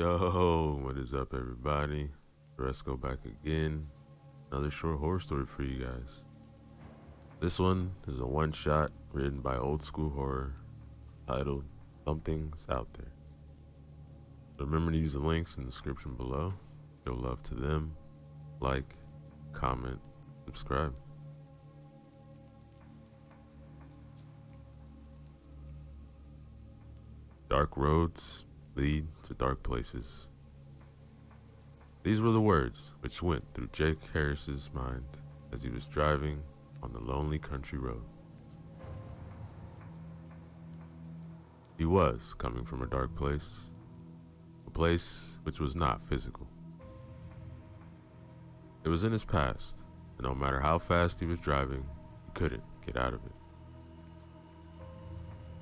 Yo, what is up, everybody? Let's go back again. Another short horror story for you guys. This one is a one-shot written by Old School Horror titled Something's Out There. Remember to use the links in the description below. Show love to them. Like, comment, subscribe. Dark roads lead to dark places. These were the words which went through Jake Harris's mind as he was driving on the lonely country road. He was coming from a dark place, a place which was not physical. It was in his past, and no matter how fast he was driving, he couldn't get out of it.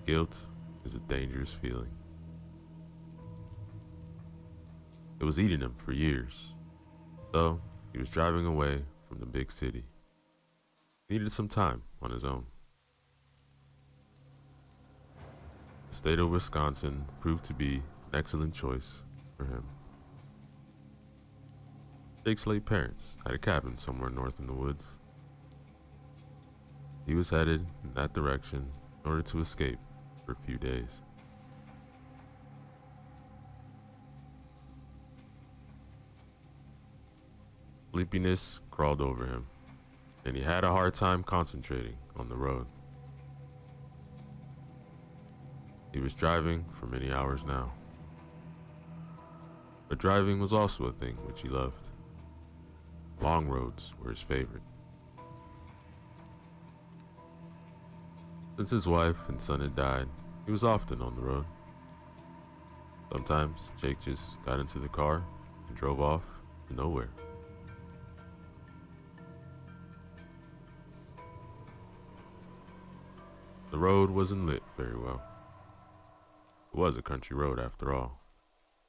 Guilt is a dangerous feeling. It was eating him for years, so he was driving away from the big city. He needed some time on his own. The state of Wisconsin proved to be an excellent choice for him. Jake's late parents had a cabin somewhere north in the woods. He was headed in that direction in order to escape for a few days. Sleepiness crawled over him, and he had a hard time concentrating on the road. He was driving for many hours now. But driving was also a thing which he loved. Long roads were his favorite. Since his wife and son had died, he was often on the road. Sometimes Jake just got into the car and drove off to nowhere. The road wasn't lit very well. It was a country road after all.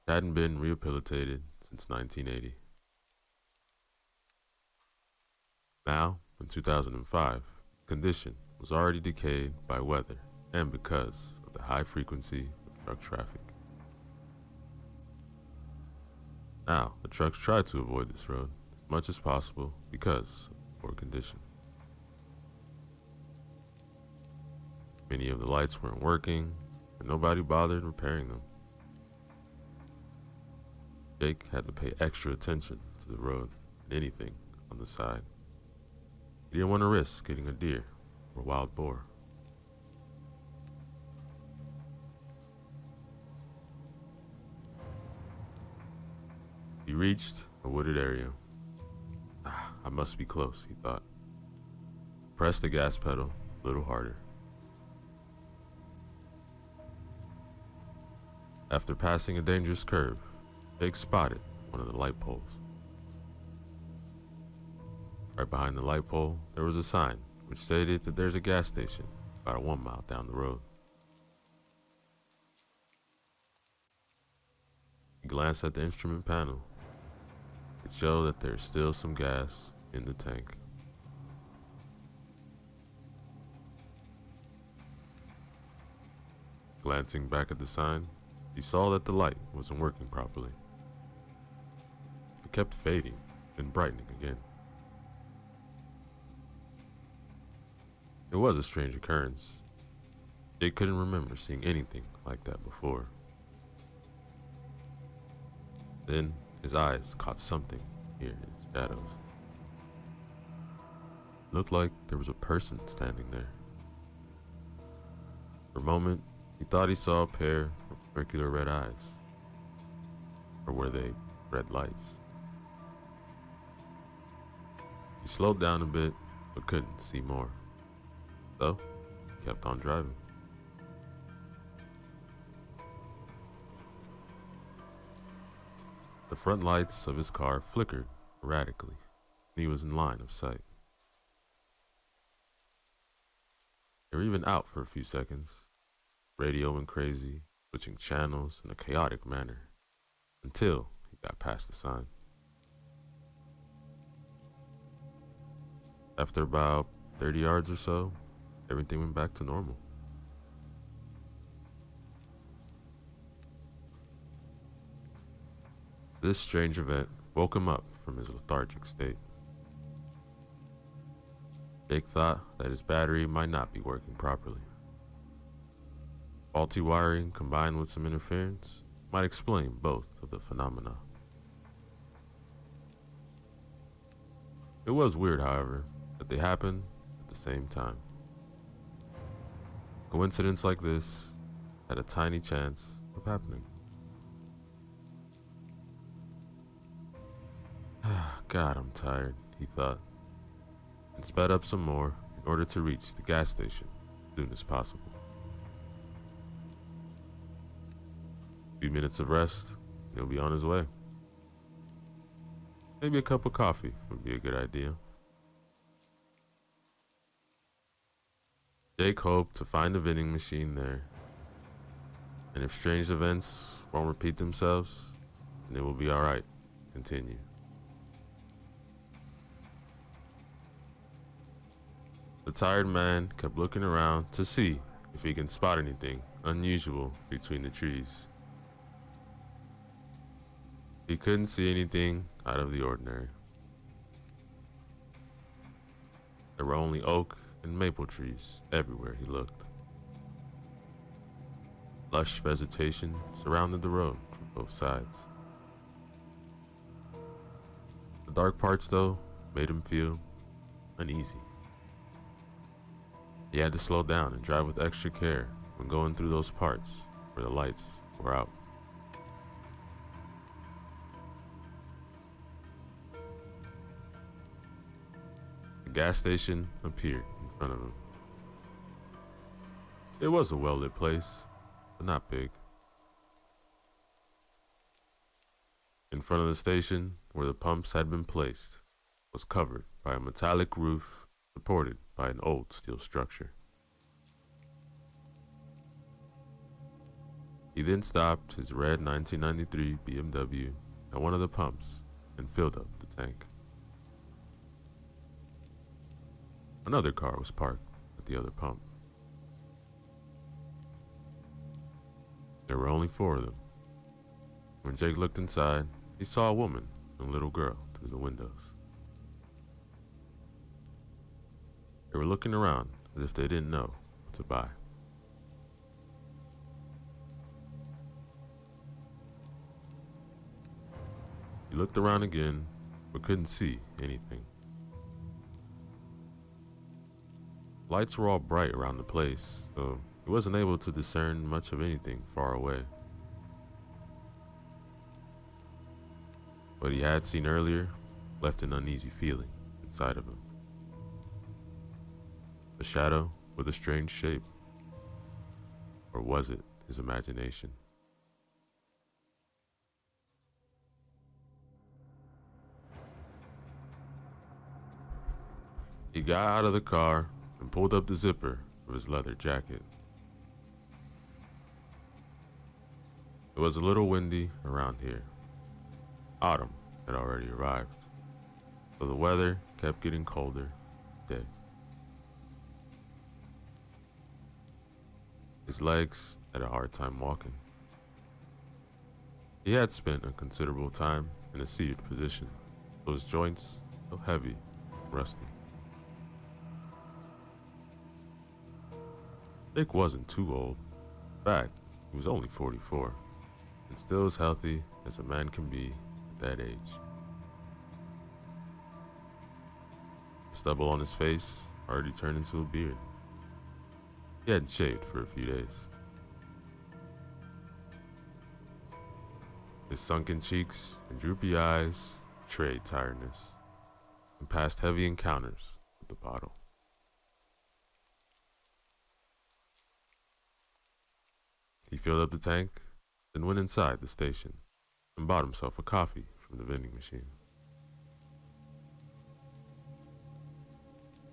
It hadn't been rehabilitated since 1980. Now, in 2005, condition was already decayed by weather and because of the high frequency of truck traffic. Now, the trucks tried to avoid this road as much as possible because of poor condition. Many of the lights weren't working, and nobody bothered repairing them. Jake had to pay extra attention to the road and anything on the side. He didn't want to risk getting a deer or wild boar. He reached a wooded area. I must be close, he thought. Pressed the gas pedal a little harder. After passing a dangerous curve, Jake spotted one of the light poles. Right behind the light pole, there was a sign which stated that there's a gas station about 1 mile down the road. He glanced at the instrument panel. It showed that there's still some gas in the tank. Glancing back at the sign, he saw that the light wasn't working properly. It kept fading and brightening again. It was a strange occurrence. Jake couldn't remember seeing anything like that before. Then his eyes caught something near his shadows. It looked like there was a person standing there. For a moment, he thought he saw a pair of circular red eyes. Or were they red lights? He slowed down a bit, but couldn't see more. So, he kept on driving. The front lights of his car flickered erratically, and he was in line of sight. They were even out for a few seconds. Radio went crazy, switching channels in a chaotic manner, until he got past the sign. After about 30 yards or so, everything went back to normal. This strange event woke him up from his lethargic state. Jake thought that his battery might not be working properly. Faulty wiring combined with some interference might explain both of the phenomena. It was weird, however, that they happened at the same time. Coincidence like this had a tiny chance of happening. God, I'm tired, he thought, and sped up some more in order to reach the gas station as soon as possible. A few minutes of rest, and he'll be on his way. Maybe a cup of coffee would be a good idea. Jake hoped to find a vending machine there, and if strange events won't repeat themselves, then it will be alright. Continue. The tired man kept looking around to see if he can spot anything unusual between the trees. He couldn't see anything out of the ordinary. There were only oak and maple trees everywhere he looked. Lush vegetation surrounded the road from both sides. The dark parts, though, made him feel uneasy. He had to slow down and drive with extra care when going through those parts where the lights were out. The gas station appeared in front of him. It was a well-lit place, but not big. In front of the station, where the pumps had been placed, was covered by a metallic roof supported by an old steel structure. He then stopped his red 1993 BMW at one of the pumps and filled up the tank. Another car was parked at the other pump. There were only 4 of them. When Jake looked inside, he saw a woman and a little girl through the windows. They were looking around as if they didn't know what to buy. He looked around again, but couldn't see anything. Lights were all bright around the place, so he wasn't able to discern much of anything far away. What he had seen earlier left an uneasy feeling inside of him. A shadow with a strange shape. Or was it his imagination? He got out of the car and pulled up the zipper of his leather jacket. It was a little windy around here. Autumn had already arrived, so the weather kept getting colder day. His legs had a hard time walking. He had spent a considerable time in a seated position, so his joints felt heavy and rusty. Jake wasn't too old. In fact, he was only 44, and still as healthy as a man can be at that age. The stubble on his face already turned into a beard. He hadn't shaved for a few days. His sunken cheeks and droopy eyes betrayed tiredness and past heavy encounters with the bottle. He filled up the tank, then went inside the station and bought himself a coffee from the vending machine.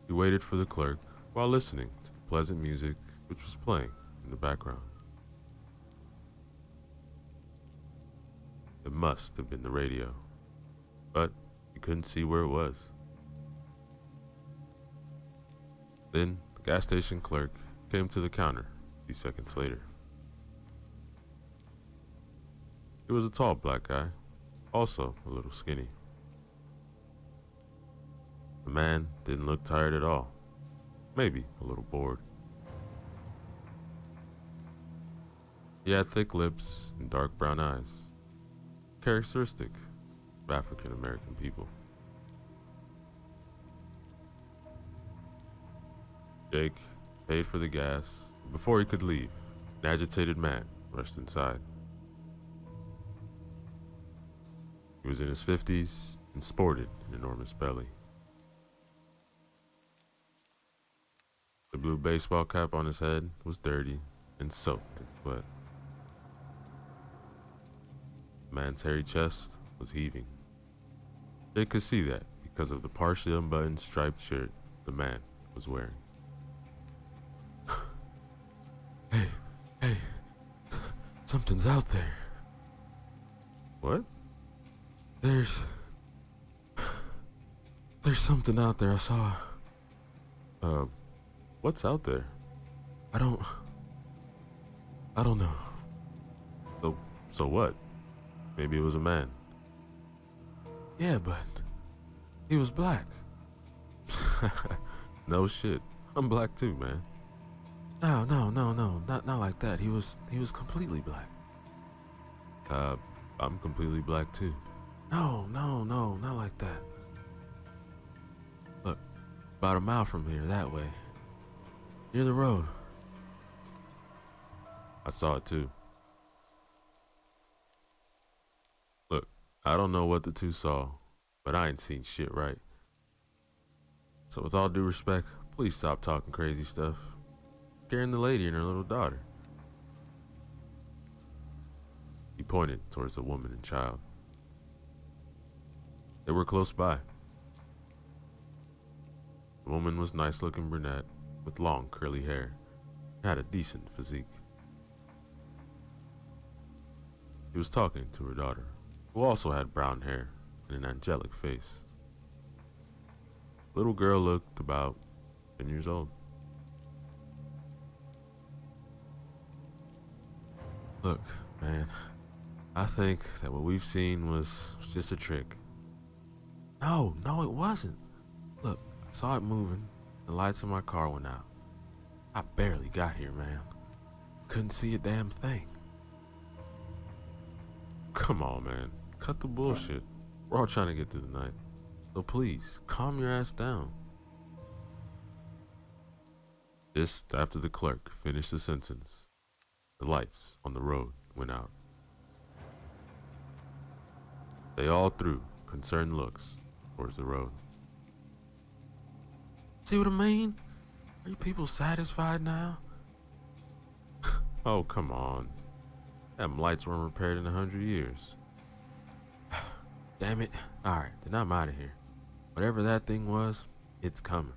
He waited for the clerk while listening to the pleasant music which was playing in the background. It must have been the radio, but he couldn't see where it was. Then the gas station clerk came to the counter a few seconds later. He was a tall black guy, also a little skinny. The man didn't look tired at all, maybe a little bored. He had thick lips and dark brown eyes, characteristic of African American people. Jake paid for the gas. Before he could leave, an agitated man rushed inside. He was in his 50s and sported an enormous belly. The blue baseball cap on his head was dirty and soaked in sweat. The man's hairy chest was heaving. Jake could see that because of the partially unbuttoned striped shirt the man was wearing. Hey, something's out there. What? There's something out there I saw. What's out there? I don't know. So what? Maybe it was a man. Yeah, but he was black. No shit. I'm black too, man. No, not like that. He was completely black. I'm completely black too. No, not like that. Look, about a mile from here, that way. Near the road. I saw it too. Look, I don't know what the two saw, but I ain't seen shit right. So with all due respect, please stop talking crazy stuff. Scaring the lady and her little daughter. He pointed towards the woman and child. They were close by. The woman was nice-looking brunette with long curly hair and had a decent physique. He was talking to her daughter, who also had brown hair and an angelic face. The little girl looked about 10 years old. Look, man, I think that what we've seen was just a trick. No, it wasn't. Look, I saw it moving. The lights in my car went out. I barely got here, man. Couldn't see a damn thing. Come on, man. Cut the bullshit. We're all trying to get through the night. So please, calm your ass down. Just after the clerk finished the sentence, the lights on the road went out. They all threw concerned looks towards the road. See what I mean? Are you people satisfied now? Oh, come on. Them lights weren't repaired in 100 years. Damn it. Alright, then I'm out of here. Whatever that thing was, it's coming.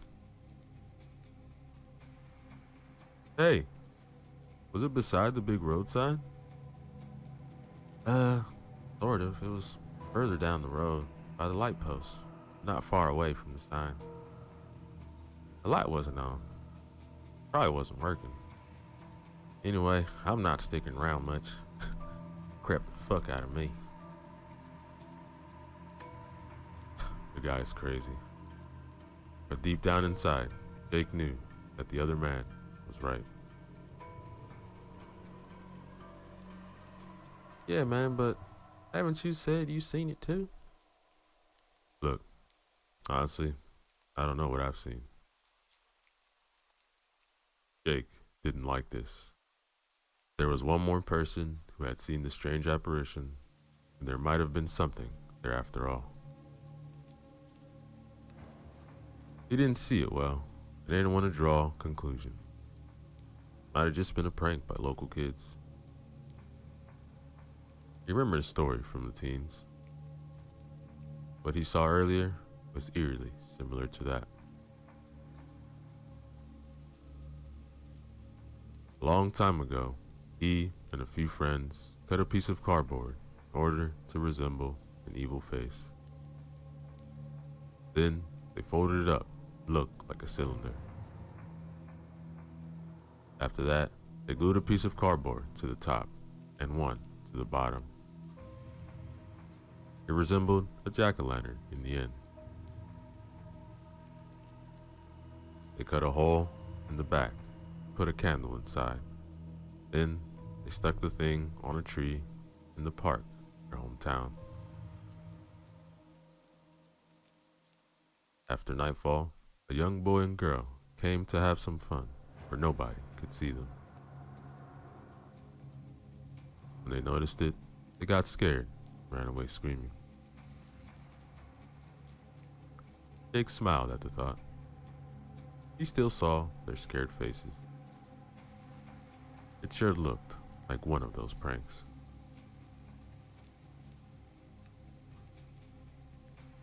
Hey, was it beside the big road sign? Sort of. It was further down the road, by the light post, not far away from the sign. The light wasn't on. Probably wasn't working. Anyway, I'm not sticking around much. Crept the fuck out of me. The guy's crazy. But deep down inside, Jake knew that the other man was right. Yeah, man, but haven't you said you seen it too? Look, honestly, I don't know what I've seen. Jake didn't like this. There was one more person who had seen the strange apparition, and there might have been something there after all. He didn't see it well, and didn't want to draw a conclusion. Might have just been a prank by local kids. He remembered a story from the teens. What he saw earlier was eerily similar to that. A long time ago, he and a few friends cut a piece of cardboard in order to resemble an evil face. Then they folded it up to look like a cylinder. After that, they glued a piece of cardboard to the top and one to the bottom. It resembled a jack-o'-lantern in the end. They cut a hole in the back, put a candle inside. Then they stuck the thing on a tree in the park, their hometown. After nightfall, a young boy and girl came to have some fun, where nobody could see them. When they noticed it, they got scared and ran away screaming. Jake smiled at the thought. He still saw their scared faces. It sure looked like one of those pranks.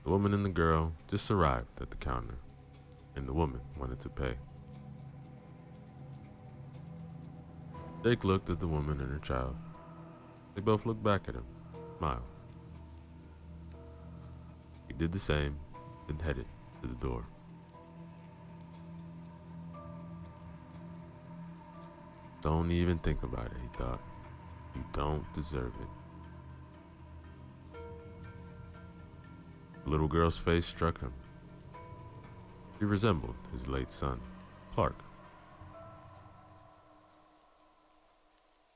The woman and the girl just arrived at the counter, and the woman wanted to pay. Jake looked at the woman and her child. They both looked back at him, smiled. He did the same, and headed to the door. Don't even think about it, he thought. You don't deserve it. The little girl's face struck him. He resembled his late son, Clark.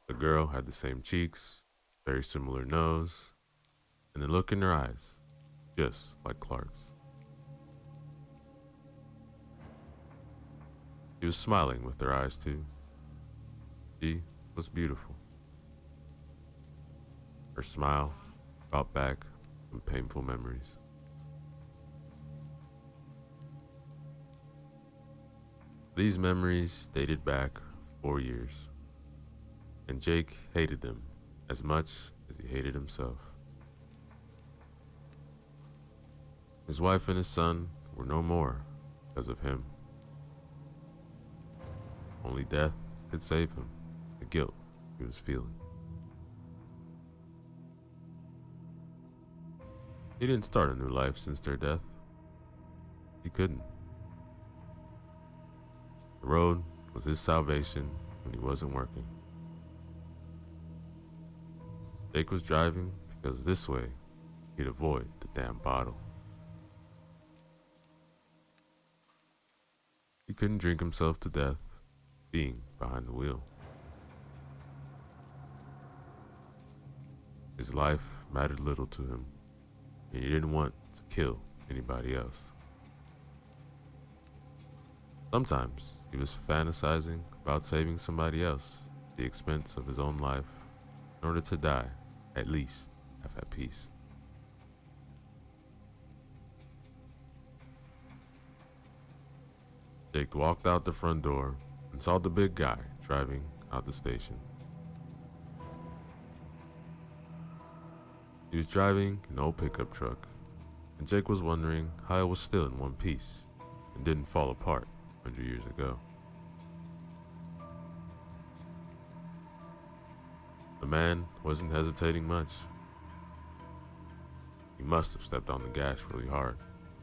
The girl had the same cheeks, very similar nose, and the look in her eyes, just like Clark's. She was smiling with her eyes too. She was beautiful. Her smile brought back some painful memories. These memories dated back 4 years, and Jake hated them as much as he hated himself. His wife and his son were no more because of him. Only death could save him, the guilt he was feeling. He didn't start a new life since their death. He couldn't. The road was his salvation when he wasn't working. Jake was driving because this way he'd avoid the damn bottle. He couldn't drink himself to death being behind the wheel. His life mattered little to him, and he didn't want to kill anybody else. Sometimes he was fantasizing about saving somebody else at the expense of his own life in order to die, at least half at peace. Jake walked out the front door and saw the big guy driving out the station. He was driving an old pickup truck, and Jake was wondering how it was still in one piece and didn't fall apart 100 years ago. The man wasn't hesitating much. He must have stepped on the gas really hard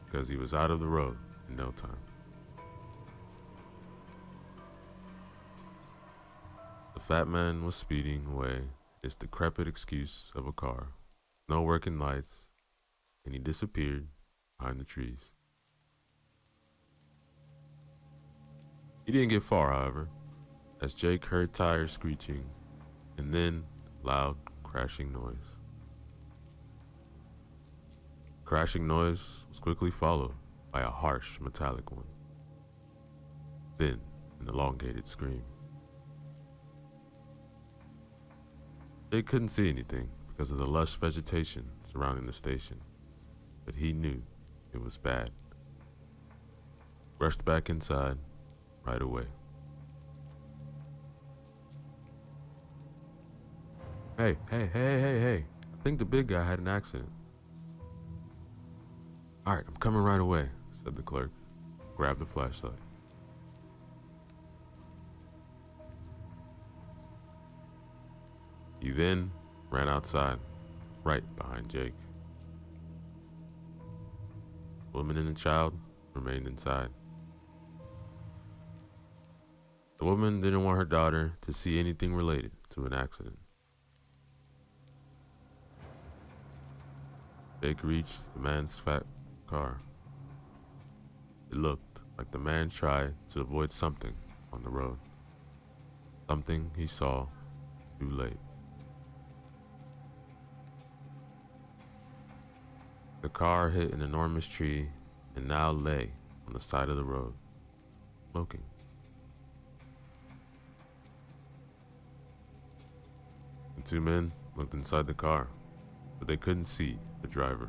because he was out of the road in no time. The fat man was speeding away, his decrepit excuse of a car, no working lights, and he disappeared behind the trees. He didn't get far, however, as Jake heard tires screeching and then loud crashing noise. Crashing noise was quickly followed by a harsh metallic one, then an elongated scream. Jake couldn't see anything because of the lush vegetation surrounding the station, but he knew it was bad. Rushed back inside right away. Hey, I think the big guy had an accident. All right, I'm coming right away, said the clerk. Grabbed the flashlight. He then ran outside, right behind Jake. The woman and the child remained inside. The woman didn't want her daughter to see anything related to an accident. Jake reached the man's fat car. It looked like the man tried to avoid something on the road. Something he saw too late. The car hit an enormous tree and now lay on the side of the road, smoking. The two men looked inside the car, but they couldn't see the driver.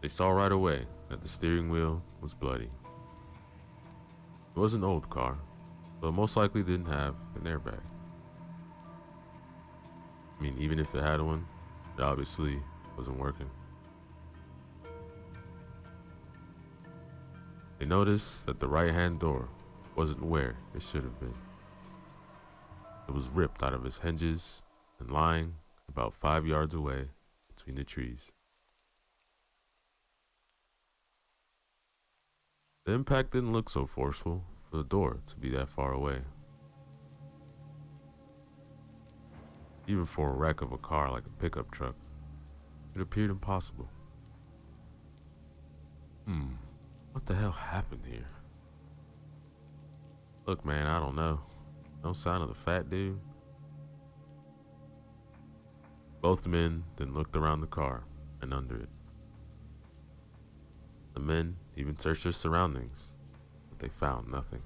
They saw right away that the steering wheel was bloody. It was an old car, so it most likely didn't have an airbag. I mean, even if it had one, it obviously wasn't working. They noticed that the right-hand door wasn't where it should have been. It was ripped out of its hinges and lying about 5 yards away between the trees. The impact didn't look so forceful for the door to be that far away. Even for a wreck of a car like a pickup truck, it appeared impossible. What the hell happened here? Look, man, I don't know. No sign of the fat dude. Both men then looked around the car and under it. The men even searched their surroundings, but they found nothing.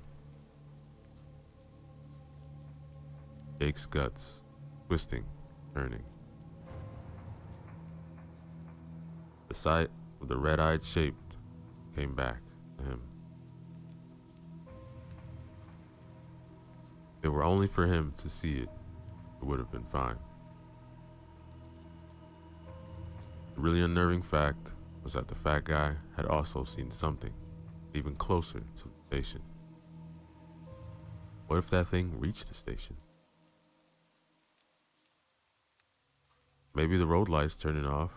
Jake's guts twisting, turning. The sight of the red-eyed shape came back to him. If it were only for him to see it, it would have been fine. The really unnerving fact was that the fat guy had also seen something even closer to the station. What if that thing reached the station? Maybe the road lights turning off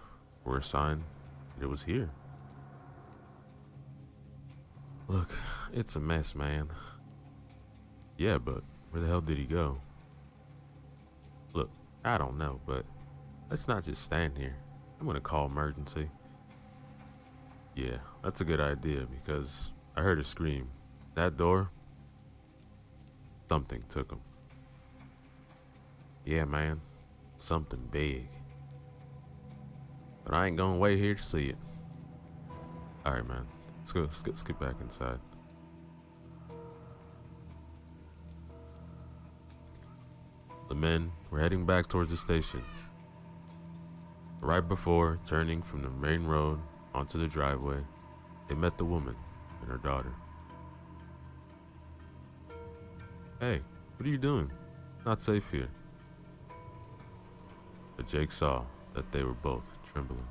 were a sign that it was here. Look, it's a mess, man. Yeah, but where the hell did he go? Look, I don't know, but let's not just stand here. I'm gonna call emergency. Yeah, that's a good idea because I heard a scream. That door, something took him. Yeah, man, something big. But I ain't gonna wait here to see it. Alright, man. Let's go. Let's get back inside. The men were heading back towards the station. Right before turning from the main road onto the driveway, they met the woman and her daughter. Hey, what are you doing? Not safe here. But Jake saw that they were both trembling.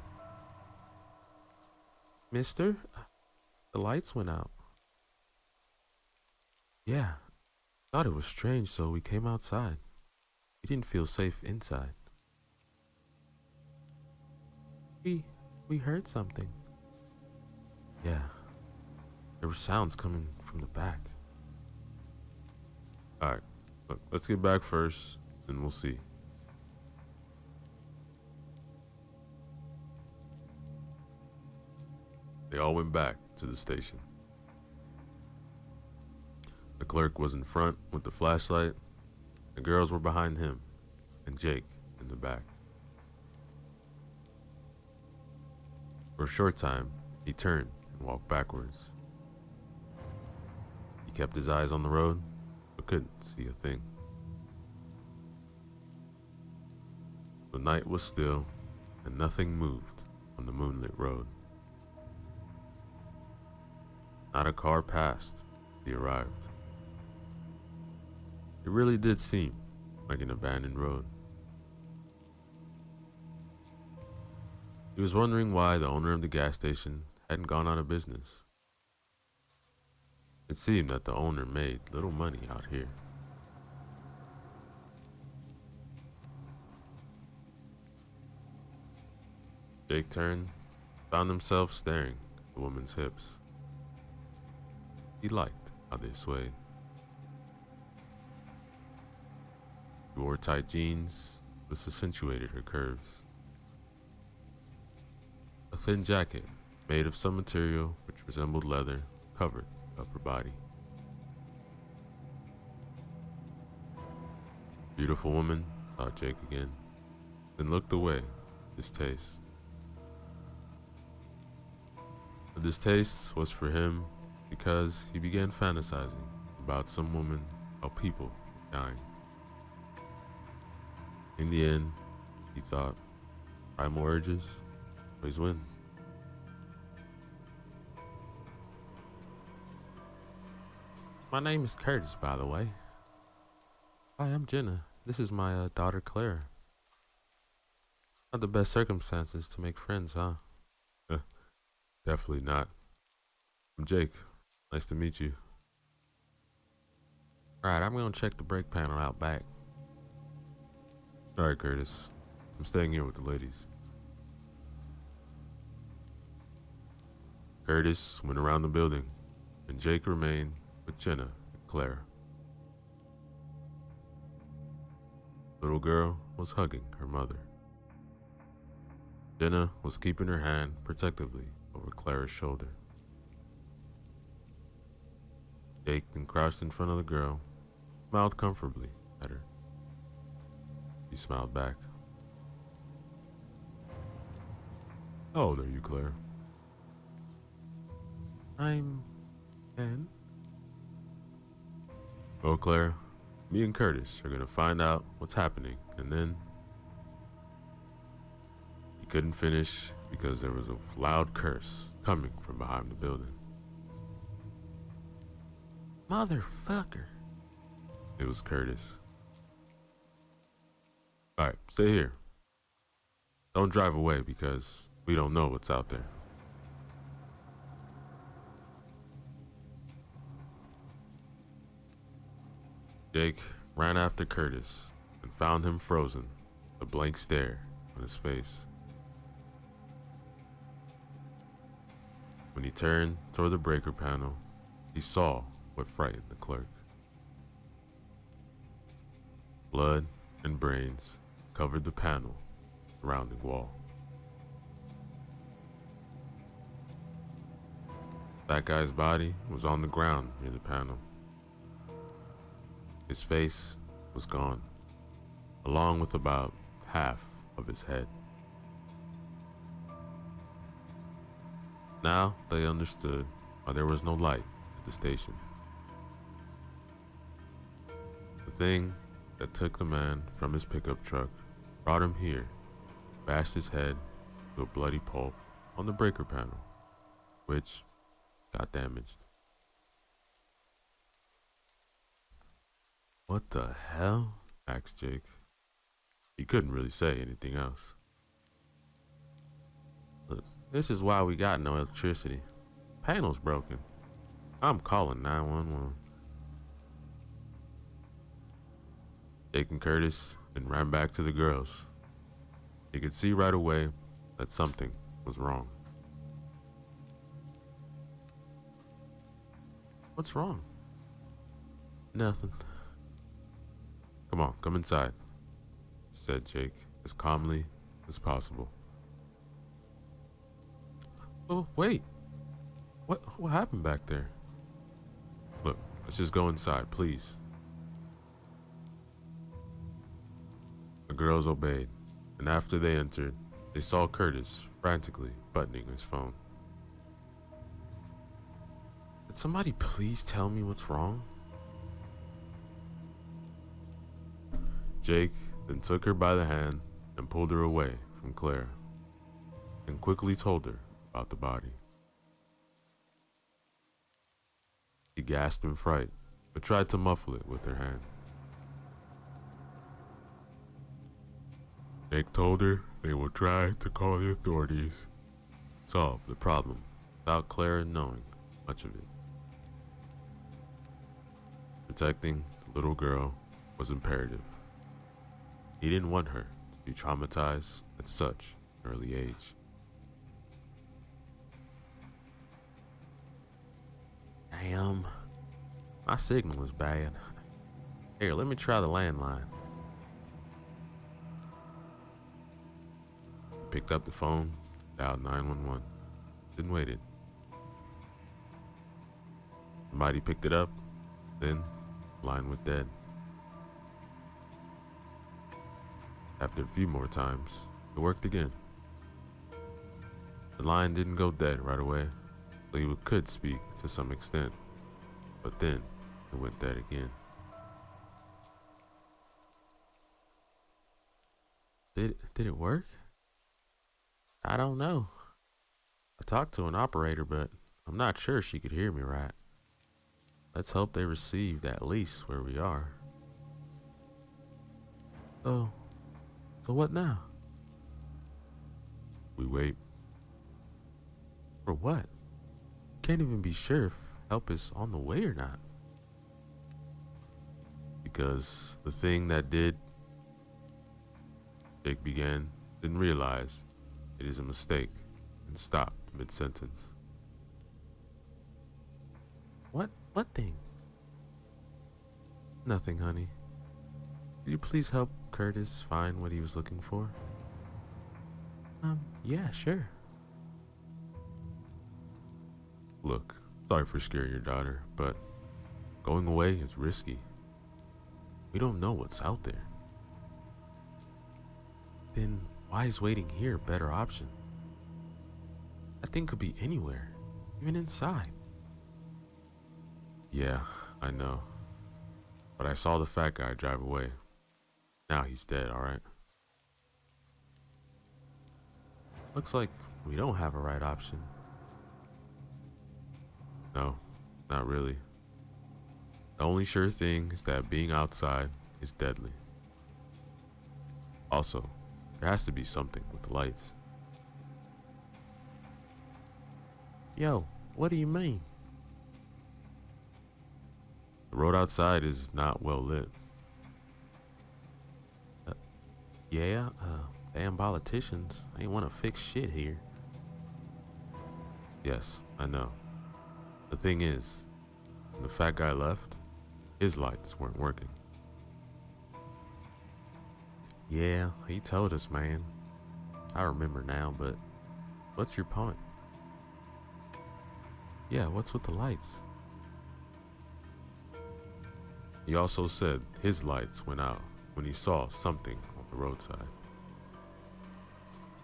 Mister, the lights went out. Yeah, thought it was strange, so we came outside. We didn't feel safe inside. We heard something. Yeah, there were sounds coming from the back. Alright, look, let's get back first, and we'll see. They all went back to the station. The clerk was in front with the flashlight. The girls were behind him, and Jake in the back. For a short time, he turned and walked backwards. He kept his eyes on the road, but couldn't see a thing. The night was still, and nothing moved on the moonlit road. Not a car passed as he arrived. It really did seem like an abandoned road. He was wondering why the owner of the gas station hadn't gone out of business. It seemed that the owner made little money out here. Jake turned, found himself staring at the woman's hips. He liked how they swayed. He She wore tight jeans, which accentuated her curves. A thin jacket, made of some material which resembled leather, covered the upper body. Beautiful woman, thought Jake again, then looked away, distaste. The distaste was for him because he began fantasizing about some woman, how people were dying. In the end, he thought, primal urges always win. My name is Curtis, by the way. Hi, I'm Jenna. This is my daughter, Claire. Not the best circumstances to make friends, huh? Definitely not. I'm Jake. Nice to meet you. Alright, I'm gonna check the brake panel out back. Alright, Curtis. I'm staying here with the ladies. Curtis went around the building, and Jake remained with Jenna and Claire. The little girl was hugging her mother. Jenna was keeping her hand protectively over Claire's shoulder. Jake then crouched in front of the girl, smiled comfortably at her. She smiled back. How old are you, Claire? I'm 10. Well, Claire, me and Curtis are gonna find out what's happening, and then... He couldn't finish because there was a loud curse coming from behind the building. Motherfucker. It was Curtis. Alright, stay here. Don't drive away because we don't know what's out there. Jake ran after Curtis and found him frozen, a blank stare on his face. When he turned toward the breaker panel, he saw what frightened the clerk. Blood and brains covered the panel surrounding wall. That guy's body was on the ground near the panel. His face was gone, along with about half of his head. Now they understood why there was no light at the station. The thing that took the man from his pickup truck brought him here, bashed his head to a bloody pulp on the breaker panel, which got damaged. What the hell? Asked Jake. He couldn't really say anything else. Look, this is why we got no electricity. Panel's broken. I'm calling 911. Jake and Curtis then ran back to the girls. He could see right away that something was wrong. What's wrong? Nothing. Come on, come inside, said Jake as calmly as possible. Oh, wait. What happened back there? Look, let's just go inside, please. The girls obeyed, and after they entered, they saw Curtis frantically buttoning his phone. Could somebody please tell me what's wrong? Jake then took her by the hand and pulled her away from Claire, and quickly told her about the body. She gasped in fright, but tried to muffle it with her hand. Jake told her they would try to call the authorities, solve the problem, without Claire knowing much of it. Protecting the little girl was imperative. He didn't want her to be traumatized at such an early age. Damn, my signal is bad. Here, let me try the landline. picked up the phone, dialed 911, then waited. Somebody picked it up, then line went dead. After a few more times, it worked again. The line didn't go dead right away, so he could speak to some extent, but then it went dead again. Did it work? I don't know. I talked to an operator, but I'm not sure she could hear me right. Let's hope they received at least where we are. So what now? We wait. For what? Can't even be sure if help is on the way or not. Because the thing that did, Jake began, didn't realize it is a mistake and stopped mid-sentence. What thing? Nothing, honey. Could you please help Curtis find what he was looking for? Yeah, sure. Look, sorry for scaring your daughter, but going away is risky. We don't know what's out there. Then why is waiting here a better option? That thing could be anywhere, even inside. Yeah, I know. But I saw the fat guy drive away. Now he's dead, alright? Looks like we don't have a right option. No, not really. The only sure thing is that being outside is deadly. Also, there has to be something with the lights. Yo, what do you mean? The road outside is not well lit. Damn politicians ain't want to fix shit here. Yes, I know. The thing is, when the fat guy left, his lights weren't working. Yeah, he told us, man. I remember now, but what's your point? Yeah, what's with the lights? He also said his lights went out when he saw something on the roadside.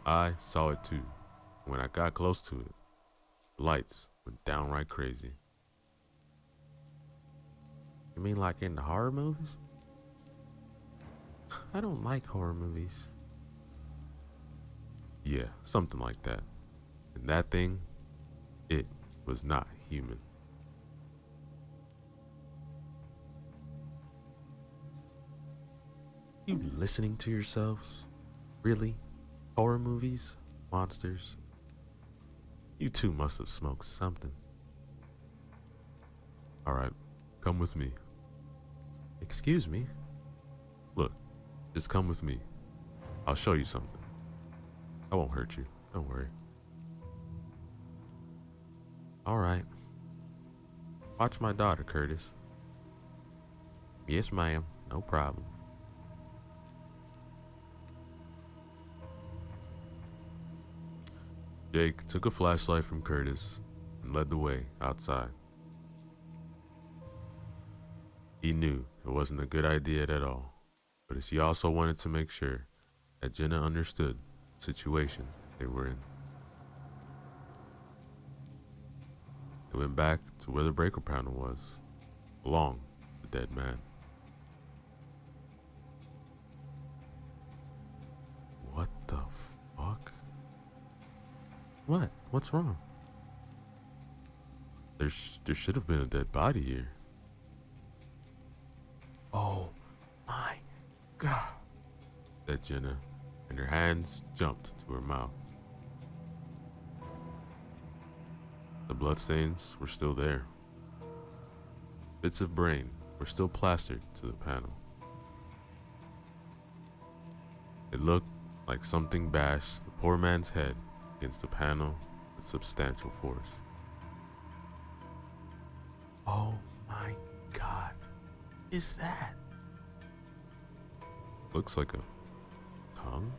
I saw it too. When I got close to it, the lights went downright crazy. You mean like in the horror movies? I don't like horror movies. Yeah, something like that. And that thing, it was not human. You listening to yourselves? Really? Horror movies? Monsters? You two must have smoked something. Alright, come with me. Excuse me? Look, just come with me. I'll show you something. I won't hurt you, don't worry. Alright. Watch my daughter, Curtis. Yes, ma'am, no problem. Jake took a flashlight from Curtis and led the way outside. He knew it wasn't a good idea at all, but he also wanted to make sure that Jenna understood the situation they were in. They went back to where the breaker panel was, along with the dead man. What the fuck? What? What's wrong? There should have been a dead body here. Oh my God, said Jenna, and her hands jumped to her mouth. The bloodstains were still there. Bits of brain were still plastered to the panel. It looked like something bashed the poor man's head against the panel with substantial force. Oh my God, is that? Looks like a tongue?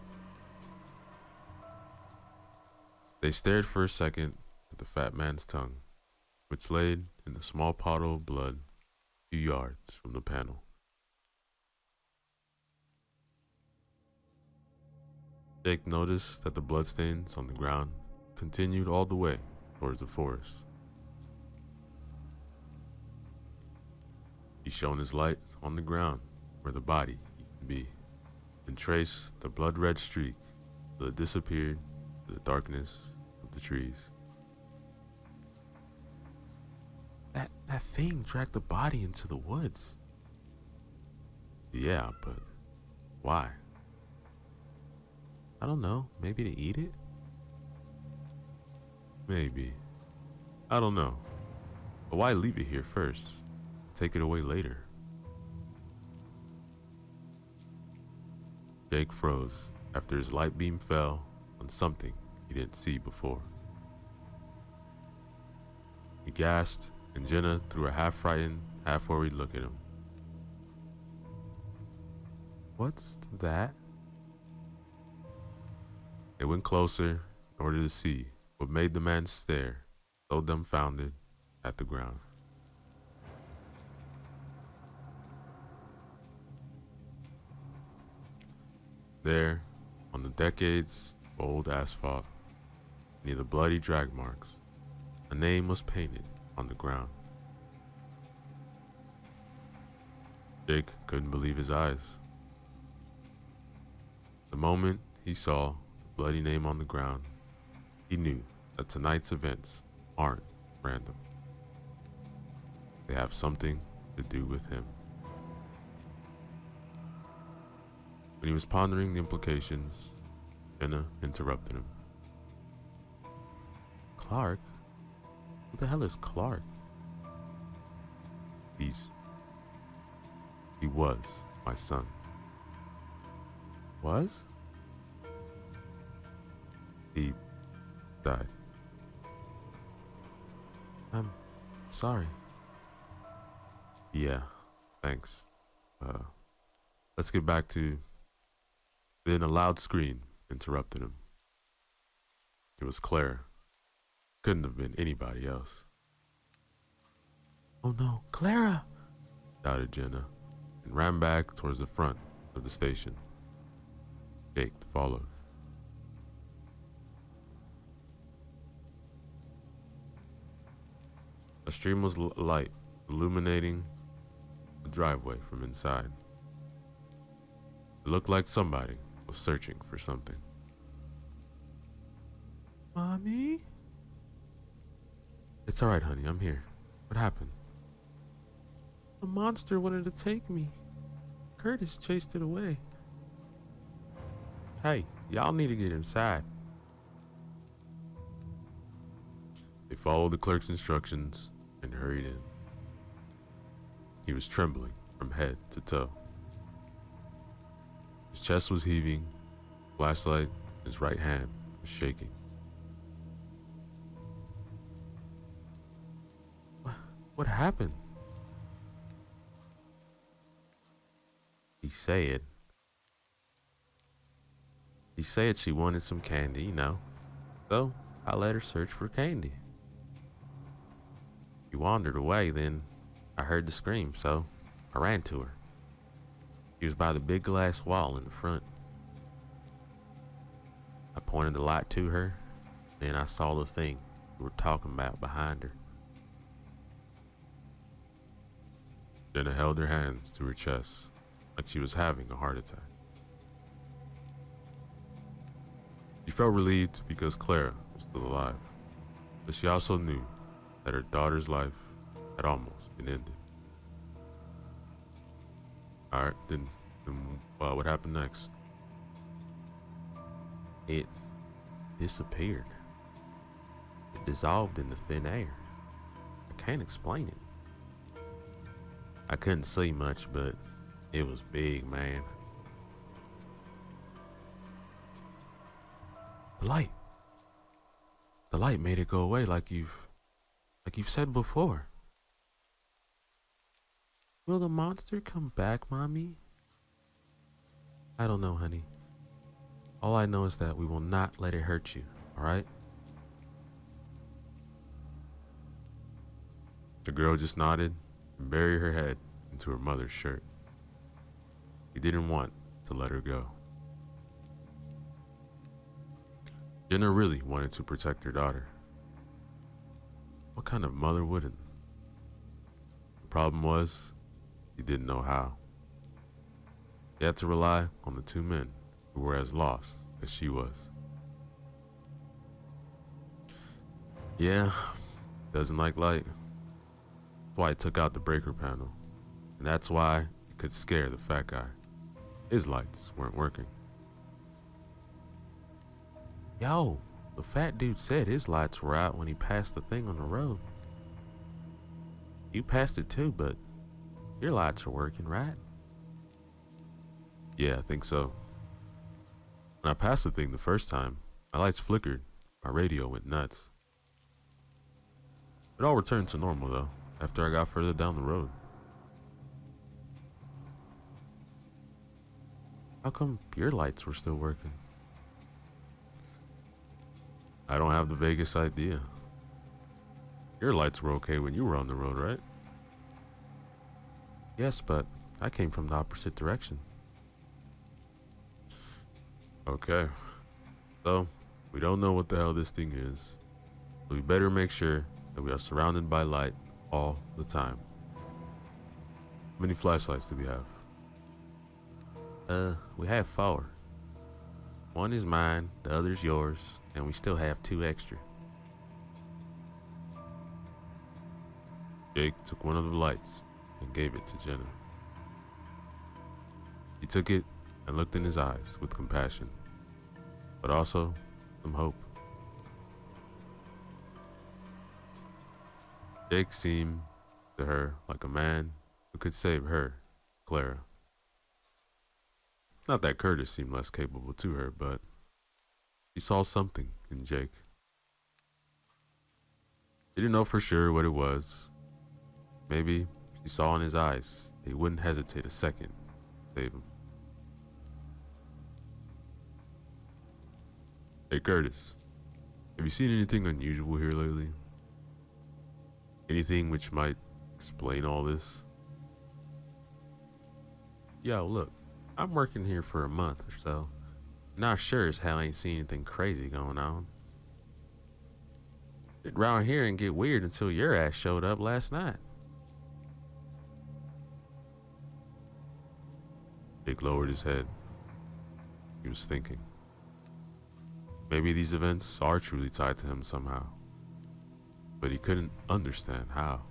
They stared for a second at the fat man's tongue, which laid in a small puddle of blood a few yards from the panel. Jake noticed that the bloodstains on the ground continued all the way towards the forest. He shone his light on the ground where the body used to be, and traced the blood-red streak till it disappeared in the darkness of the trees. That thing dragged the body into the woods. Yeah, but why? I don't know, maybe to eat it? Maybe. I don't know. But why leave it here first? Take it away later. Jake froze after his light beam fell on something he didn't see before. He gasped, and Jenna threw a half-frightened, half-worried look at him. What's that? They went closer in order to see what made the man stare, so dumbfounded, at the ground. There, on the decades of old asphalt, near the bloody drag marks, a name was painted on the ground. Jake couldn't believe his eyes. The moment he saw the bloody name on the ground, he knew that tonight's events aren't random. They have something to do with him. When he was pondering the implications, Jenna interrupted him. Clark? Who the hell is Clark? He was my son. Was? He died. I'm sorry. Yeah, thanks. Let's get back to... Then a loud scream interrupted him. It was Claire. Couldn't have been anybody else. Oh no, Clara! Shouted Jenna, and ran back towards the front of the station. Jake followed. A stream was light, illuminating the driveway from inside. It looked like somebody was searching for something. Mommy? It's alright, honey, I'm here. What happened? A monster wanted to take me. Curtis chased it away. Hey, y'all need to get inside. They followed the clerk's instructions and hurried in. He was trembling from head to toe. His chest was heaving, flashlight in his right hand was shaking. What happened? He said she wanted some candy, you know. So I let her search for candy. She wandered away, then I heard the scream, so I ran to her. She was by the big glass wall in the front. I pointed the light to her, then I saw the thing we were talking about behind her. Jenna held her hands to her chest, like she was having a heart attack. She felt relieved because Clara was still alive, but she also knew that her daughter's life had almost been ended. Alright, then what happened next? It disappeared. It dissolved in the thin air. I can't explain it. I couldn't see much, but it was big, man. The light made it go away like you've said before. Will the monster come back, Mommy? I don't know, honey. All I know is that we will not let it hurt you, alright? The girl just nodded and buried her head into her mother's shirt. He didn't want to let her go. Jenna really wanted to protect her daughter. What kind of mother wouldn't? The problem was, he didn't know how. He had to rely on the two men who were as lost as she was. Yeah, doesn't like light. That's why he took out the breaker panel. And that's why it could scare the fat guy. His lights weren't working. Yo, the fat dude said his lights were out when he passed the thing on the road. You passed it too, but your lights are working, right? Yeah, I think so. When I passed the thing the first time, my lights flickered, my radio went nuts. It all returned to normal though, after I got further down the road. How come your lights were still working? I don't have the vaguest idea. Your lights were okay when you were on the road, right? Yes, but I came from the opposite direction. Okay. So, we don't know what the hell this thing is. So we better make sure that we are surrounded by light all the time. How many flashlights do we have? We have 4. One is mine, the other's yours, and we still have 2 extra. Jake took one of the lights and gave it to Jenna. He took it and looked in his eyes with compassion, but also some hope. Jake seemed to her like a man who could save her, Clara. Not that Curtis seemed less capable to her, but she saw something in Jake. She didn't know for sure what it was. Maybe she saw in his eyes that he wouldn't hesitate a second to save him. Hey Curtis, have you seen anything unusual here lately? Anything which might explain all this? Yo, look, I'm working here for a month or so. Not sure as hell I ain't seen anything crazy going on. Sit around here and get weird until your ass showed up last night. Jake lowered his head. He was thinking. Maybe these events are truly tied to him somehow. But he couldn't understand how.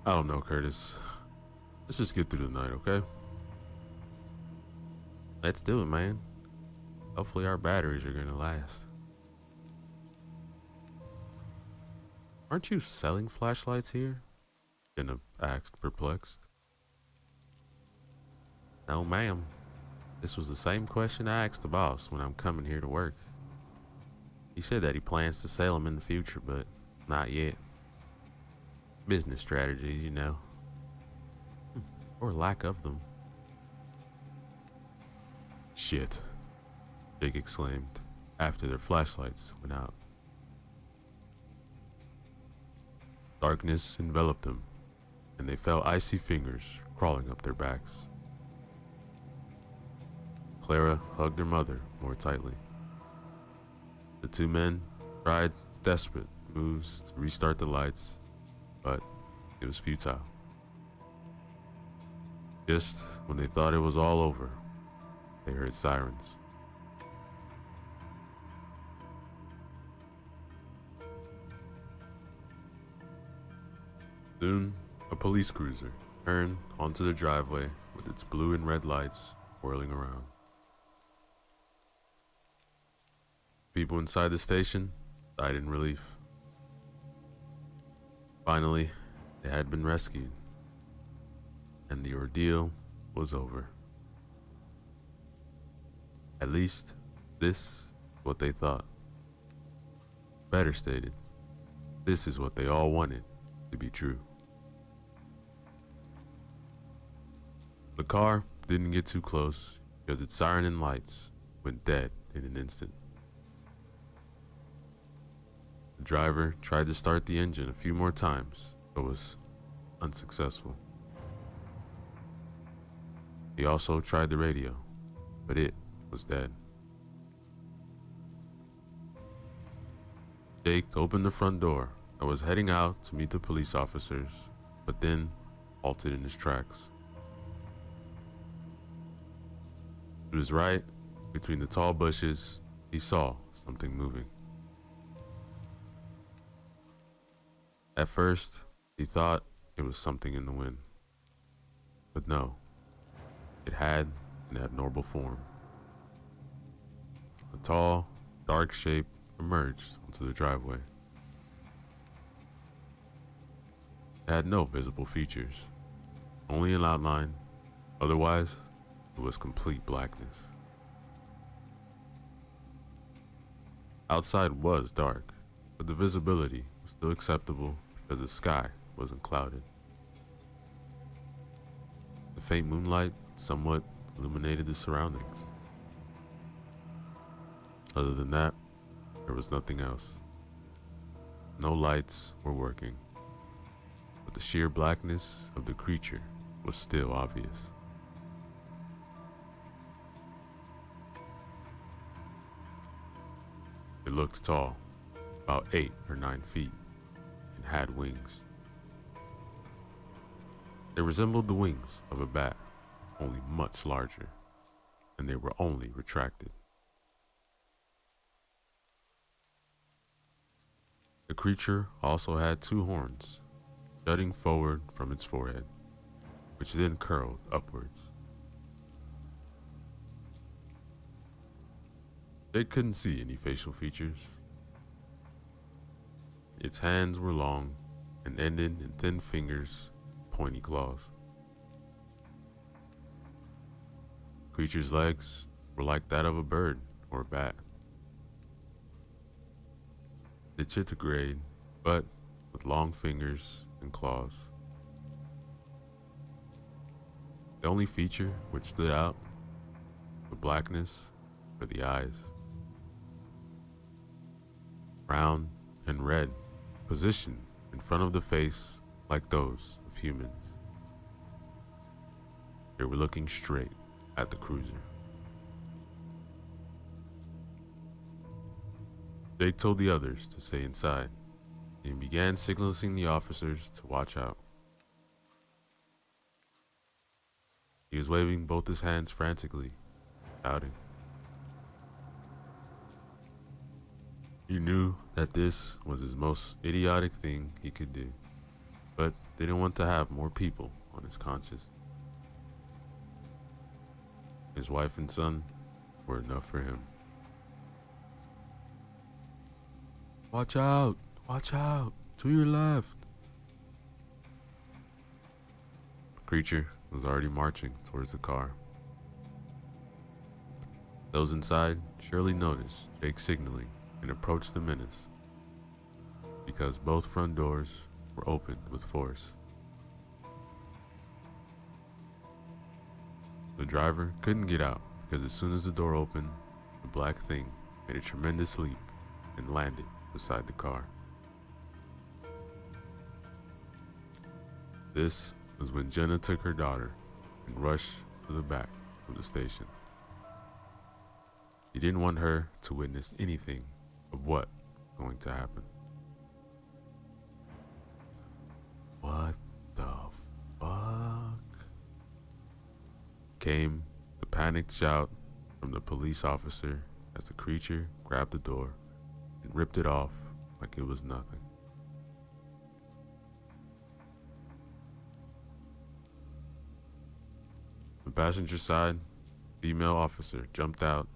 I don't know, Curtis. Let's just get through the night, okay? Let's do it, man. Hopefully our batteries are gonna last. Aren't you selling flashlights here? Jenna asked, perplexed. No, ma'am. This was the same question I asked the boss when I'm coming here to work. He said that he plans to sell them in the future, but not yet. Business strategies, you know. Or lack of them. Shit, Jake exclaimed after their flashlights went out. Darkness enveloped them, and they felt icy fingers crawling up their backs. Clara hugged her mother more tightly. The two men tried desperate moves to restart the lights, but it was futile. Just when they thought it was all over, they heard sirens. Soon, a police cruiser turned onto the driveway with its blue and red lights whirling around. People inside the station died in relief. Finally, they had been rescued, and the ordeal was over. At least, this is what they thought. Better stated, this is what they all wanted to be true. The car didn't get too close because its siren and lights went dead in an instant. The driver tried to start the engine a few more times, but was unsuccessful. He also tried the radio, but it was dead. Jake opened the front door and was heading out to meet the police officers, but then halted in his tracks. To his right, between the tall bushes, he saw something moving. At first, he thought it was something in the wind. But no, it had an abnormal form. A tall, dark shape emerged onto the driveway. It had no visible features, only an outline. Otherwise, it was complete blackness. Outside was dark, but the visibility was still acceptable because the sky wasn't clouded. The faint moonlight somewhat illuminated the surroundings. Other than that, there was nothing else. No lights were working, but the sheer blackness of the creature was still obvious. It looked tall, about 8 or 9 feet, and had wings. They resembled the wings of a bat, only much larger, and they were only retracted. The creature also had 2 horns, jutting forward from its forehead, which then curled upwards. They couldn't see any facial features. Its hands were long and ended in thin fingers, pointy claws. The creature's legs were like that of a bird or a bat. Digitigrade, but with long fingers and claws. The only feature which stood out, the blackness, were the eyes. Brown and red, positioned in front of the face like those of humans. They were looking straight at the cruiser. Jake told the others to stay inside and began signaling the officers to watch out. He was waving both his hands frantically, shouting. He knew that this was his most idiotic thing he could do, but didn't want to have more people on his conscience. His wife and son were enough for him. Watch out! Watch out! To your left! The creature was already marching towards the car. Those inside surely noticed Jake signaling and approached the menace, because both front doors were opened with force. The driver couldn't get out because as soon as the door opened, the black thing made a tremendous leap and landed beside the car. This was when Jenna took her daughter and rushed to the back of the station. He didn't want her to witness anything of what was going to happen. What the fuck? Came the panicked shout from the police officer as the creature grabbed the door and ripped it off like it was nothing. The passenger side female officer jumped out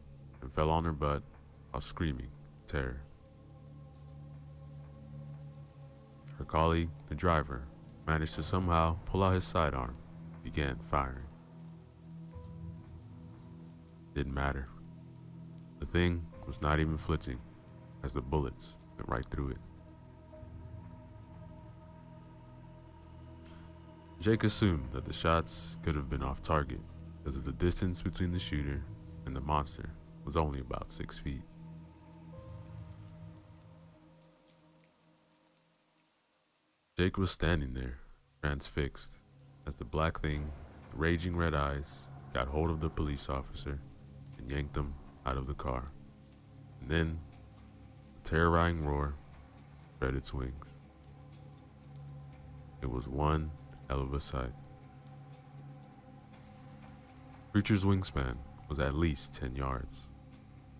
and fell on her butt while screaming terror. Her colleague, the driver, managed to somehow pull out his sidearm and began firing. Didn't matter. The thing was not even flinching as the bullets went right through it. Jake assumed that the shots could have been off target because of the distance between the shooter and the monster was only about 6 feet. Jake was standing there, transfixed, as the black thing, with raging red eyes, got hold of the police officer and yanked him out of the car. And then, a terrifying roar spread its wings. It was one hell of a sight. The creature's wingspan was at least 10 yards,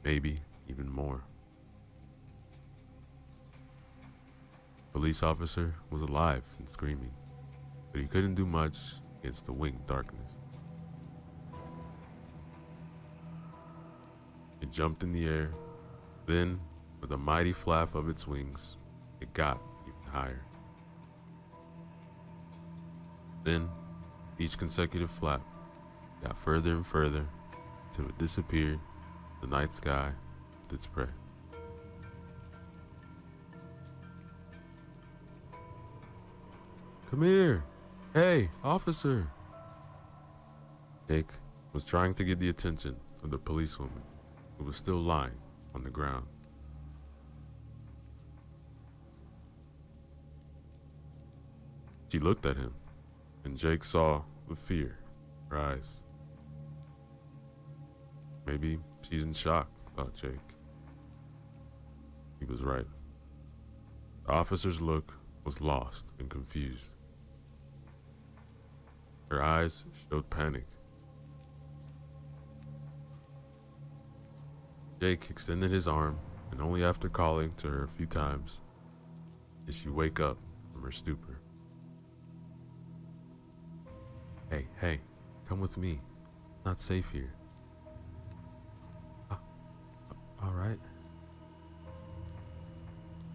maybe even more. The police officer was alive and screaming, but he couldn't do much against the winged darkness. It jumped in the air, then, with a mighty flap of its wings, it got even higher. Then, each consecutive flap got further and further till it disappeared in the night sky with its prey. Come here! Hey, officer! Jake was trying to get the attention of the policewoman who was still lying on the ground. She looked at him, and Jake saw the fear in her eyes. Maybe she's in shock, thought Jake. He was right. The officer's look was lost and confused. Her eyes showed panic. Jake extended his arm, and only after calling to her a few times did she wake up from her stupor. Hey, come with me. Not safe here. All right.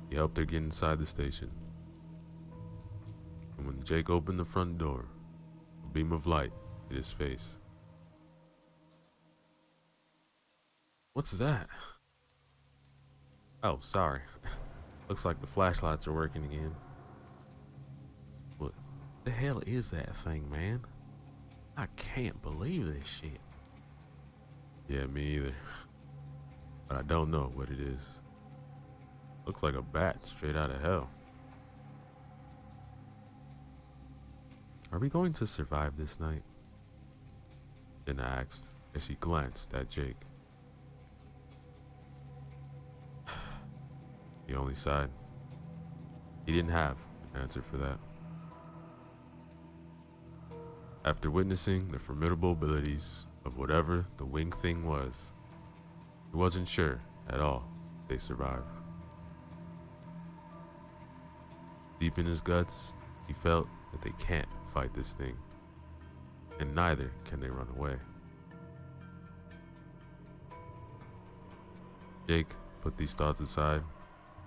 He helped her get inside the station. And when Jake opened the front door, a beam of light hit his face. What's that? Oh, sorry. Looks like the flashlights are working again. What the hell is that thing, man? I can't believe this shit. Yeah, me either. But I don't know what it is. Looks like a bat straight out of hell. Are we going to survive this night? Then I asked as she glanced at Jake. He only sighed. He didn't have an answer for that. After witnessing the formidable abilities of whatever the winged thing was, he wasn't sure at all if they survived. Deep in his guts, he felt that they can't fight this thing, and neither can they run away. Jake put these thoughts aside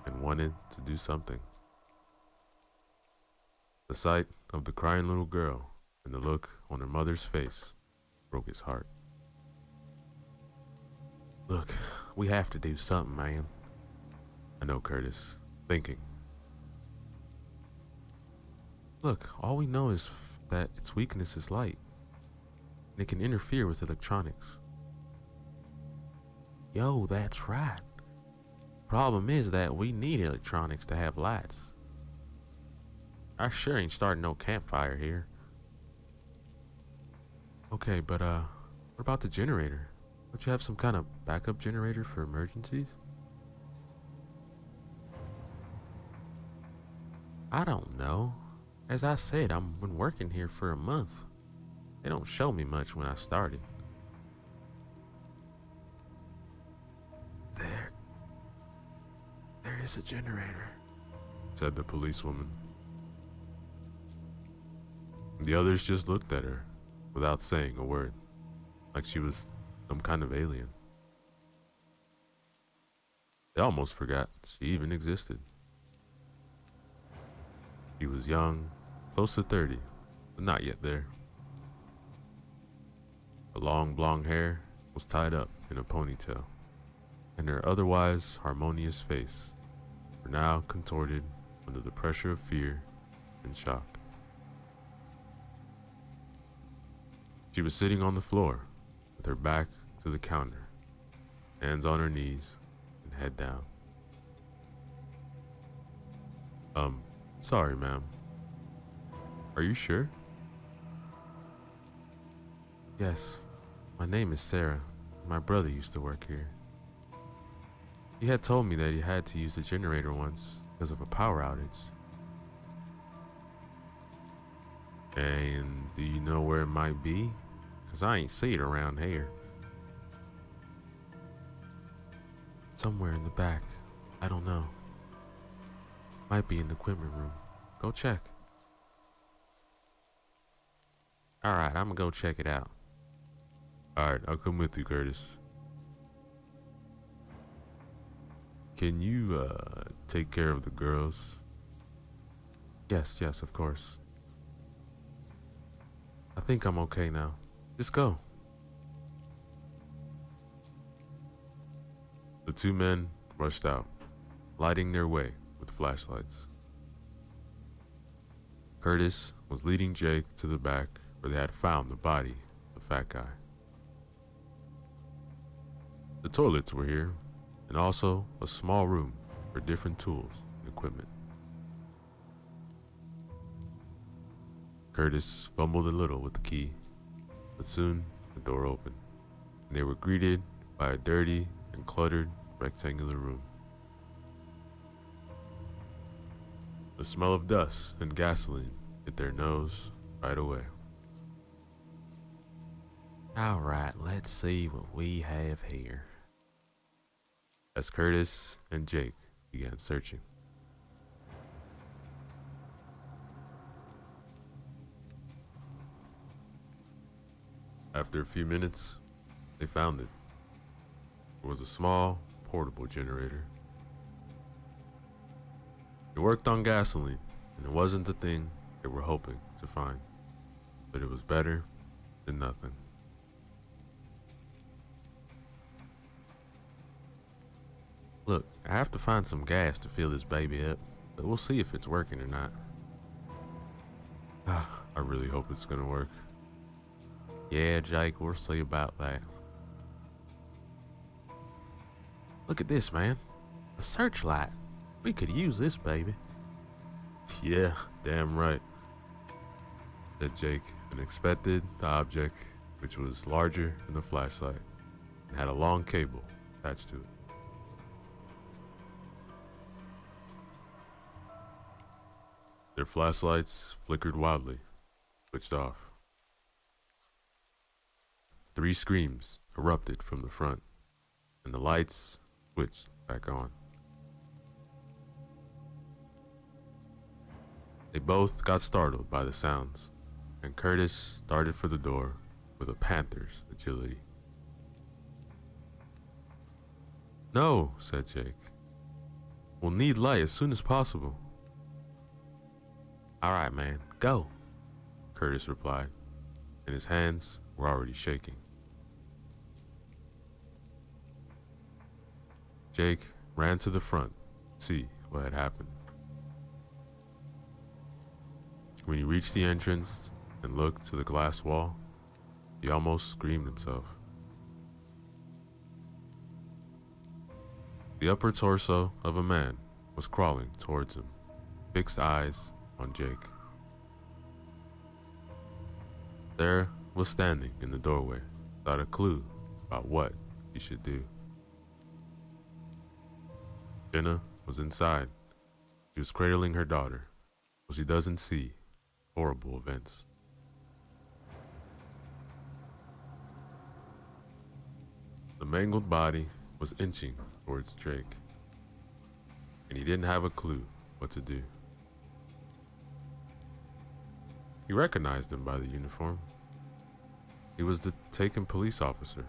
and wanted to do something. The sight of the crying little girl and the look on her mother's face broke his heart. Look, we have to do something, man. I know, Curtis, thinking. Look, all we know is that its weakness is light, and it can interfere with electronics. Yo, that's right. Problem is that we need electronics to have lights. I sure ain't starting no campfire here. Okay, but what about the generator? Don't you have some kind of backup generator for emergencies? I don't know. As I said, I've been working here for a month. They don't show me much when I started. There is a generator, said the policewoman. The others just looked at her without saying a word, like she was some kind of alien. They almost forgot she even existed. She was young, close to 30, but not yet there. Her long blonde hair was tied up in a ponytail, and her otherwise harmonious face were now contorted under the pressure of fear and shock. She was sitting on the floor with her back to the counter, hands on her knees and head down. Sorry, ma'am, Are you sure? Yes. My name is Sarah. My brother used to work here. He had told me that he had to use the generator once because of a power outage. And do you know where it might be? Because I ain't see it around here. Somewhere in the back. I don't know. Might be in the equipment room. Go check. Alright, I'm gonna go check it out. Alright, I'll come with you, Curtis. Can you, take care of the girls? Yes, of course. I think I'm okay now. Just go. The two men rushed out, lighting their way with flashlights. Curtis was leading Jake to the back where they had found the body of the fat guy. The toilets were here, and also a small room for different tools and equipment. Curtis fumbled a little with the key, but soon the door opened, and they were greeted by a dirty and cluttered rectangular room. The smell of dust and gasoline hit their nose right away. Alright, let's see what we have here. As Curtis and Jake began searching. After a few minutes, they found it. It was a small, portable generator. It worked on gasoline, and it wasn't the thing they were hoping to find, but it was better than nothing. Look, I have to find some gas to fill this baby up, but we'll see if it's working or not. I really hope it's gonna work. Yeah, Jake, we'll see about that. Look at this, man. A searchlight. We could use this, baby. Yeah, damn right, said Jake, and inspected the object, which was larger than a flashlight and had a long cable attached to it. Their flashlights flickered wildly, switched off. 3 screams erupted from the front, and the lights switched back on. They both got startled by the sounds, and Curtis darted for the door with a panther's agility. No, said Jake. We'll need light as soon as possible. All right, man, go, Curtis replied, and his hands were already shaking. Jake ran to the front to see what had happened. When he reached the entrance and looked to the glass wall, he almost screamed himself. The upper torso of a man was crawling towards him, fixed eyes on Jake. Sarah was standing in the doorway without a clue about what he should do. Jenna was inside. She was cradling her daughter, so she doesn't see horrible events. The mangled body was inching towards Jake, and he didn't have a clue what to do. He recognized him by the uniform. He was the taken police officer,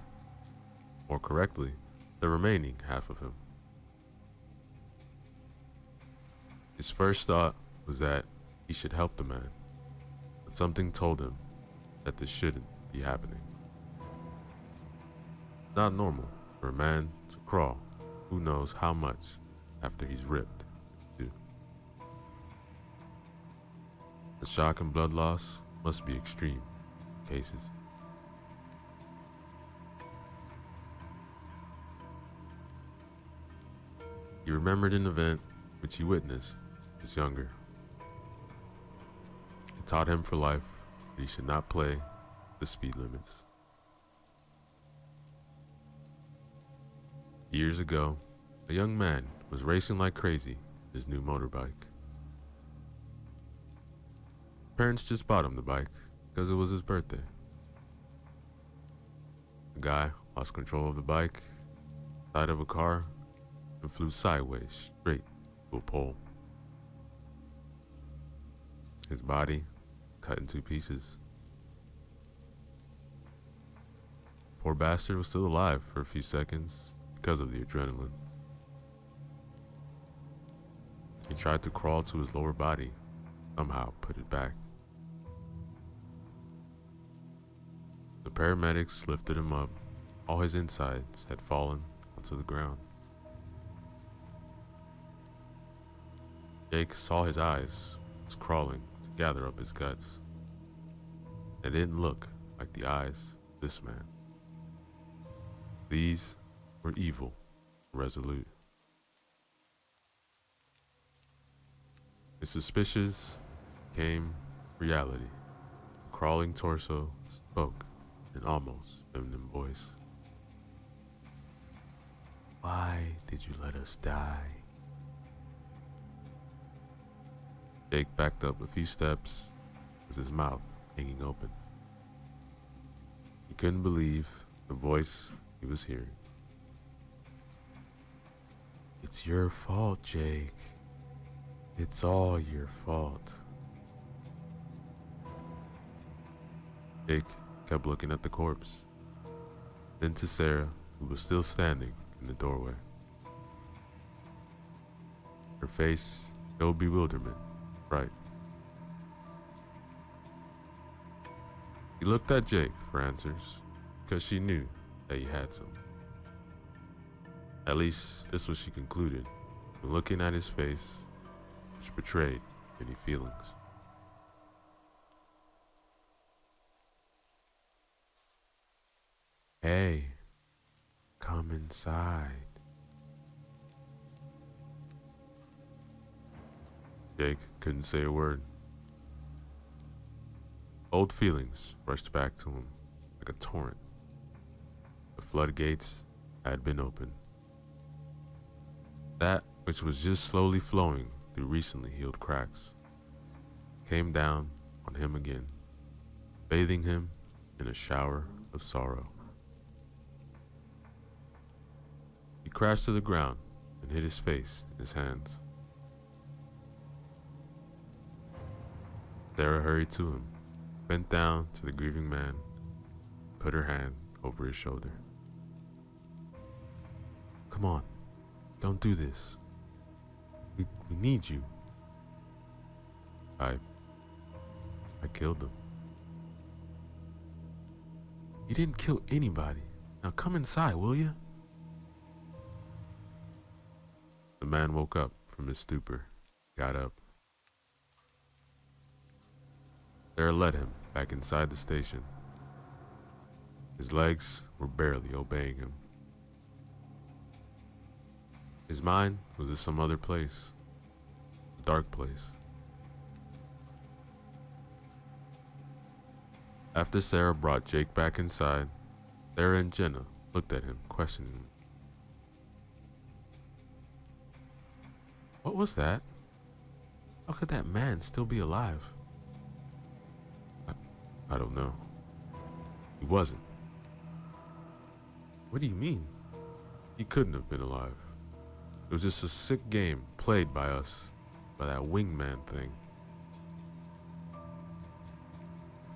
or correctly, the remaining half of him. His first thought was that he should help the man, but something told him that this shouldn't be happening. Not normal for a man to crawl who knows how much after he's ripped in two. The shock and blood loss must be extreme in cases. He remembered an event which he witnessed as younger. He taught him for life that he should not play the speed limits. Years ago, a young man was racing like crazy in his new motorbike. Parents just bought him the bike because it was his birthday. The guy lost control of the bike, side of a car, and flew sideways straight to a pole. His body cut in 2 pieces. Poor bastard was still alive for a few seconds because of the adrenaline. He tried to crawl to his lower body, somehow put it back. The paramedics lifted him up. All his insides had fallen onto the ground. Jake saw his eyes was crawling to gather up his guts. They didn't look like the eyes of this man. These were evil, resolute. His suspicions became reality. The crawling torso spoke in an almost feminine voice. "Why did you let us die?" Jake backed up a few steps with his mouth hanging open. He couldn't believe the voice he was hearing. "It's your fault, Jake. It's all your fault." Jake kept looking at the corpse, then to Sarah, who was still standing in the doorway. Her face showed bewilderment, fright. He looked at Jake for answers, because she knew that he had some. At least, this was she concluded, when looking at his face, which betrayed any feelings. "Hey, come inside." Jake couldn't say a word. Old feelings rushed back to him like a torrent. The floodgates had been opened. That which was just slowly flowing through recently healed cracks came down on him again, bathing him in a shower of sorrow. He crashed to the ground and hid his face in his hands. Sarah hurried to him, bent down to the grieving man, put her hand over his shoulder. "Come on, don't do this. We need you." I killed him." "You didn't kill anybody. Now come inside, will you?" The man woke up from his stupor, got up. Sarah led him back inside the station. His legs were barely obeying him. His mind was in some other place, a dark place. After Sarah brought Jake back inside, Sarah and Jenna looked at him questioningly. "What was that? How could that man still be alive?" I don't know. He wasn't." "What do you mean?" "He couldn't have been alive. It was just a sick game played by us, by that wingman thing."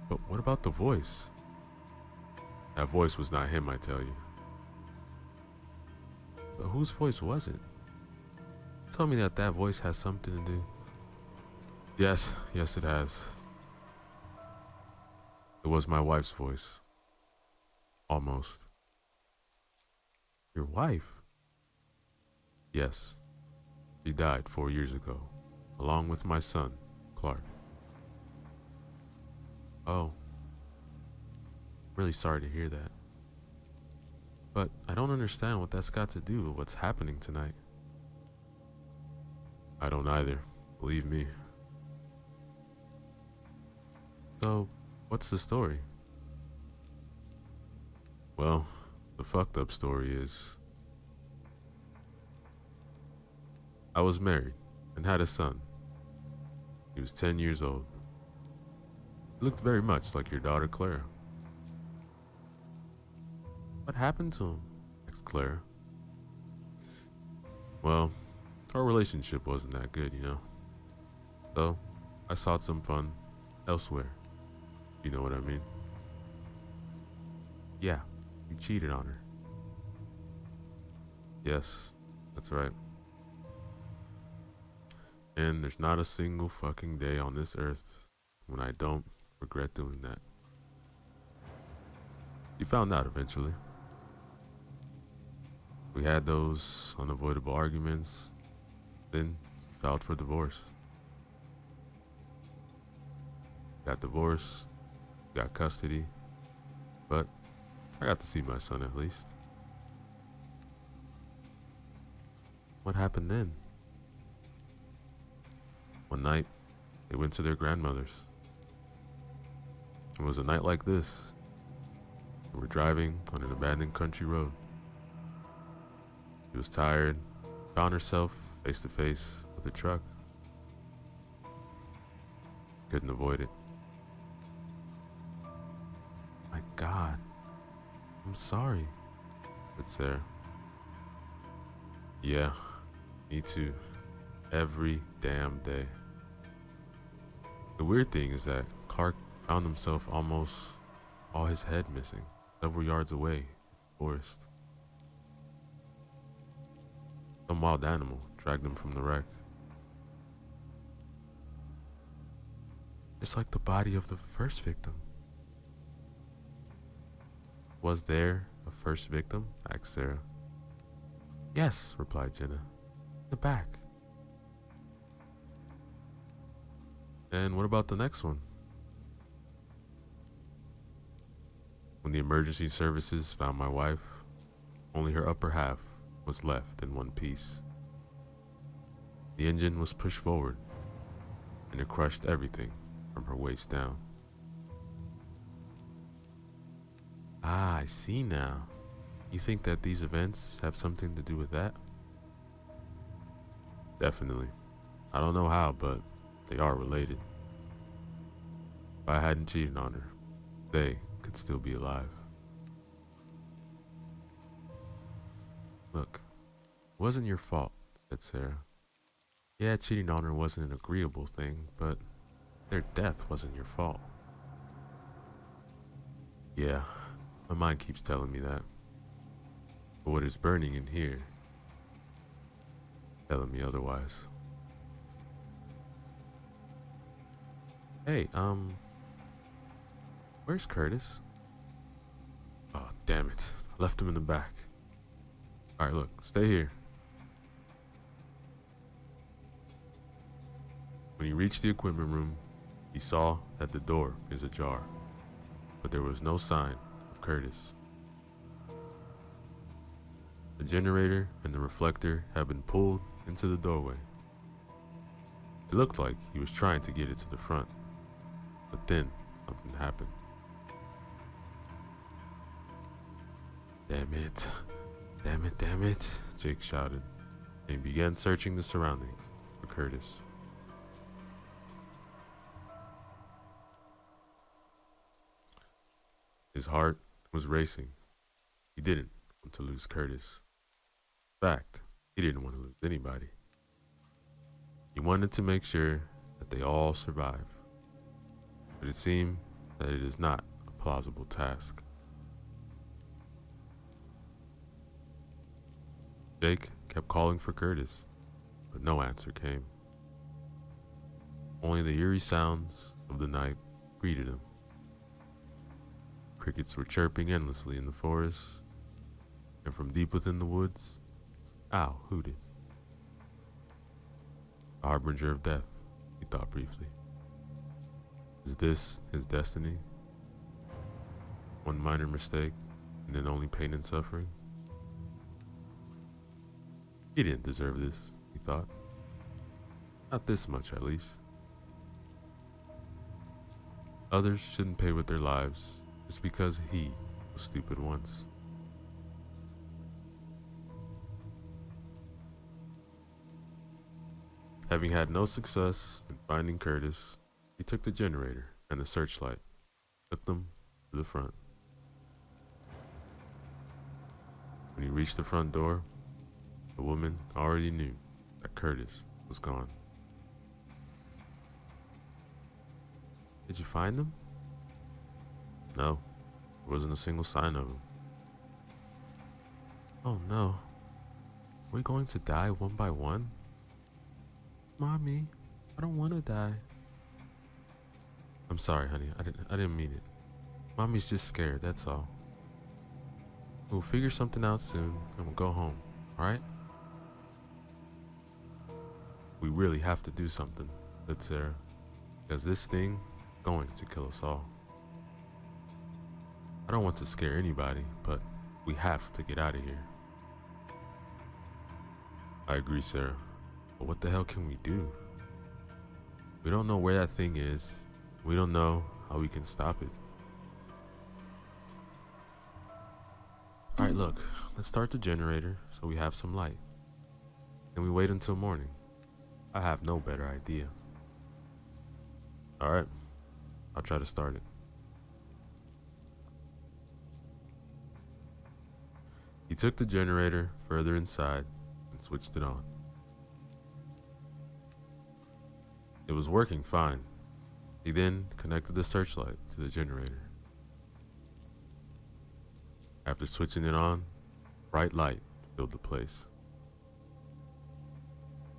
"But what about the voice?" "That voice was not him, I tell you." "But whose voice was it? Tell me that voice has something to do." Yes, it has. It was my wife's voice. Almost." "Your wife?" "Yes. She died 4 years ago, along with my son, Clark." "Oh. Really sorry to hear that. But I don't understand what that's got to do with what's happening tonight." "I don't either, believe me." So, what's the story? Well, the fucked up story is I was married and had a son. He was 10 years old. He looked very much like your daughter Clara. What happened to him? Asked Clara. Well, our relationship wasn't that good, you know. So, I sought some fun elsewhere. You know what I mean? Yeah, you cheated on her. Yes, that's right. And there's not a single fucking day on this earth when I don't regret doing that. You found out eventually. We had those unavoidable arguments, then filed for divorce. Got divorced, got custody, but I got to see my son at least. What happened then? One night, they went to their grandmother's. It was a night like this. We were driving on an abandoned country road. She was tired, found herself face to face with a truck. Couldn't avoid it. My God, I'm sorry, said Sarah. Yeah, me too. Every damn day. The weird thing is that Clark found himself almost all his head missing, several yards away in the forest. Some wild animal dragged him from the wreck. It's like the body of the first victim. Was there a first victim? Asked Sarah. Yes, replied Jenna. In the back. And what about the next one? When the emergency services found my wife, only her upper half was left in one piece. The engine was pushed forward, and it crushed everything from her waist down. Ah, I see now. You think that these events have something to do with that? Definitely. I don't know how, but they are related. If I hadn't cheated on her, they could still be alive. Look, it wasn't your fault, said Sarah. Yeah, cheating on her wasn't an agreeable thing, but their death wasn't your fault. Yeah, my mind keeps telling me that. But what is burning in here, telling me otherwise. Hey, where's Curtis? Oh, damn it. I left him in the back. Alright, look, stay here. When he reached the equipment room, he saw that the door is ajar, but there was no sign of Curtis. The generator and the reflector had been pulled into the doorway. It looked like he was trying to get it to the front, but then something happened. Damn it. Damn it, damn it, Jake shouted, and he began searching the surroundings for Curtis. His heart was racing. He didn't want to lose Curtis. In fact, he didn't want to lose anybody. He wanted to make sure that they all survive. But it seemed that it is not a plausible task. Jake kept calling for Curtis, but no answer came. Only the eerie sounds of the night greeted him. Crickets were chirping endlessly in the forest, and from deep within the woods, owl hooted. A harbinger of death, he thought briefly. Is this his destiny? One minor mistake, and then only pain and suffering? He didn't deserve this, he thought. Not this much, at least. Others shouldn't pay with their lives just because he was stupid once. Having had no success in finding Curtis, he took the generator and the searchlight, took them to the front. When he reached the front door, the woman already knew that Curtis was gone. Did you find them? No, there wasn't a single sign of him. Oh no, are we going to die one by one? Mommy, I don't want to die. I'm sorry, honey, I didn't mean it. Mommy's just scared, that's all. We'll figure something out soon and we'll go home, alright? We really have to do something, said Sarah, because this thing is going to kill us all. I don't want to scare anybody, but we have to get out of here. I agree, Sarah, but what the hell can we do? We don't know where that thing is. We don't know how we can stop it. Alright, look, let's start the generator so we have some light. Then we wait until morning. I have no better idea. Alright, I'll try to start it. He took the generator further inside and switched it on. It was working fine. He then connected the searchlight to the generator. After switching it on, bright light filled the place.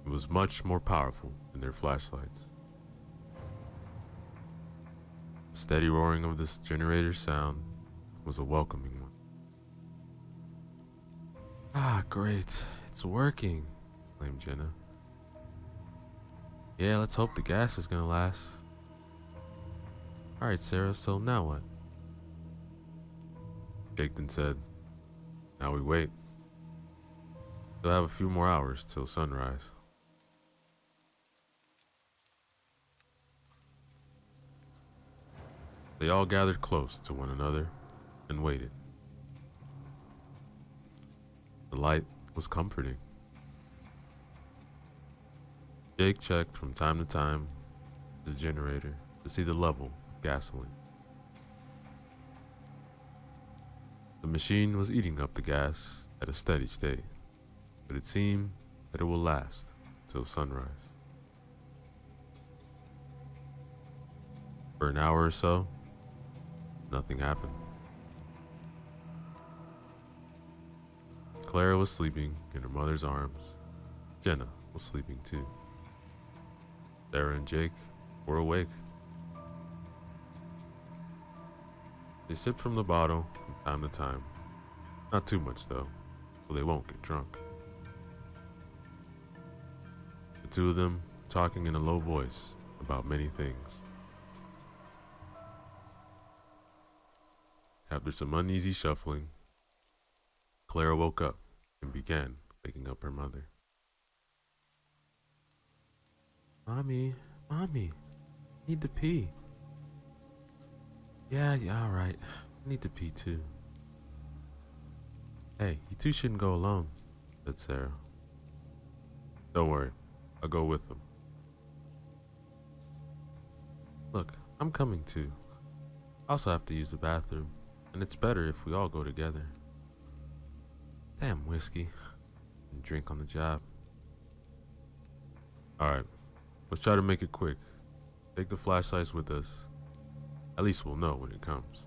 It was much more powerful than their flashlights. The steady roaring of this generator's sound was a welcoming one. Ah, great. It's working, exclaimed Jenna. Yeah, let's hope the gas is gonna last. Alright, Sarah, so now what? Jake then said, now we wait. We'll have a few more hours till sunrise. They all gathered close to one another and waited. The light was comforting. Jake checked from time to time the generator to see the level of gasoline. The machine was eating up the gas at a steady state, but it seemed that it will last till sunrise. For an hour or so, nothing happened. Clara was sleeping in her mother's arms. Jenna was sleeping too. Sarah and Jake were awake. They sipped from the bottle from time to time. Not too much though, so they won't get drunk. The two of them talking in a low voice about many things. After some uneasy shuffling, Clara woke up and began waking up her mother. Mommy, I need to pee. Yeah, all right. I need to pee too. Hey, you two shouldn't go alone, said Sarah. Don't worry, I'll go with them. Look, I'm coming too. I also have to use the bathroom, and it's better if we all go together. Damn whiskey. And drink on the job. Alright, let's try to make it quick. Take the flashlights with us. At least we'll know when it comes.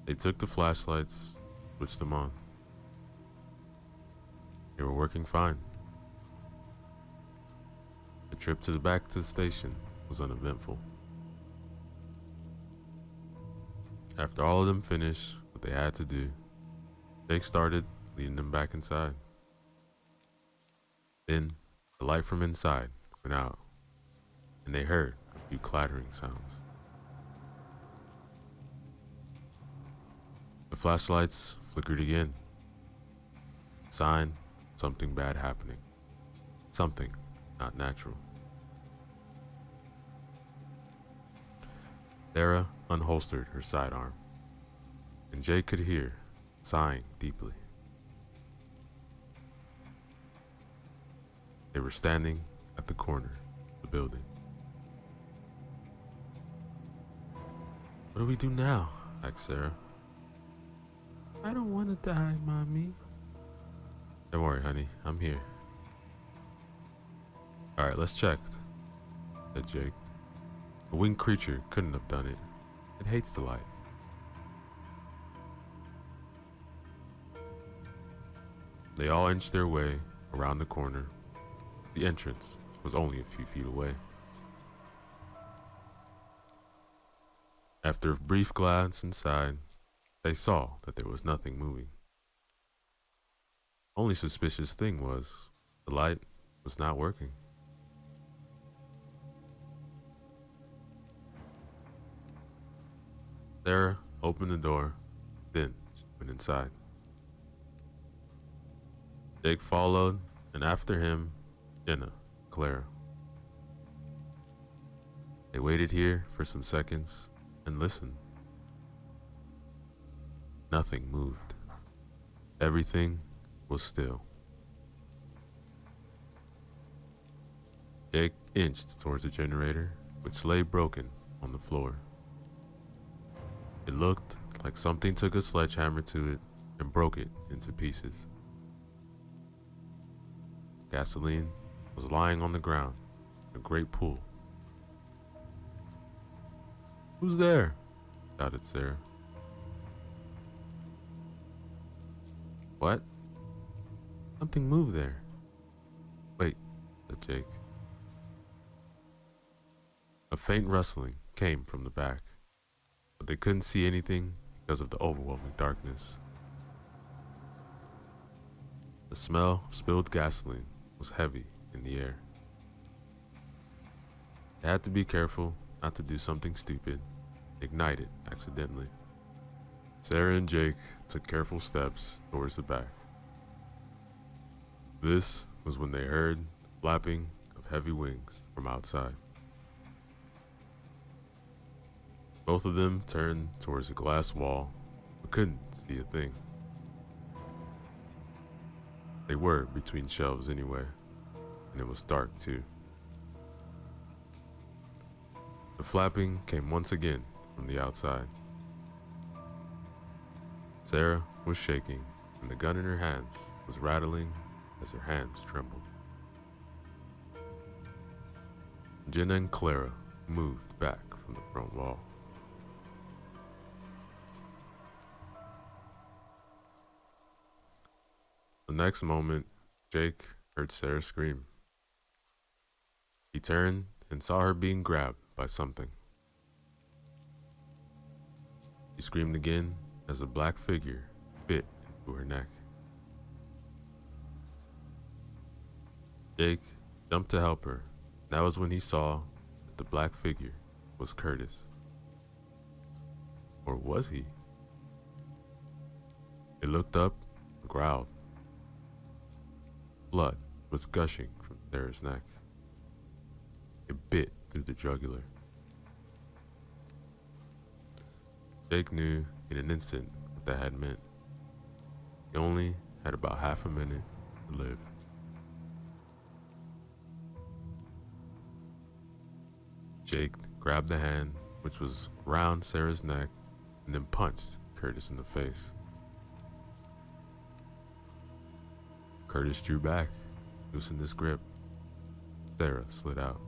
They took the flashlights, switched them on. They were working fine. The trip back to the station was uneventful. After all of them finished what they had to do, Jake started leading them back inside. Then the light from inside went out, and they heard a few clattering sounds. The flashlights flickered again. Sign something bad happening. Something not natural. Sarah unholstered her sidearm, and Jake could hear sighing deeply. They were standing at the corner of the building. "What do we do now?" asked Sarah. "I don't want to die, Mommy." "Don't worry, honey. I'm here." "Alright, let's check," said Jake. "A winged creature couldn't have done it. It hates the light." They all inched their way around the corner. The entrance was only a few feet away. After a brief glance inside, they saw that there was nothing moving. Only suspicious thing was the light was not working. Sarah opened the door, then she went inside. Jake followed, and after him, Jenna, Clara. They waited here for some seconds and listened. Nothing moved. Everything was still. Jake inched towards the generator, which lay broken on the floor. It looked like something took a sledgehammer to it and broke it into pieces. Gasoline was lying on the ground in a great pool. "Who's there?" shouted Sarah. "What?" "Something moved there." "Wait," said Jake. A faint rustling came from the back, but they couldn't see anything because of the overwhelming darkness. The smell of spilled gasoline was heavy in the air. They had to be careful not to do something stupid, ignite it accidentally. Sarah and Jake took careful steps towards the back. This was when they heard the flapping of heavy wings from outside. Both of them turned towards a glass wall, but couldn't see a thing. They were between shelves anyway, and it was dark too. The flapping came once again from the outside. Sarah was shaking, and the gun in her hands was rattling as her hands trembled. Jenna and Clara moved back from the front wall. The next moment, Jake heard Sarah scream. He turned and saw her being grabbed by something. She screamed again as a black figure bit into her neck. Jake jumped to help her. That was when he saw that the black figure was Curtis. Or was he? He looked up and growled. Blood was gushing from Sarah's neck. It bit through the jugular. Jake knew in an instant what that had meant. He only had about half a minute to live. Jake grabbed the hand which was around Sarah's neck and then punched Curtis in the face. Curtis drew back, loosened his grip. Sarah slid out.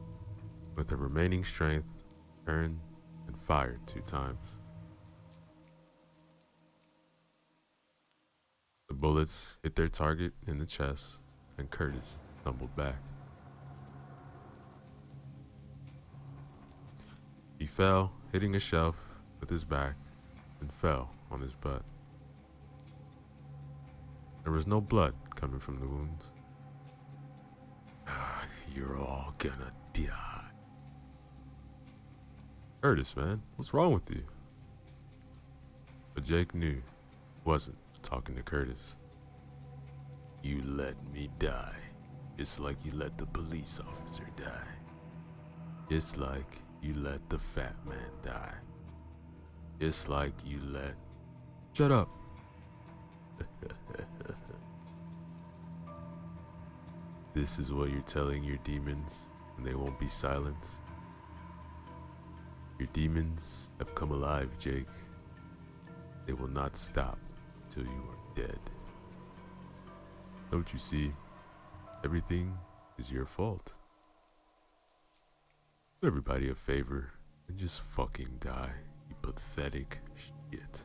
With her remaining strength, turned and fired 2 times. The bullets hit their target in the chest, and Curtis tumbled back. He fell, hitting a shelf with his back, and fell on his butt. There was no blood coming from the wounds. You're all gonna die. Curtis, man, what's wrong with you? But Jake knew he wasn't talking to Curtis. You let me die, just like you let the police officer die. Just like you let the fat man die. Just like you let... Shut up! This is what you're telling your demons, and they won't be silent. Your demons have come alive, Jake. They will not stop until you are dead. Don't you see? Everything is your fault. Do everybody a favor and just fucking die, you pathetic shit.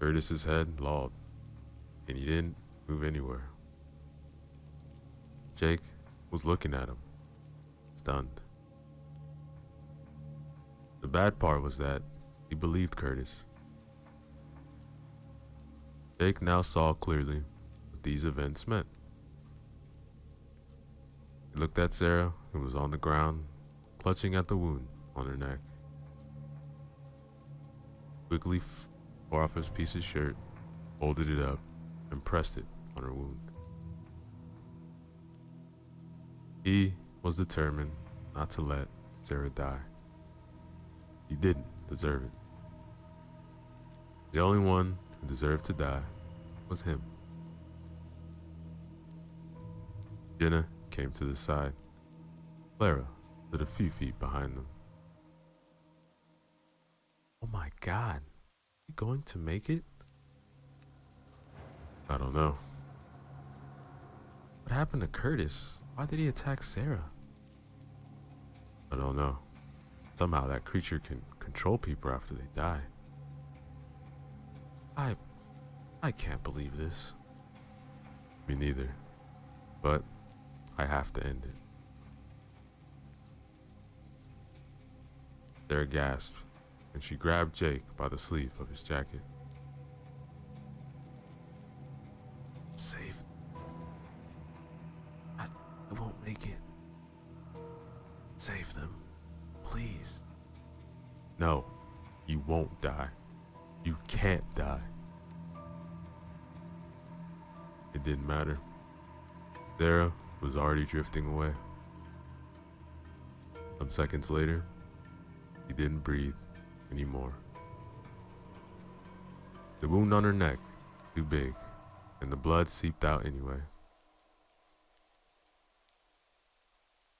Curtis's head lolled, and he didn't move anywhere. Jake was looking at him, stunned. The bad part was that he believed Curtis. Jake now saw clearly what these events meant. He looked at Sarah, who was on the ground, clutching at the wound on her neck. Quickly tore off his piece of shirt, folded it up, and pressed it on her wound. He was determined not to let Sarah die. He didn't deserve it. The only one who deserved to die was him. Jenna came to the side. Clara stood a few feet behind them. Oh my God, you going to make it? I don't know. What happened to Curtis? Why did he attack Sarah? I don't know. Somehow that creature can control people after they die. I can't believe this. Me neither. But I have to end it. Sarah gasped, and she grabbed Jake by the sleeve of his jacket. Save. I won't make it. Save them, please. No, you won't die. You can't die. It didn't matter. Sarah was already drifting away. Some seconds later, he didn't breathe anymore. The wound on her neck, too big, and the blood seeped out anyway.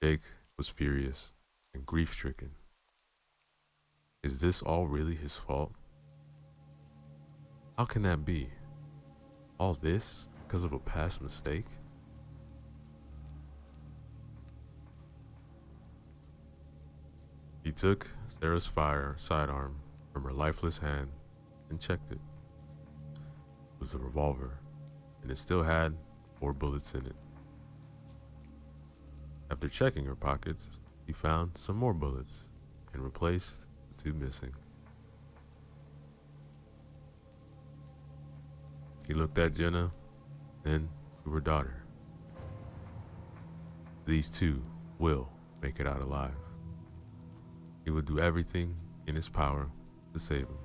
Jake was furious and grief-stricken. Is this all really his fault? How can that be? All this because of a past mistake? He took Sarah's sidearm from her lifeless hand and checked it. It was a revolver, and it still had 4 bullets in it. After checking her pockets, he found some more bullets and replaced the 2 missing. He looked at Jenna, then to her daughter. These 2 will make it out alive. He would do everything in his power to save him.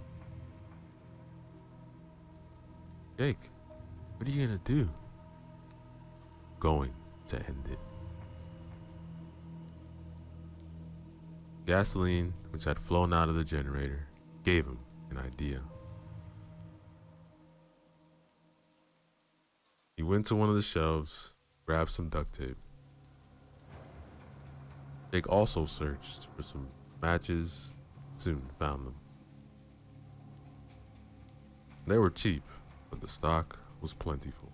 Jake, what are you gonna do? Going to end it. Gasoline, which had flown out of the generator, gave him an idea. He went to one of the shelves, grabbed some duct tape. Jake also searched for some matches, soon found them. They were cheap, but the stock was plentiful.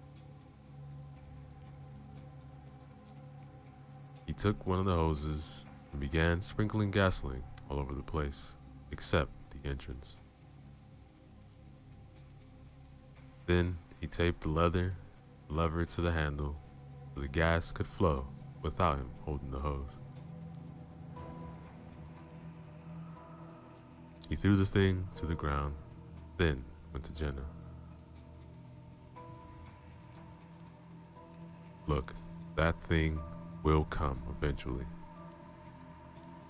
He took one of the hoses and began sprinkling gasoline all over the place, except the entrance. Then he taped the lever to the handle so the gas could flow without him holding the hose. He threw the thing to the ground, then went to Jenna. Look, that thing will come eventually.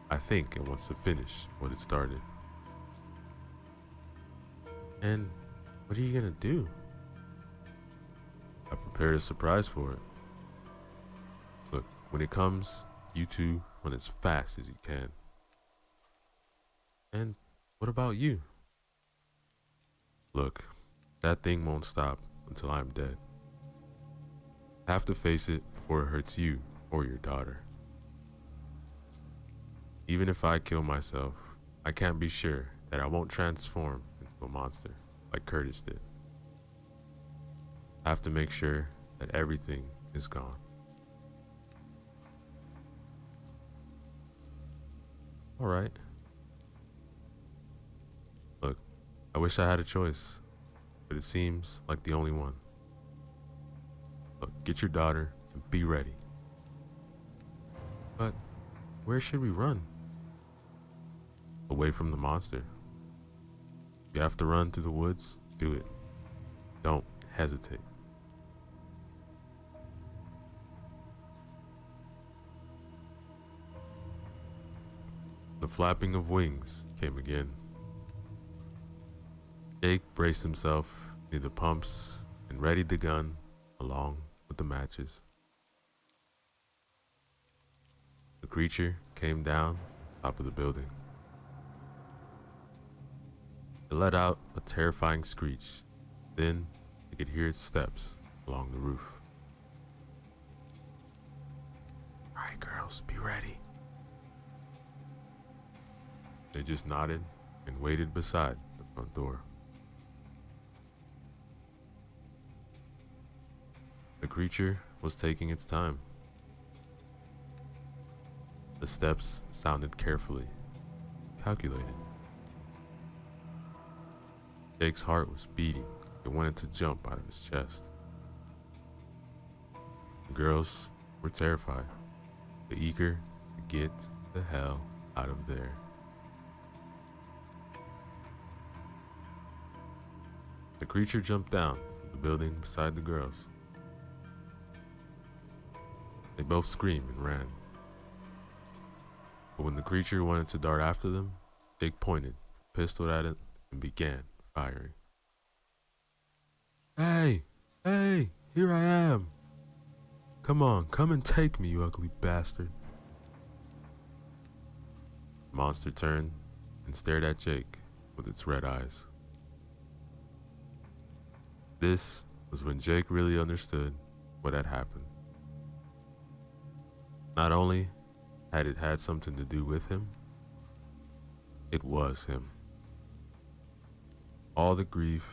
I think it wants to finish what it started. And what are you gonna do? I prepared a surprise for it. Look, when it comes, you two run as fast as you can. And what about you? Look, that thing won't stop until I'm dead. I have to face it before it hurts you or your daughter. Even if I kill myself, I can't be sure that I won't transform into a monster like Curtis did. I have to make sure that everything is gone. Alright. Look, I wish I had a choice, but it seems like the only one. Look, get your daughter and be ready. But where should we run? Away from the monster. If you have to run through the woods, do it. Don't hesitate. The flapping of wings came again. Jake braced himself near the pumps and readied the gun along with the matches. The creature came down top of the building. It let out a terrifying screech. Then they could hear its steps along the roof. All right, girls, be ready. They just nodded and waited beside the front door. The creature was taking its time. The steps sounded carefully, calculated. Jake's heart was beating. It wanted to jump out of his chest. The girls were terrified, but eager to get the hell out of there. The creature jumped down from the building beside the girls. They both screamed and ran. But when the creature wanted to dart after them, Jake pointed a pistol at it and began firing. Hey, here I am. Come on, come and take me, you ugly bastard. The monster turned and stared at Jake with its red eyes. This was when Jake really understood what had happened. Not only had it had something to do with him, it was him. All the grief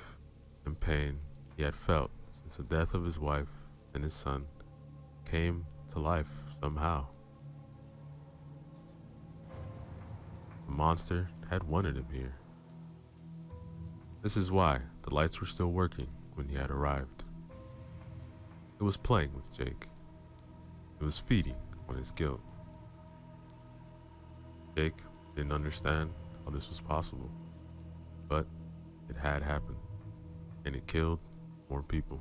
and pain he had felt since the death of his wife and his son came to life somehow. The monster had wanted him here. This is why the lights were still working when he had arrived. It was playing with Jake. It was feeding on his guilt. Jake didn't understand how this was possible, but it had happened, and it killed more people.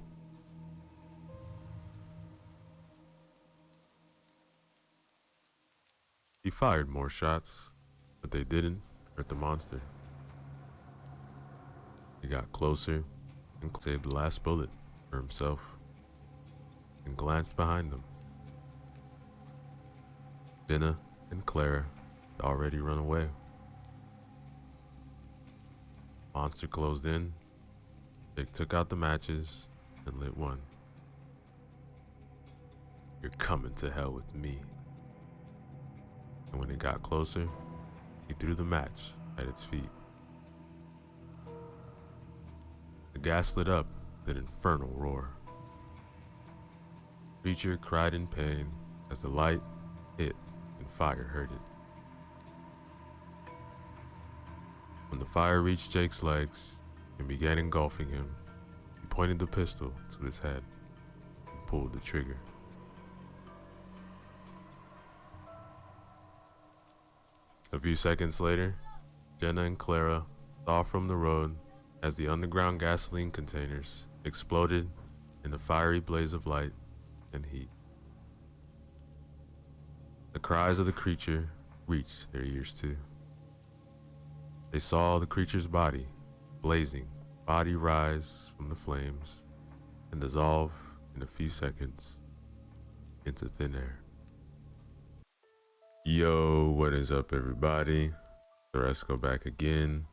He fired more shots, but they didn't hurt the monster. He got closer and saved the last bullet for himself, and glanced behind them. Jenna and Clara had already run away. Monster closed in. Jake took out the matches and lit one. You're coming to hell with me. And when it got closer, he threw the match at its feet. The gas lit up with an infernal roar. The creature cried in pain as the light hit and fire hurt it. When the fire reached Jake's legs and began engulfing him, he pointed the pistol to his head and pulled the trigger. A few seconds later, Jenna and Clara saw from the road as the underground gasoline containers exploded in a fiery blaze of light and heat. The cries of the creature reached their ears too. They saw the creature's body blazing, body rise from the flames and dissolve in a few seconds into thin air. Yo, what is up, everybody? Resco back again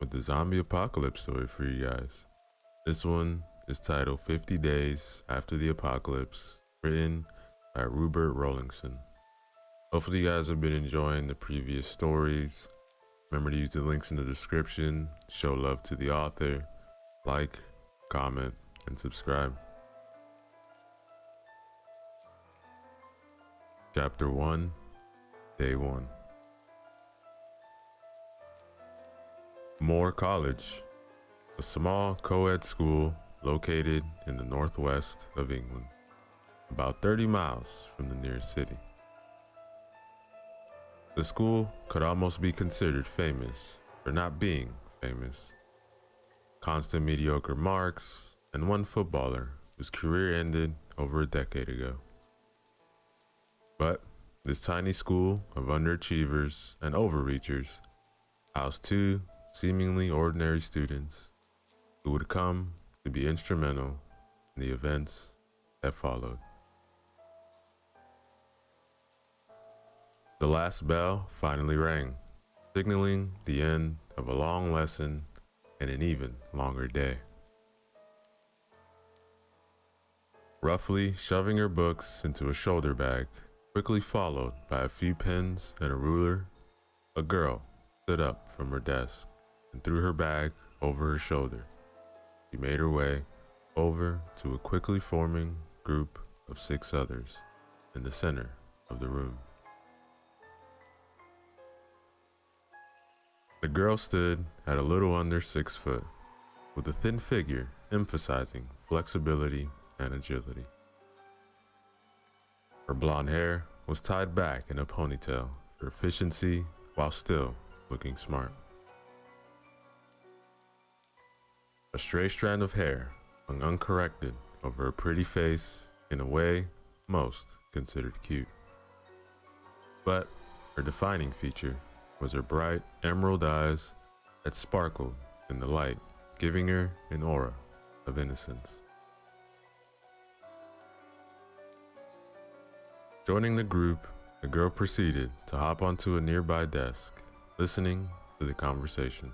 with the zombie apocalypse story for you guys. This one is titled 50 Days After the Apocalypse, written by Rupert Rollinson. Hopefully you guys have been enjoying the previous stories. Remember to use the links in the description, show love to the author, like, comment, and subscribe. Chapter 1, Day 1. Moore College, a small co-ed school located in the northwest of England, about 30 miles from the nearest city. The school could almost be considered famous for not being famous. Constant mediocre marks, and one footballer whose career ended over a decade ago. But this tiny school of underachievers and overreachers housed two seemingly ordinary students who would come to be instrumental in the events that followed. The last bell finally rang, signaling the end of a long lesson and an even longer day. Roughly shoving her books into a shoulder bag, quickly followed by a few pens and a ruler, a girl stood up from her desk and threw her bag over her shoulder. She made her way over to a quickly forming group of 6 others in the center of the room. The girl stood at a little under 6 foot, with a thin figure emphasizing flexibility and agility. Her blonde hair was tied back in a ponytail for efficiency while still looking smart. A stray strand of hair hung uncorrected over her pretty face in a way most considered cute. But her defining feature was her bright emerald eyes that sparkled in the light, giving her an aura of innocence. Joining the group, the girl proceeded to hop onto a nearby desk, listening to the conversation.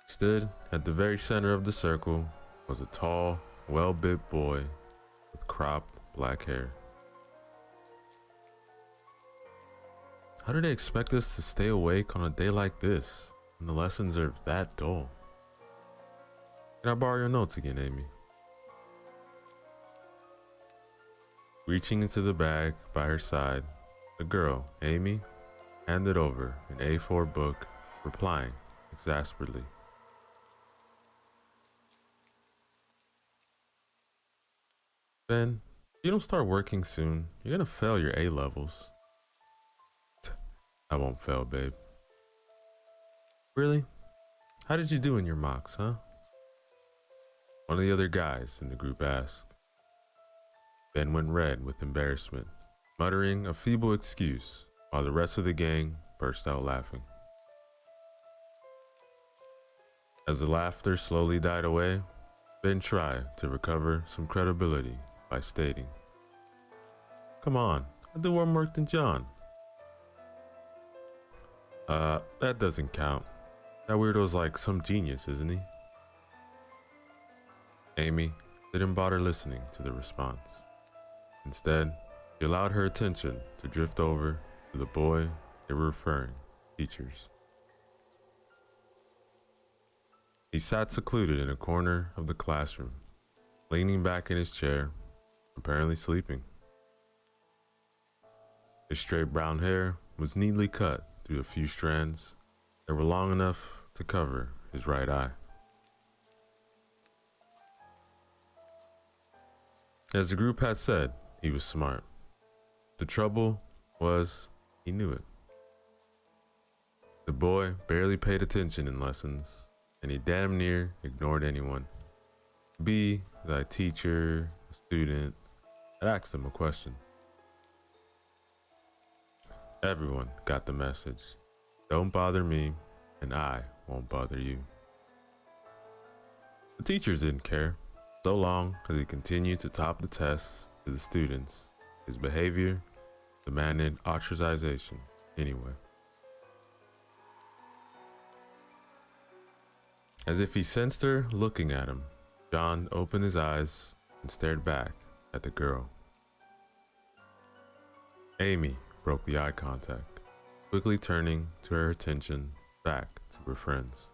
Stood at the very center of the circle was a tall, well-built boy with cropped black hair. How do they expect us to stay awake on a day like this when the lessons are that dull? Can I borrow your notes again, Amy? Reaching into the bag by her side, the girl, Amy, handed over an A4 book, replying exasperately. Ben, if you don't start working soon, you're gonna fail your A levels. I won't fail, babe. Really? How did you do in your mocks, huh? One of the other guys in the group asked. Ben went red with embarrassment, muttering a feeble excuse while the rest of the gang burst out laughing. As the laughter slowly died away, Ben tried to recover some credibility by stating, "Come on, I do more work than John." That doesn't count. That weirdo's like some genius, isn't he? Amy didn't bother listening to the response. Instead, she allowed her attention to drift over to the boy they were referring teachers. He sat secluded in a corner of the classroom, leaning back in his chair, apparently sleeping. His straight brown hair was neatly cut through a few strands that were long enough to cover his right eye. As the group had said, he was smart. The trouble was, he knew it. The boy barely paid attention in lessons, and he damn near ignored anyone, be that a teacher, a student, that asked him a question. Everyone got the message. Don't bother me, and I won't bother you. The teachers didn't care, so long as he continued to top the tests to the students. His behavior demanded ostracization anyway. As if he sensed her looking at him, John opened his eyes and stared back at the girl. Amy broke the eye contact, quickly turning to her attention back to her friends.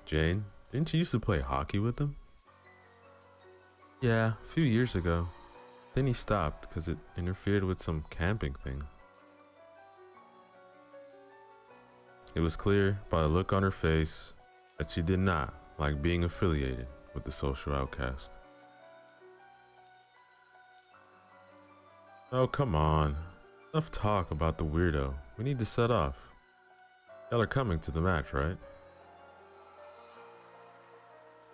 Jane, didn't you used to play hockey with him? Yeah, a few years ago. Then he stopped because it interfered with some camping thing. It was clear by the look on her face that she did not like being affiliated with the social outcast. Oh, come on. Enough talk about the weirdo. We need to set off. Y'all are coming to the match, right?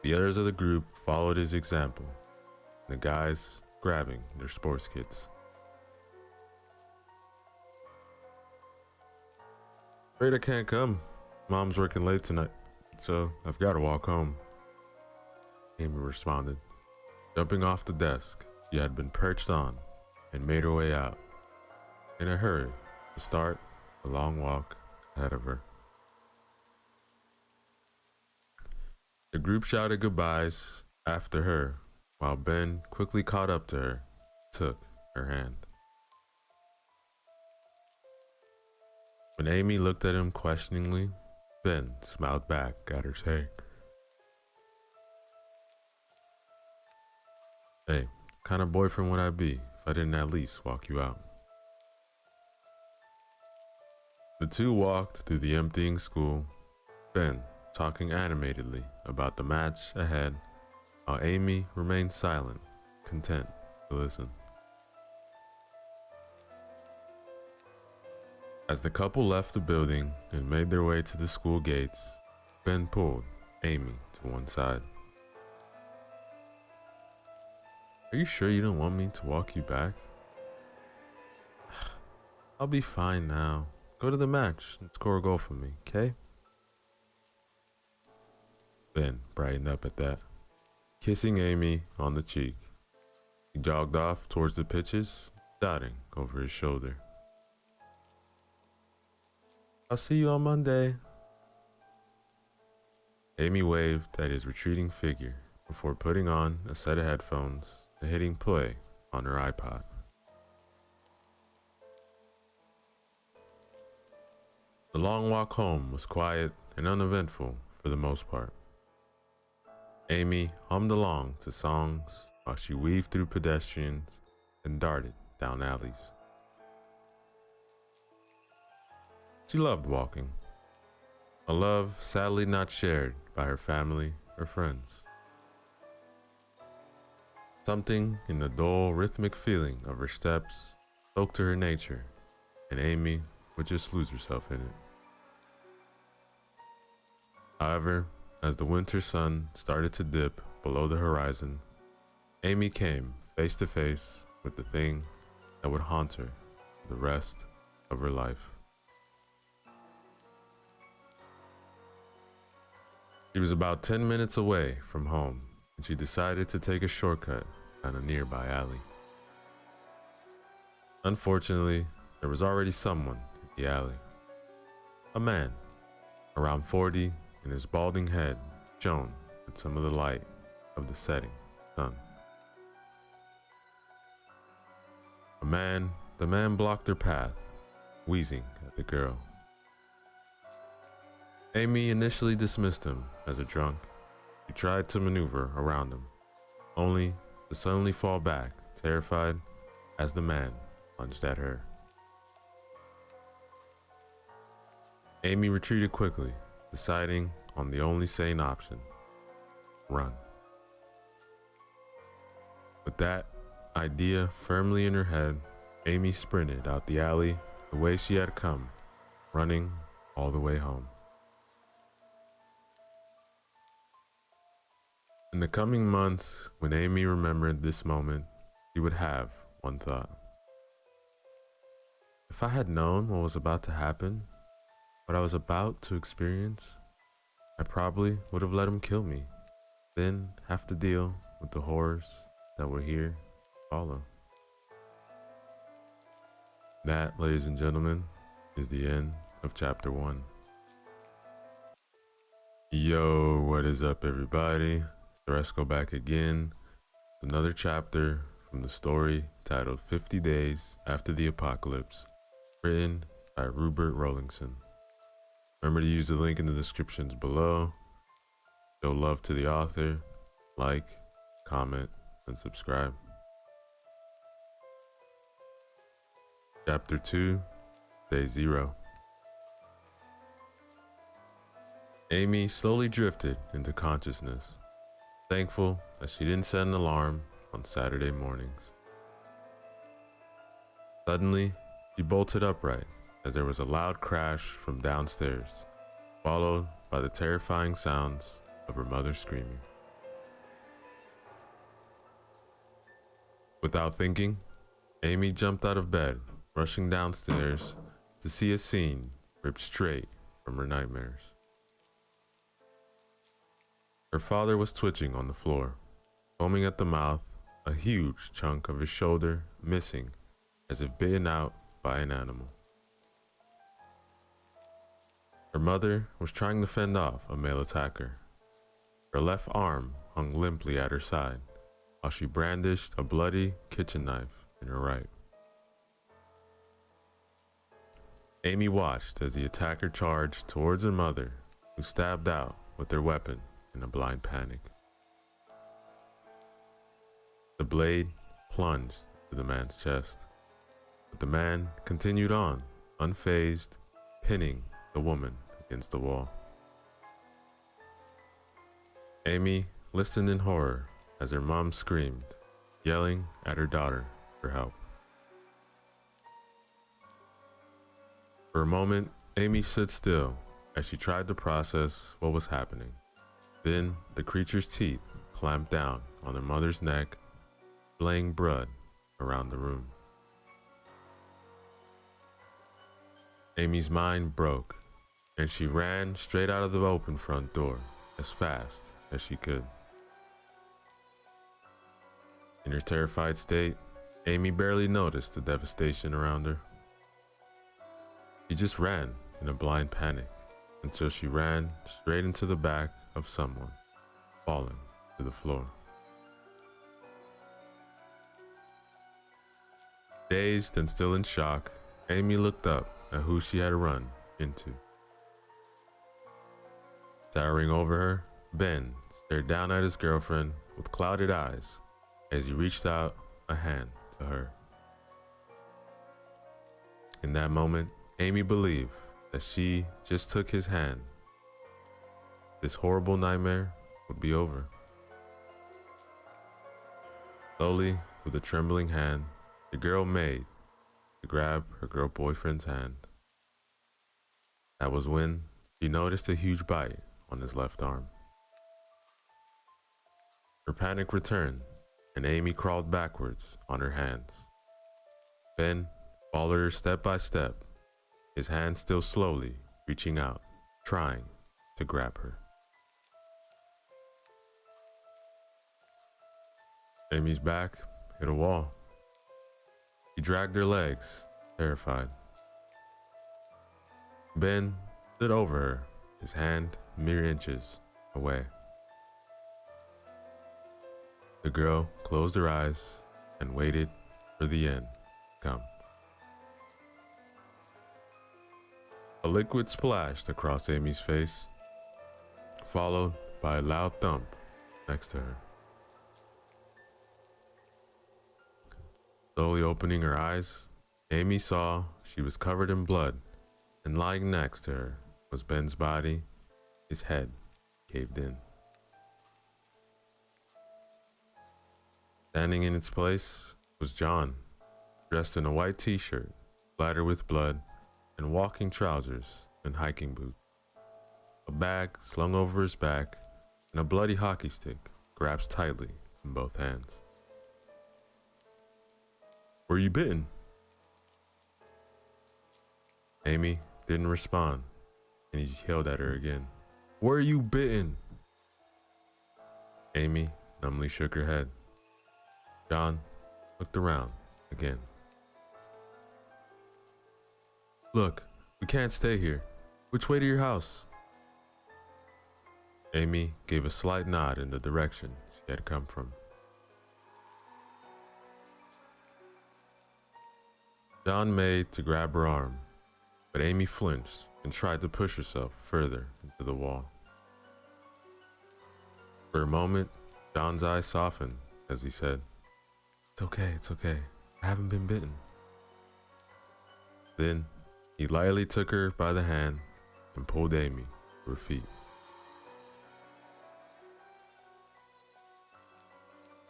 The others of the group followed his example, the guys grabbing their sports kits. Afraid I can't come. Mom's working late tonight, so I've got to walk home. Amy responded, jumping off the desk she had been perched on, and made her way out, in a hurry to start the long walk ahead of her. The group shouted goodbyes after her, while Ben quickly caught up to her and took her hand. When Amy looked at him questioningly, Ben smiled back at her, saying, "Hey, what kind of boyfriend would I be if I didn't at least walk you out?" The two walked through the emptying school, Ben talking animatedly about the match ahead, while Amy remained silent, content to listen. As the couple left the building and made their way to the school gates, Ben pulled Amy to one side. "Are you sure you don't want me to walk you back?" "I'll be fine now. Go to the match and score a goal for me, okay?" Ben brightened up at that, kissing Amy on the cheek. He jogged off towards the pitches, nodding over his shoulder. "I'll see you on Monday." Amy waved at his retreating figure before putting on a set of headphones and hitting play on her iPod. The long walk home was quiet and uneventful for the most part. Amy hummed along to songs while she weaved through pedestrians and darted down alleys. She loved walking, a love sadly not shared by her family or friends. Something in the dull, rhythmic feeling of her steps spoke to her nature, and Amy would just lose herself in it. However, as the winter sun started to dip below the horizon, Amy came face to face with the thing that would haunt her for the rest of her life. She was about 10 minutes away from home, and she decided to take a shortcut down a nearby alley. Unfortunately, there was already someone in the alley. A man, around 40, and his balding head shone with some of the light of the setting sun. The man blocked her path, wheezing at the girl. Amy initially dismissed him as a drunk. She tried to maneuver around him, only to suddenly fall back, terrified, as the man lunged at her. Amy retreated quickly, deciding on the only sane option: run. With that idea firmly in her head, Amy sprinted out the alley the way she had come, running all the way home. In the coming months, when Amy remembered this moment, she would have one thought. If I had known what was about to happen, what I was about to experience, I probably would have let him kill me, then have to deal with the horrors that were here to follow. That, ladies and gentlemen, is the end of chapter 1. Yo, what is up, everybody? Let's go back again. Another chapter from the story titled 50 Days After the Apocalypse, written by Rupert Rowlingson. Remember to use the link in the descriptions below. Show love to the author, like, comment, and subscribe. Chapter 2, Day 0. Amy slowly drifted into consciousness, thankful that she didn't set an alarm on Saturday mornings. Suddenly, she bolted upright as there was a loud crash from downstairs, followed by the terrifying sounds of her mother screaming. Without thinking, Amy jumped out of bed, rushing downstairs to see a scene ripped straight from her nightmares. Her father was twitching on the floor, foaming at the mouth, a huge chunk of his shoulder missing as if bitten out by an animal. Her mother was trying to fend off a male attacker. Her left arm hung limply at her side, while she brandished a bloody kitchen knife in her right. Amy watched as the attacker charged towards her mother, who stabbed out with their weapon in a blind panic. The blade plunged to the man's chest, but the man continued on, unfazed, pinning the woman against the wall. Amy listened in horror as her mom screamed, yelling at her daughter for help. For a moment, Amy stood still as she tried to process what was happening. Then the creature's teeth clamped down on her mother's neck, splaying blood around the room. Amy's mind broke, and she ran straight out of the open front door as fast as she could. In her terrified state, Amy barely noticed the devastation around her. She just ran in a blind panic until she ran straight into the back of someone, falling to the floor. Dazed and still in shock, Amy looked up at who she had run into. Towering over her, Ben stared down at his girlfriend with clouded eyes as he reached out a hand to her. In that moment, Amy believed that she just took his hand. This horrible nightmare would be over. Slowly, with a trembling hand, the girl made to grab her girl boyfriend's hand. That was when she noticed a huge bite on his left arm. Her panic returned, and Amy crawled backwards on her hands. Ben followed her step by step, his hand still slowly reaching out, trying to grab her. Amy's back hit a wall. He dragged her legs, terrified. Ben stood over her, his hand mere inches away. The girl closed her eyes and waited for the end to come. A liquid splashed across Amy's face, followed by a loud thump next to her. Slowly opening her eyes, Amy saw she was covered in blood, and lying next to her was Ben's body, his head caved in. Standing in its place was John, dressed in a white t-shirt, splattered with blood, and walking trousers and hiking boots. A bag slung over his back, and a bloody hockey stick grasped tightly in both hands. "Were you bitten?" Amy didn't respond, and he yelled at her again. Were you bitten? Amy numbly shook her head. John looked around again. Look, we can't stay here. Which way to your house? Amy gave a slight nod in the direction she had come from. John made to grab her arm, but Amy flinched and tried to push herself further into the wall. For a moment, John's eyes softened as he said, it's okay. I haven't been bitten. Then he lightly took her by the hand and pulled Amy to her feet.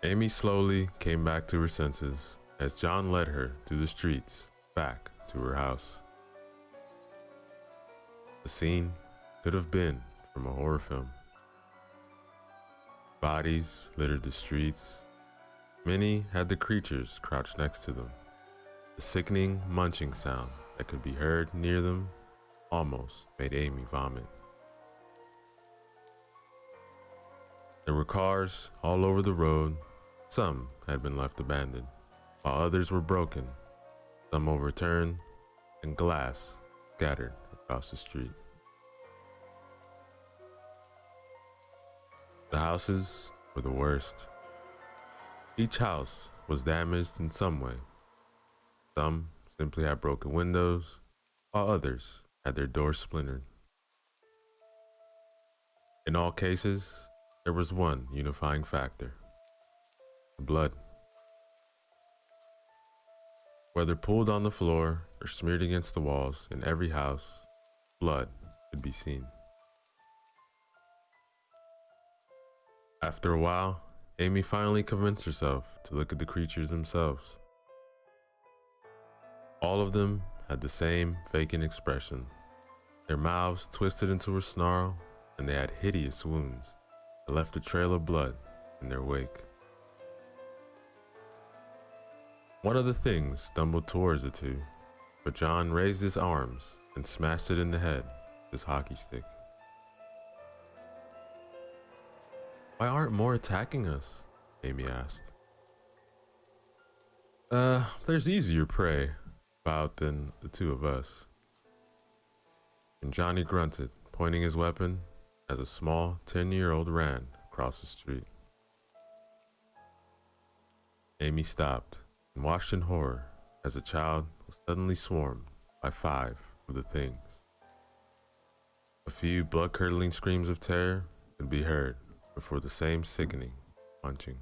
Amy slowly came back to her senses as John led her through the streets back to her house. The scene could have been from a horror film. Bodies littered the streets. Many had the creatures crouched next to them. The sickening munching sound that could be heard near them almost made Amy vomit. There were cars all over the road. Some had been left abandoned, while others were broken, some overturned, and glass scattered across the street. The houses were the worst. Each house was damaged in some way. Some simply had broken windows, while others had their doors splintered. In all cases, there was one unifying factor: the blood. Whether pooled on the floor or smeared against the walls, in every house, blood could be seen. After a while, Amy finally convinced herself to look at the creatures themselves. All of them had the same vacant expression. Their mouths twisted into a snarl, and they had hideous wounds that left a trail of blood in their wake. One of the things stumbled towards the two, but John raised his arms and smashed it in the head with his hockey stick. Why aren't more attacking us? Amy asked. There's easier prey about than the two of us. And Johnny grunted, pointing his weapon as a small 10-year-old ran across the street. Amy stopped and watched in horror as a child was suddenly swarmed by 5 of the things. A few blood-curdling screams of terror could be heard before the same sickening munching.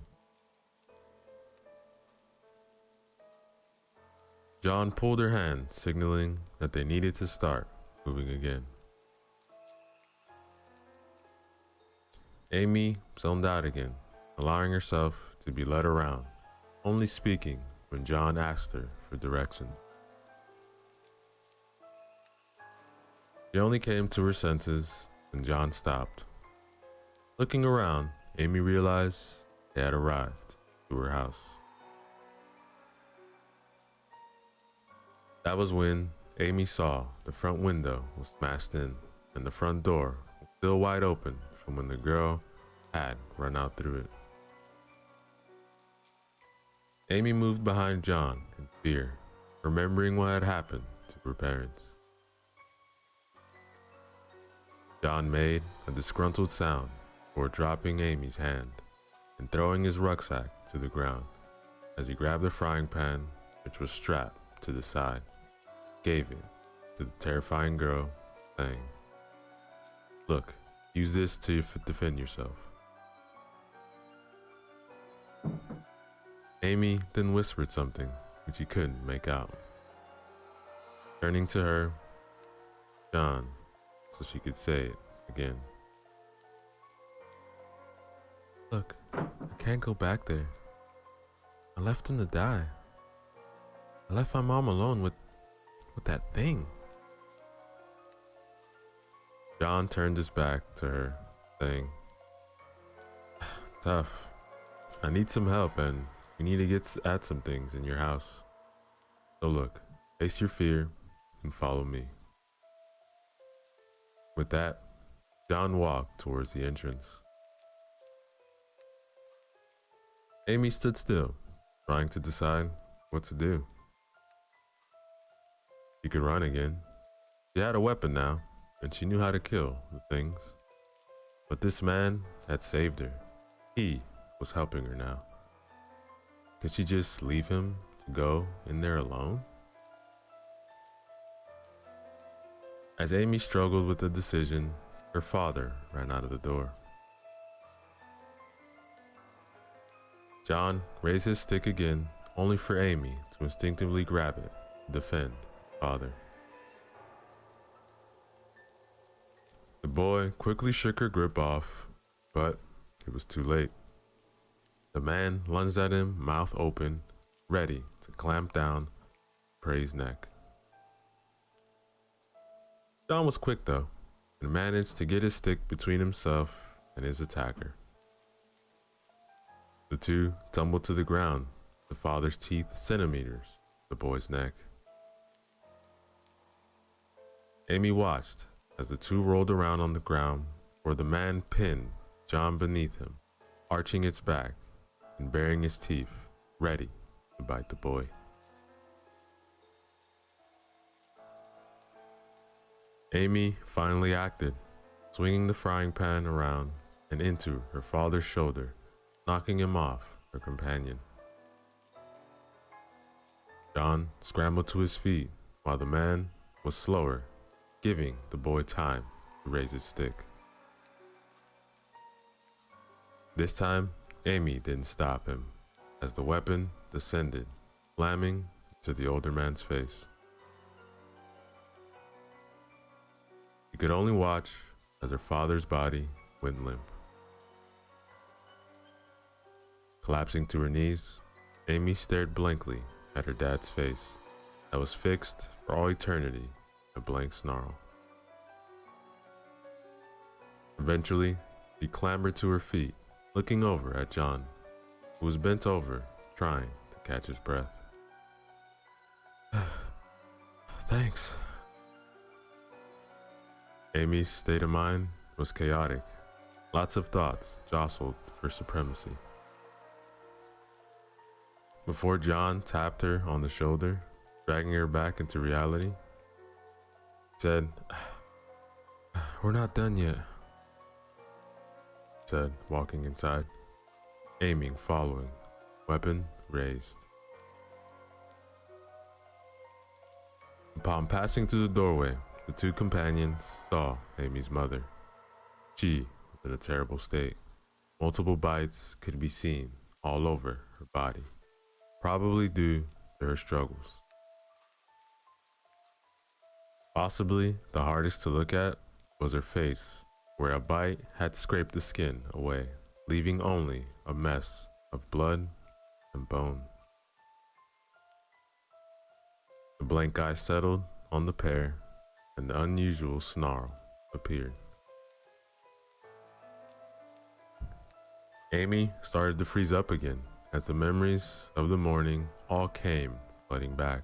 John pulled her hand, signaling that they needed to start moving again. Amy zoned out again, allowing herself to be led around, only speaking when John asked her for direction. She only came to her senses when John stopped. Looking around, Amy realized they had arrived to her house. That was when Amy saw the front window was smashed in and the front door was still wide open from when the girl had run out through it. Amy moved behind John in fear, remembering what had happened to her parents. John made a disgruntled sound before dropping Amy's hand and throwing his rucksack to the ground as he grabbed the frying pan, which was strapped to the side, gave it to the terrifying girl, saying, "Look, use this to defend yourself." Amy then whispered something which he couldn't make out. Turning to her, John, so she could say it again. "Look, I can't go back there. I left him to die. I left my mom alone with that thing." John turned his back to her, saying, "Tough. I need some help and we need to get at some things in your house. So look, face your fear and follow me." With that, John walked towards the entrance. Amy stood still, trying to decide what to do. She could run again. She had a weapon now, and she knew how to kill the things. But this man had saved her. He was helping her now. Could she just leave him to go in there alone? As Amy struggled with the decision, her father ran out of the door. John raised his stick again, only for Amy to instinctively grab it to defend father. The boy quickly shook her grip off, but it was too late. The man lunged at him, mouth open, ready to clamp down Prey's neck. John was quick though, and managed to get his stick between himself and his attacker. The two tumbled to the ground, the father's teeth centimeters the boy's neck. Amy watched as the two rolled around on the ground where the man pinned John beneath him, arching its back and baring its teeth, ready to bite the boy. Amy finally acted, swinging the frying pan around and into her father's shoulder, knocking him off her companion. John scrambled to his feet while the man was slower, giving the boy time to raise his stick. This time, Amy didn't stop him, as the weapon descended, slamming to the older man's face. He could only watch as her father's body went limp. Collapsing to her knees, Amy stared blankly at her dad's face that was fixed for all eternity, a blank snarl. Eventually, she clambered to her feet, looking over at John, who was bent over, trying to catch his breath. Thanks. Amy's state of mind was chaotic. Lots of thoughts jostled for supremacy. Before John tapped her on the shoulder, dragging her back into reality, he said, "We're not done yet," said, walking inside, aiming following, weapon raised. Upon passing through the doorway, the two companions saw Amy's mother. She was in a terrible state. Multiple bites could be seen all over her body, probably due to her struggles. Possibly the hardest to look at was her face, where a bite had scraped the skin away, leaving only a mess of blood and bone. The blank eye settled on the pair, and the unusual snarl appeared. Amy started to freeze up again as the memories of the morning all came flooding back.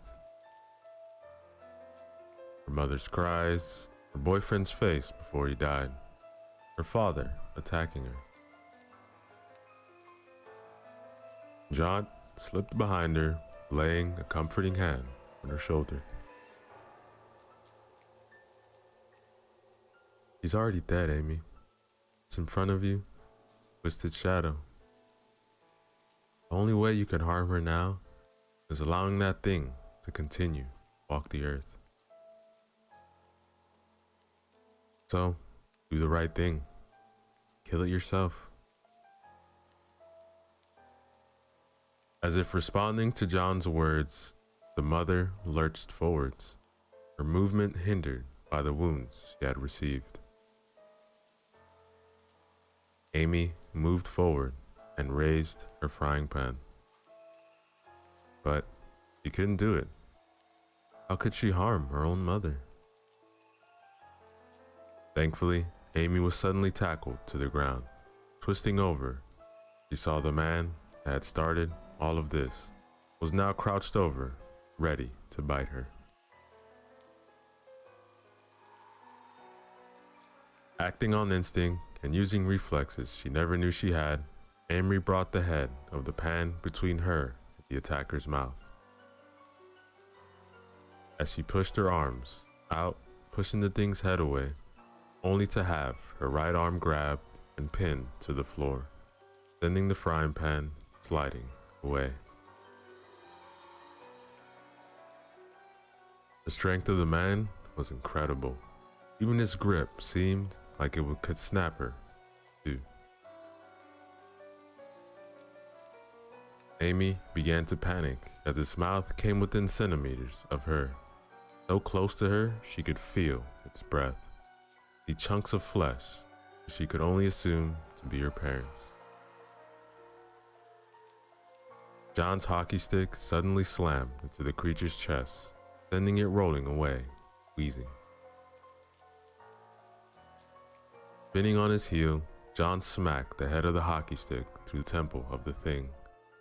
Her mother's cries, her boyfriend's face before he died, her father attacking her. John slipped behind her, laying a comforting hand on her shoulder. "He's already dead, Amy. It's in front of you, twisted shadow. The only way you can harm her now is allowing that thing to continue to walk the earth. So, do the right thing. Kill it yourself." As if responding to John's words, the mother lurched forwards, her movement hindered by the wounds she had received. Amy moved forward and raised her frying pan. But she couldn't do it. How could she harm her own mother? Thankfully, Amy was suddenly tackled to the ground. Twisting over, she saw the man that had started all of this was now crouched over, ready to bite her. Acting on instinct and using reflexes she never knew she had, Amy brought the head of the pan between her and the attacker's mouth. As she pushed her arms out, pushing the thing's head away, only to have her right arm grabbed and pinned to the floor, sending the frying pan sliding away. The strength of the man was incredible. Even his grip seemed like it could snap her, too. Amy began to panic as his mouth came within centimeters of her. So close to her, she could feel its breath. The chunks of flesh she could only assume to be her parents. John's hockey stick suddenly slammed into the creature's chest, sending it rolling away, wheezing. Spinning on his heel, John smacked the head of the hockey stick through the temple of the thing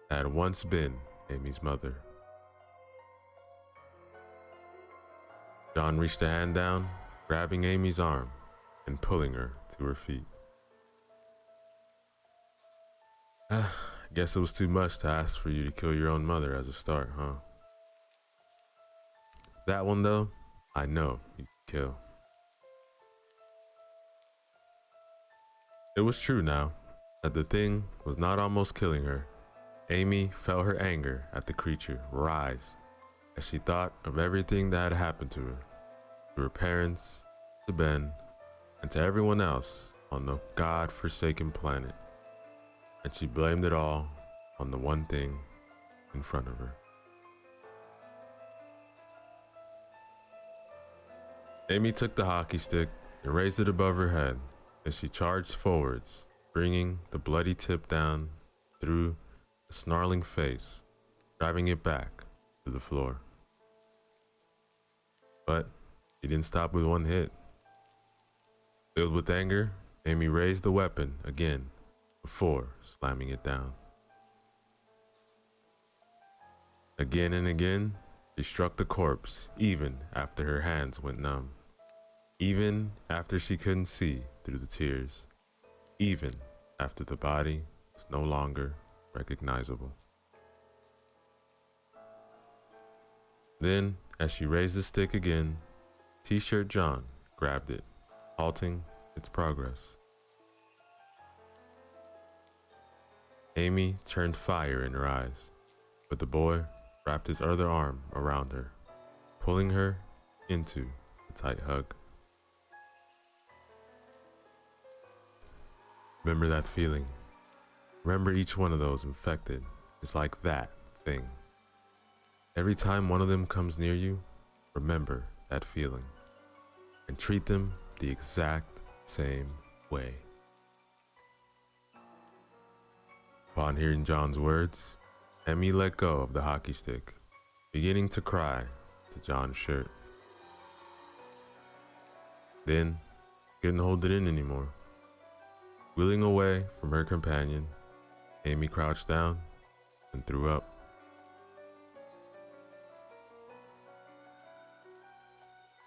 that had once been Amy's mother. John reached a hand down, grabbing Amy's arm and pulling her to her feet. I guess it was too much to ask for you to kill your own mother as a start, huh? That one though, I know you could kill. It was true now that the thing was not almost killing her. Amy felt her anger at the creature rise as she thought of everything that had happened to her parents, to Ben, and to everyone else on the God-forsaken planet. And she blamed it all on the one thing in front of her. Amy took the hockey stick and raised it above her head as she charged forwards, bringing the bloody tip down through the snarling face, driving it back to the floor. But she didn't stop with one hit. Filled with anger, Amy raised the weapon again before slamming it down. Again and again, she struck the corpse even after her hands went numb, even after she couldn't see through the tears, even after the body was no longer recognizable. Then, as she raised the stick again, T-shirt John grabbed it, halting its progress. Amy turned fire in her eyes, but the boy wrapped his other arm around her, pulling her into a tight hug. Remember that feeling. Remember each one of those infected is like that thing. Every time one of them comes near you, remember that feeling and treat them the exact same way. Upon hearing John's words, Amy let go of the hockey stick, beginning to cry to John's shirt. Then, couldn't hold it in anymore. Wheeling away from her companion, Amy crouched down and threw up.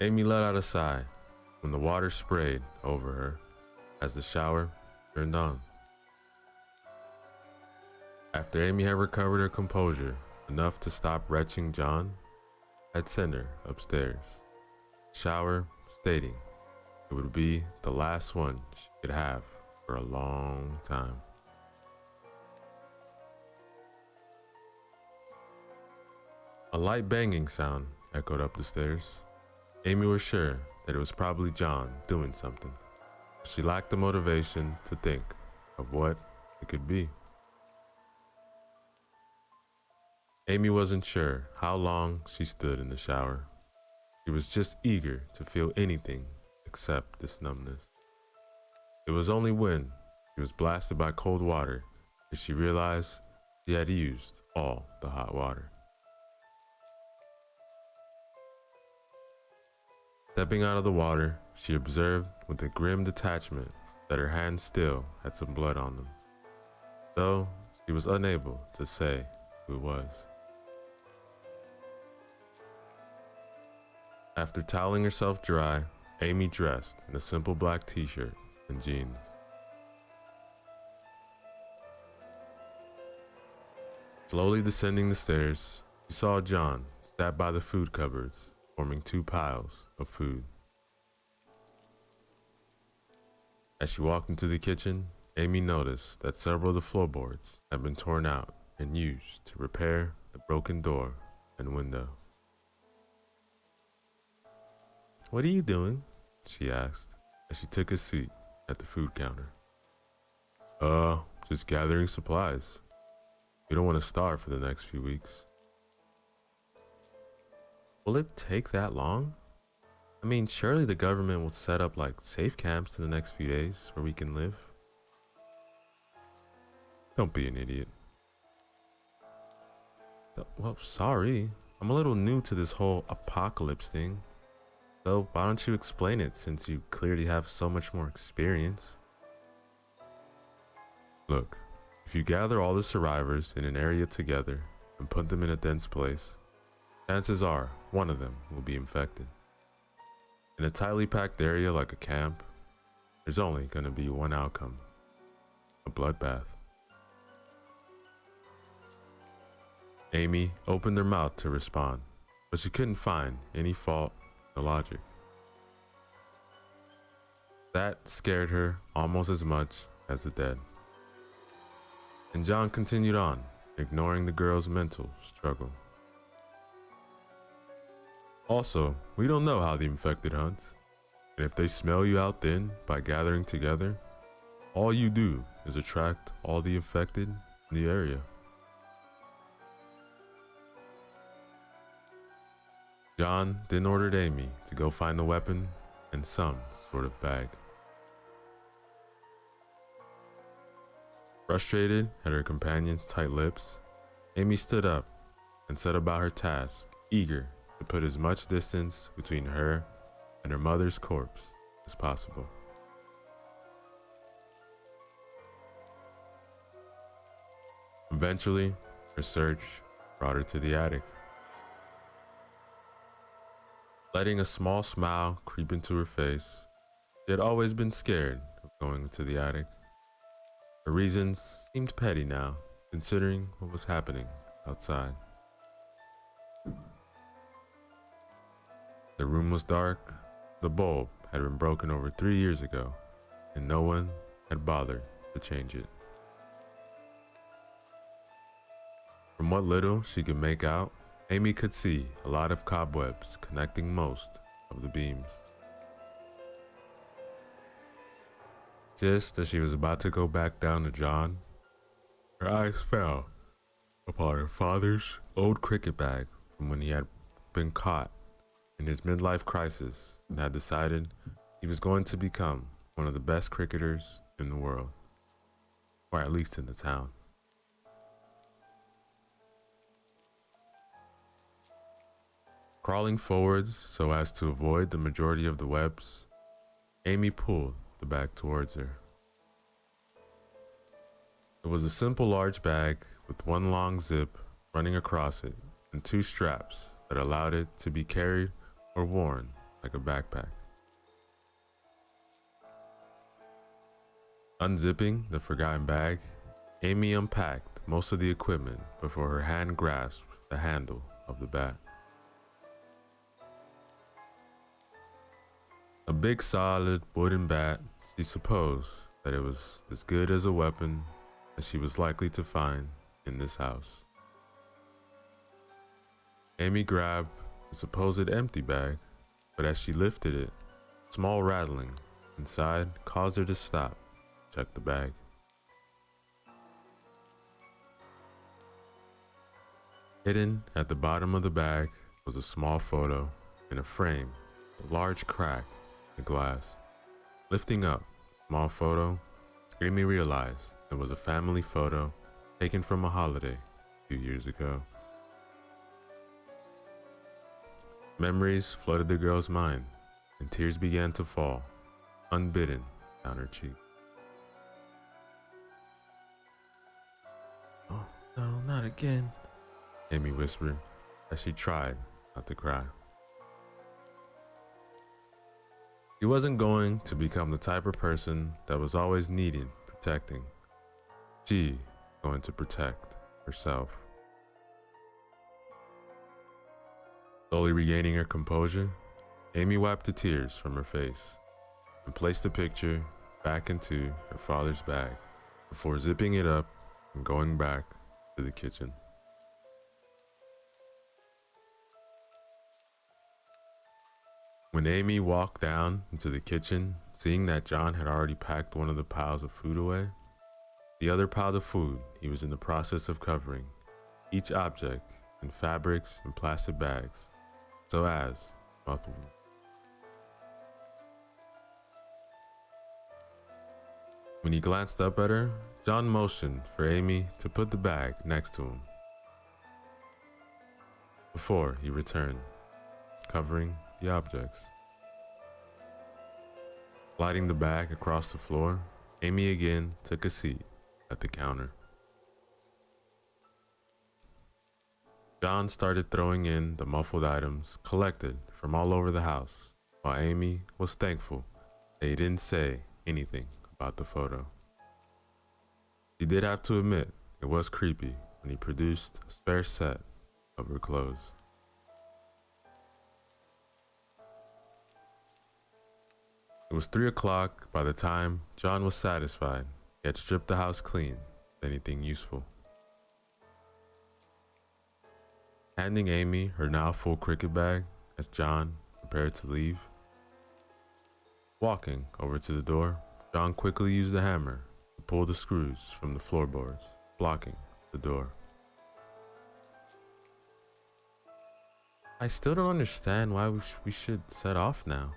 Amy let out a sigh when the water sprayed over her as the shower turned on. After Amy had recovered her composure enough to stop retching, John had sent her upstairs, shower stating it would be the last one she could have for a long time. A light banging sound echoed up the stairs. Amy was sure that it was probably John doing something. She lacked the motivation to think of what it could be. Amy wasn't sure how long she stood in the shower. She was just eager to feel anything except this numbness. It was only when she was blasted by cold water that she realized she had used all the hot water. Stepping out of the water, she observed with a grim detachment that her hands still had some blood on them, though she was unable to say who it was. After toweling herself dry, Amy dressed in a simple black t-shirt and jeans. Slowly descending the stairs, she saw John sat by the food cupboards, forming two piles of food. As she walked into the kitchen, Amy noticed that several of the floorboards had been torn out and used to repair the broken door and window. "What are you doing?" she asked as she took a seat at the food counter. Just gathering supplies. We don't want to starve for the next few weeks." "Will it take that long? I mean, surely the government will set up like safe camps in the next few days where we can live." "Don't be an idiot." "Well, sorry. I'm a little new to this whole apocalypse thing. So why don't you explain it since you clearly have so much more experience?" "Look, if you gather all the survivors in an area together and put them in a dense place, chances are one of them will be infected. In a tightly packed area like a camp, there's only going to be one outcome: a bloodbath." Amy opened her mouth to respond, but she couldn't find any fault in the logic. That scared her almost as much as the dead. And John continued on, ignoring the girl's mental struggle. "Also, we don't know how the infected hunt, and if they smell you out thin by gathering together, all you do is attract all the infected in the area." John then ordered Amy to go find the weapon and some sort of bag. Frustrated at her companion's tight lips, Amy stood up and set about her task, eager to put as much distance between her and her mother's corpse as possible. Eventually, her search brought her to the attic. Letting a small smile creep into her face, she had always been scared of going to the attic. Her reasons seemed petty now, considering what was happening outside. The room was dark. The bulb had been broken over 3 years ago, and no one had bothered to change it. From what little she could make out, Amy could see a lot of cobwebs connecting most of the beams. Just as she was about to go back down to John, her eyes fell upon her father's old cricket bag from when he had been caught in his midlife crisis and had decided he was going to become one of the best cricketers in the world, or at least in the town. Crawling forwards so as to avoid the majority of the webs, Amy pulled the bag towards her. It was a simple large bag with one long zip running across it and two straps that allowed it to be carried or worn like a backpack. Unzipping the forgotten bag, Amy unpacked most of the equipment before her hand grasped the handle of the bat. A big solid wooden bat, she supposed that it was as good as a weapon as she was likely to find in this house. Amy grabbed the supposed empty bag, but as she lifted it, small rattling inside caused her to stop, check the bag. Hidden at the bottom of the bag was a small photo in a frame with a large crack in the glass. Lifting up the small photo, Amy realized it was a family photo taken from a holiday a few years ago. Memories flooded the girl's mind, and tears began to fall, unbidden, down her cheek. "Oh, no, not again," Amy whispered as she tried not to cry. He wasn't going to become the type of person that was always needed protecting. She going to protect herself. Slowly regaining her composure, Amy wiped the tears from her face and placed the picture back into her father's bag before zipping it up and going back to the kitchen. When Amy walked down into the kitchen, seeing that John had already packed one of the piles of food away, the other pile of food he was in the process of covering, each object in fabrics and plastic bags, so as multiple. When he glanced up at her, John motioned for Amy to put the bag next to him before he returned, covering the objects. Sliding the bag across the floor, Amy again took a seat at the counter. John started throwing in the muffled items collected from all over the house, while Amy was thankful that he didn't say anything about the photo. She did have to admit it was creepy when he produced a spare set of her clothes. It was 3 o'clock by the time John was satisfied he had stripped the house clean of anything useful. Handing Amy her now full cricket bag as John prepared to leave. Walking over to the door, John quickly used the hammer to pull the screws from the floorboards, blocking the door. I still don't understand why we should set off now.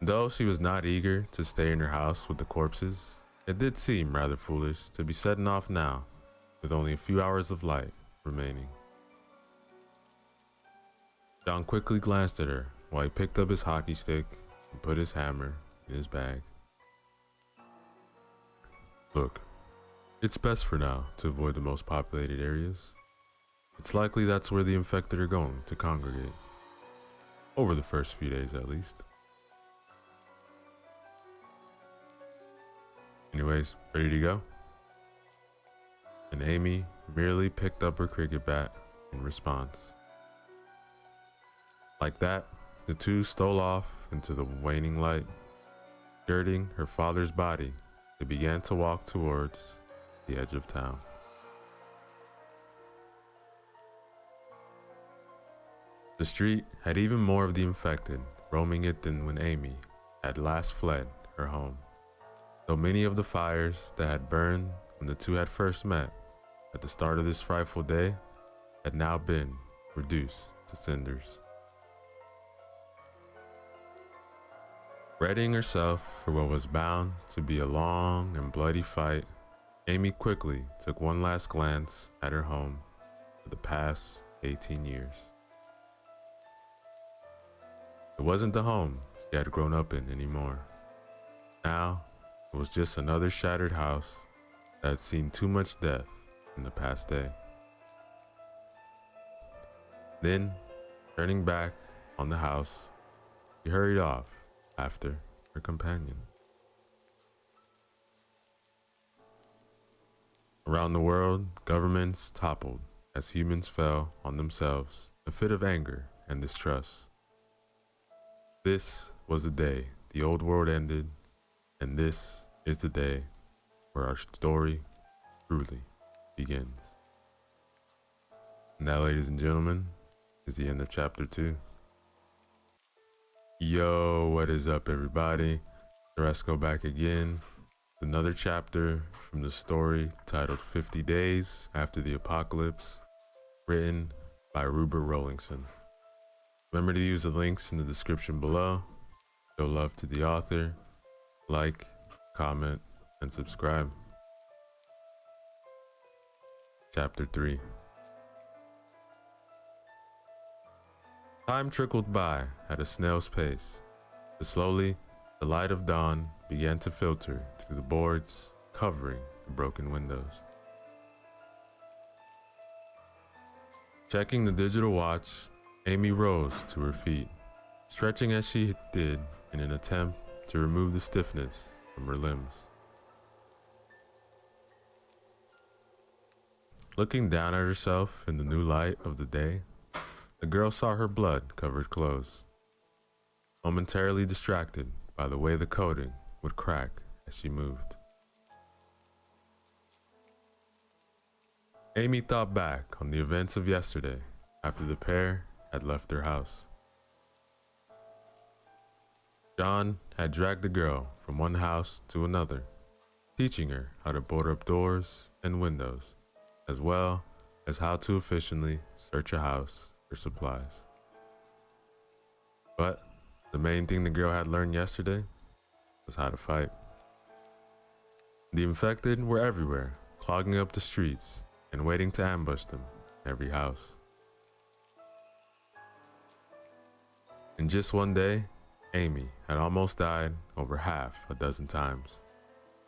Though she was not eager to stay in her house with the corpses, it did seem rather foolish to be setting off now with only a few hours of light remaining. John quickly glanced at her while he picked up his hockey stick and put his hammer in his bag. Look, it's best for now to avoid the most populated areas. It's likely that's where the infected are going to congregate. Over the first few days at least. Anyways, ready to go? And Amy merely picked up her cricket bat in response. Like that, the two stole off into the waning light. Skirting her father's body, they began to walk towards the edge of town. The street had even more of the infected roaming it than when Amy had last fled her home. Though many of the fires that had burned when the two had first met at the start of this frightful day had now been reduced to cinders. Readying herself for what was bound to be a long and bloody fight, Amy quickly took one last glance at her home for the past 18 years. It wasn't the home she had grown up in anymore. Now, it was just another shattered house that had seen too much death in the past day. Then, turning back on the house, she hurried off after her companion. Around the world, governments toppled as humans fell on themselves, a fit of anger and distrust. This was the day the old world ended, and this is the day where our story truly begins. And that, ladies and gentlemen, is the end of chapter 2. Yo, what is up, everybody? Resco back again. Another chapter from the story titled 50 Days After the Apocalypse, written by Rupert Rollingson. Remember to use the links in the description below. Show love to the author. Like, comment, and subscribe. Chapter 3. Time trickled by at a snail's pace, but slowly the light of dawn began to filter through the boards covering the broken windows. Checking the digital watch, Amy rose to her feet, stretching as she did in an attempt to remove the stiffness from her limbs. Looking down at herself in the new light of the day, the girl saw her blood-covered clothes, momentarily distracted by the way the coating would crack as she moved. Amy thought back on the events of yesterday after the pair had left their house. John had dragged the girl from one house to another, teaching her how to board up doors and windows, as well as how to efficiently search a house for supplies. But the main thing the girl had learned yesterday was how to fight. The infected were everywhere, clogging up the streets and waiting to ambush them in every house. In just one day, Amy had almost died over half a dozen times,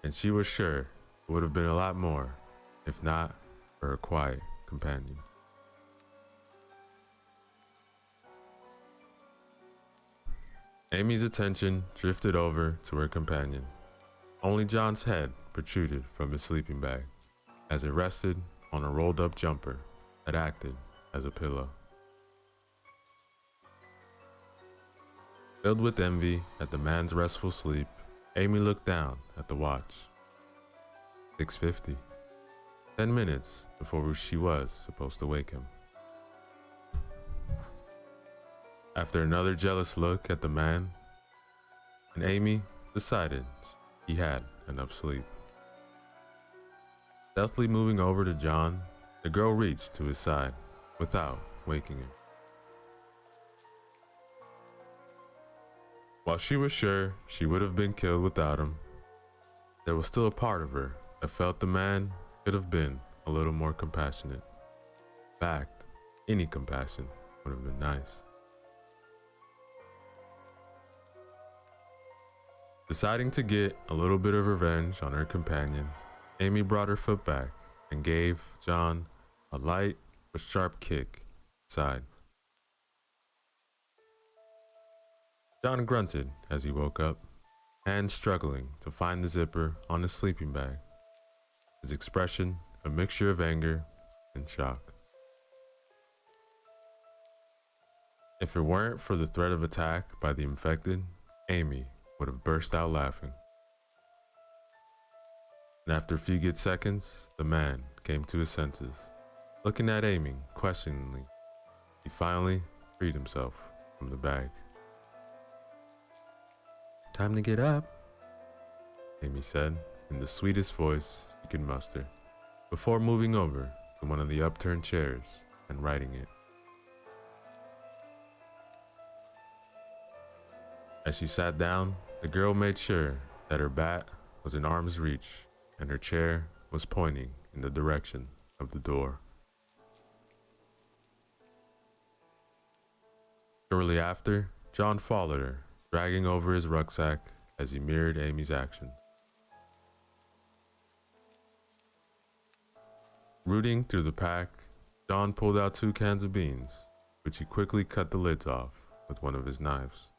and she was sure it would have been a lot more if not for her quiet companion. Amy's attention drifted over to her companion. Only John's head protruded from his sleeping bag as it rested on a rolled up jumper that acted as a pillow. Filled with envy at the man's restful sleep, Amy looked down at the watch. 6:50. 10 minutes before she was supposed to wake him. After another jealous look at the man, and Amy decided he had enough sleep. Stealthily moving over to John, the girl reached to his side without waking him. While she was sure she would have been killed without him, there was still a part of her that felt the man could have been a little more compassionate. In fact, any compassion would have been nice. Deciding to get a little bit of revenge on her companion, Amy brought her foot back and gave John a light but sharp kick inside. John grunted as he woke up, hands struggling to find the zipper on his sleeping bag, his expression a mixture of anger and shock. If it weren't for the threat of attack by the infected, Amy would have burst out laughing. And after a few good seconds, the man came to his senses. Looking at Amy questioningly, he finally freed himself from the bag. "Time to get up," Amy said in the sweetest voice she could muster, before moving over to one of the upturned chairs and righting it. As she sat down, the girl made sure that her bat was in arm's reach and her chair was pointing in the direction of the door. Shortly after, John followed her, dragging over his rucksack as he mirrored Amy's actions. Rooting through the pack, John pulled out 2 cans of beans, which he quickly cut the lids off with one of his knives.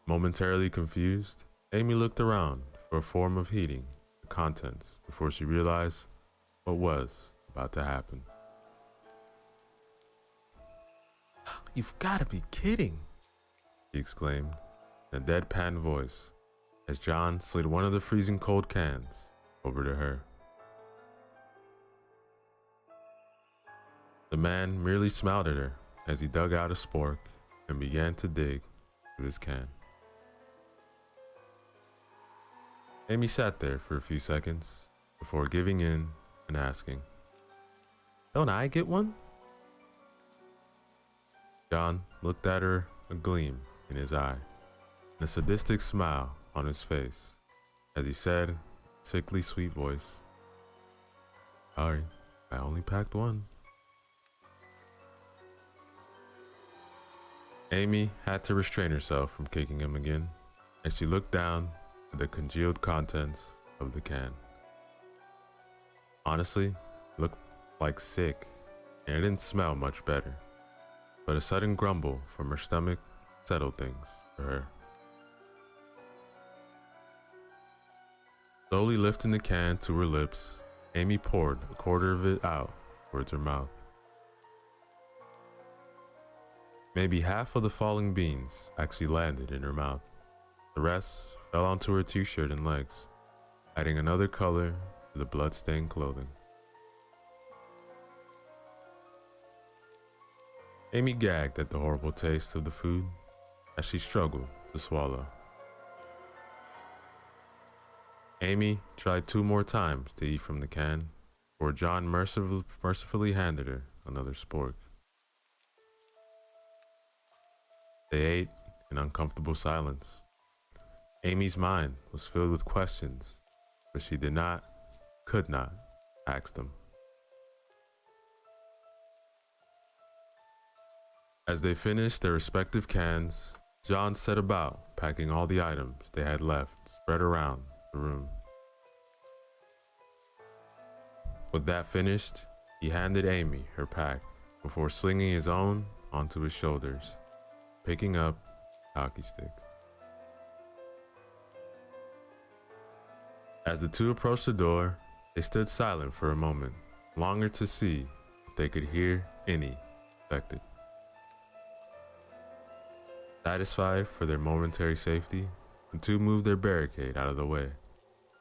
Momentarily confused, Amy looked around for a form of heating the contents before she realized what was about to happen. "You've got to be kidding," he exclaimed in a deadpan voice as John slid one of the freezing cold cans over to her. The man merely smiled at her as he dug out a spork and began to dig through his can. Amy sat there for a few seconds before giving in and asking, "Don't I get one?" John looked at her, a gleam in his eye and a sadistic smile on his face as he said, in a sickly sweet voice, "Sorry, I only packed one." Amy had to restrain herself from kicking him again as she looked down at the congealed contents of the can. Honestly, it looked like sick and it didn't smell much better. But a sudden grumble from her stomach settled things for her. Slowly lifting the can to her lips, Amy poured a quarter of it out towards her mouth. Maybe half of the falling beans actually landed in her mouth. The rest fell onto her t-shirt and legs, adding another color to the blood-stained clothing. Amy gagged at the horrible taste of the food as she struggled to swallow. Amy tried 2 more times to eat from the can, before John mercifully handed her another spork. They ate in uncomfortable silence. Amy's mind was filled with questions, but she could not ask them. As they finished their respective cans, John set about packing all the items they had left spread around the room. With that finished, he handed Amy her pack before slinging his own onto his shoulders, picking up a hockey stick. As the two approached the door, they stood silent for a moment, longing to see if they could hear any affected. Satisfied for their momentary safety, the two moved their barricade out of the way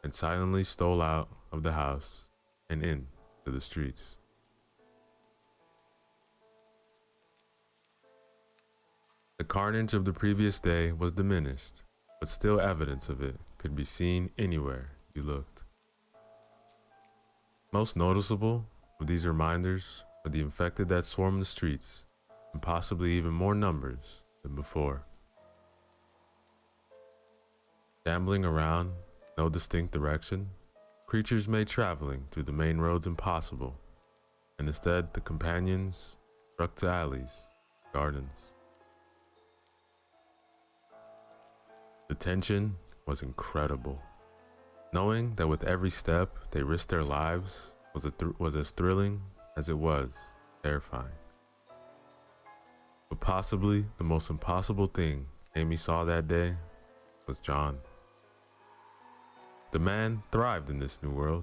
and silently stole out of the house and into the streets. The carnage of the previous day was diminished, but still evidence of it could be seen anywhere you looked. Most noticeable of these reminders were the infected that swarmed the streets, in possibly even more numbers than before. Gambling around, no distinct direction, creatures made traveling through the main roads impossible, and instead the companions struck to alleys, gardens. The tension was incredible. Knowing that with every step they risked their lives was as thrilling as it was terrifying. But possibly the most impossible thing Amy saw that day was John. The man thrived in this new world.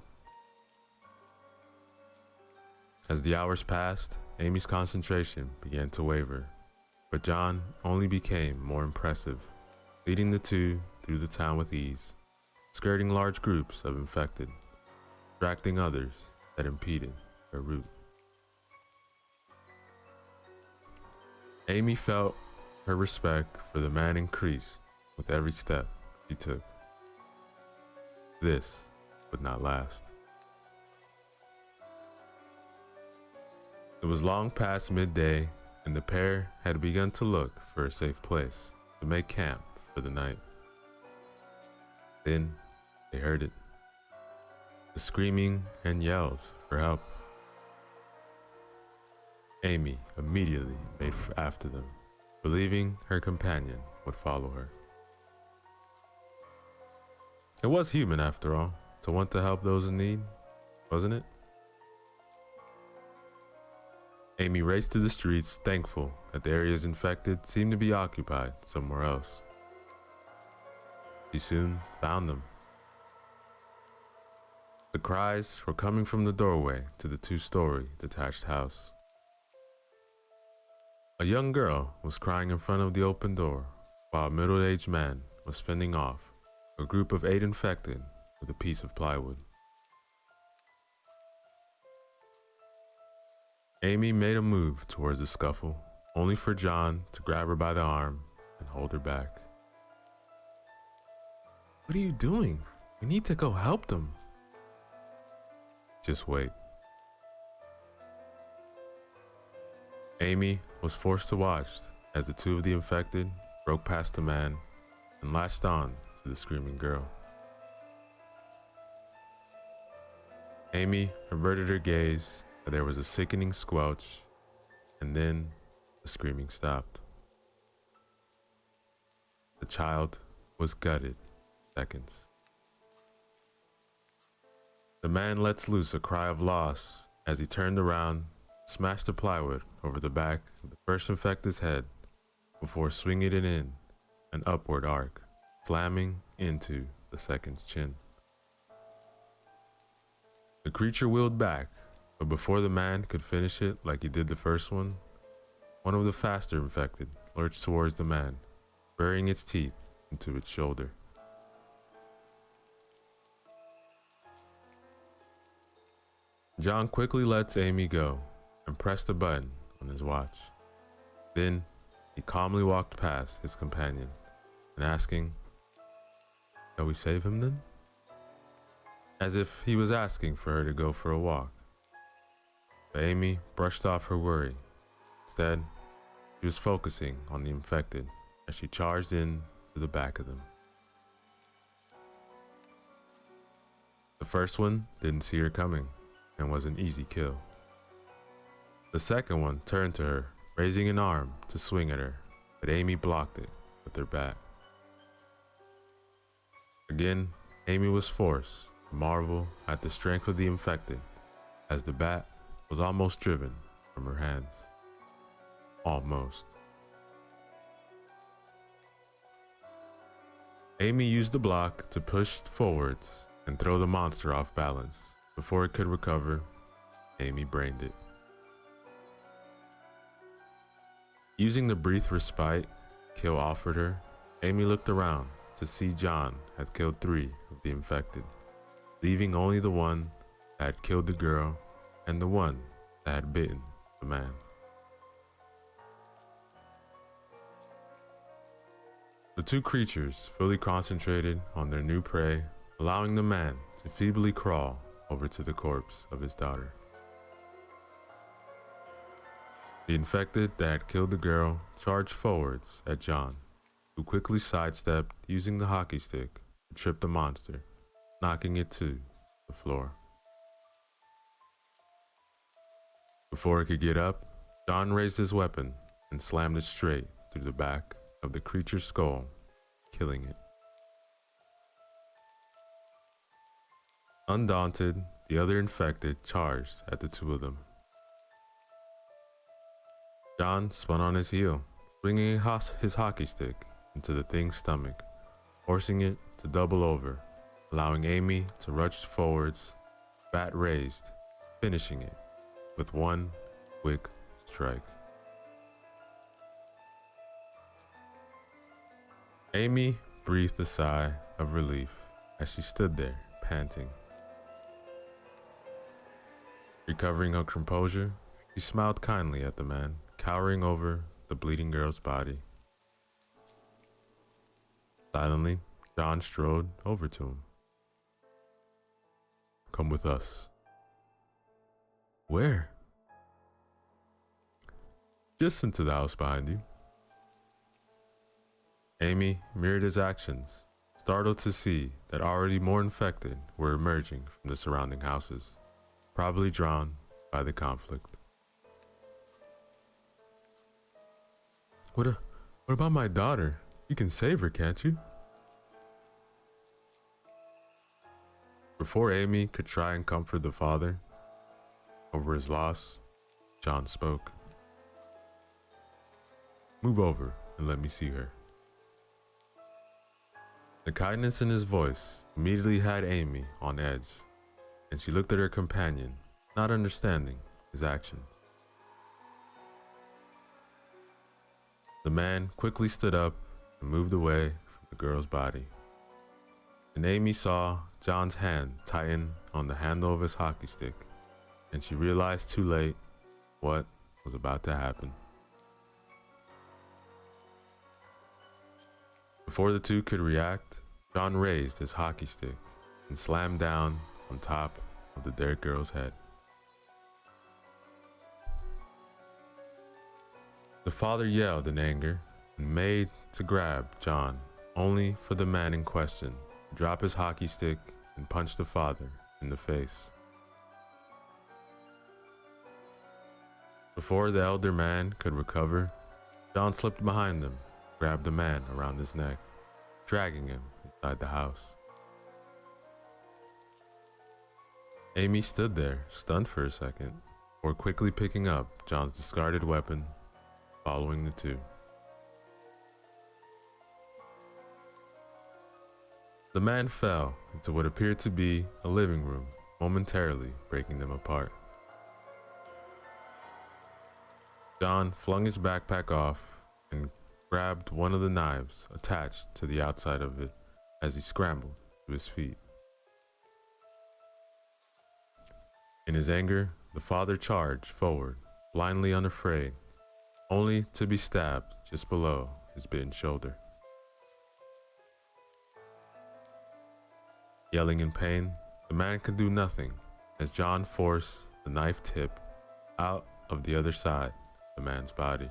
As the hours passed, Amy's concentration began to waver, but John only became more impressive, leading the two through the town with ease, skirting large groups of infected, distracting others that impeded their route. Amy felt her respect for the man increased with every step he took. This would not last. It was long past midday, and the pair had begun to look for a safe place to make camp for the night. Then they heard it. The screaming and yells for help. Amy immediately made after them, believing her companion would follow her. It was human, after all, to want to help those in need, wasn't it? Amy raced through the streets, thankful that the areas infected seemed to be occupied somewhere else. She soon found them. The cries were coming from the doorway to the 2-story detached house. A young girl was crying in front of the open door, while a middle-aged man was fending off a group of 8 infected with a piece of plywood. Amy made a move towards the scuffle, only for John to grab her by the arm and hold her back. "What are you doing? We need to go help them." "Just wait." Amy was forced to watch as the 2 of the infected broke past the man and latched on to the screaming girl. Amy averted her gaze, but there was a sickening squelch, and then the screaming stopped. The child was gutted in seconds. The man lets loose a cry of loss as he turned around, smashed the plywood over the back of the first infected's head before swinging it in an upward arc, slamming into the second's chin. The creature wheeled back, but before the man could finish it like he did the first one of the faster infected lurched towards the man, burying its teeth into its shoulder. John quickly lets Amy go and pressed a button on his watch. Then he calmly walked past his companion and asking, "Shall we save him then?" As if he was asking for her to go for a walk. But Amy brushed off her worry. Instead, she was focusing on the infected as she charged in to the back of them. The first one didn't see her coming and was an easy kill. The second one turned to her, raising an arm to swing at her, but Amy blocked it with her bat. Again, Amy was forced to marvel at the strength of the infected as the bat was almost driven from her hands. Almost. Amy used the block to push forwards and throw the monster off balance. Before it could recover, Amy brained it. Using the brief respite Kill offered her, Amy looked around to see John had killed 3 of the infected, leaving only the one that had killed the girl and the one that had bitten the man. The 2 creatures fully concentrated on their new prey, allowing the man to feebly crawl over to the corpse of his daughter. The infected that had killed the girl charged forwards at John, who quickly sidestepped using the hockey stick to trip the monster, knocking it to the floor. Before it could get up, John raised his weapon and slammed it straight through the back of the creature's skull, killing it. Undaunted, the other infected charged at the 2 of them. John spun on his heel, swinging his hockey stick into the thing's stomach, forcing it to double over, allowing Amy to rush forwards, bat raised, finishing it with one quick strike. Amy breathed a sigh of relief as she stood there, panting. Recovering her composure, she smiled kindly at the man, cowering over the bleeding girl's body. Silently, John strode over to him. "Come with us." "Where?" "Just into the house behind you." Amy mirrored his actions, startled to see that already more infected were emerging from the surrounding houses, probably drawn by the conflict. What about my daughter? You can save her, can't you?" Before Amy could try and comfort the father over his loss, John spoke. "Move over and let me see her." The kindness in his voice immediately had Amy on edge, and she looked at her companion, not understanding his actions. The man quickly stood up and moved away from the girl's body, and Amy saw John's hand tighten on the handle of his hockey stick, and she realized too late what was about to happen. Before the 2 could react, John raised his hockey stick and slammed down on top of the dead girl's head. The father yelled in anger and made to grab John, only for the man in question to drop his hockey stick and punch the father in the face. Before the elder man could recover, John slipped behind them, grabbed the man around his neck, dragging him inside the house. Amy stood there, stunned for a second, before quickly picking up John's discarded weapon, following the two. The man fell into what appeared to be a living room, momentarily breaking them apart. John flung his backpack off and grabbed one of the knives attached to the outside of it as he scrambled to his feet. In his anger, the father charged forward, blindly unafraid, only to be stabbed just below his bitten shoulder. Yelling in pain, the man could do nothing as John forced the knife tip out of the other side of the man's body.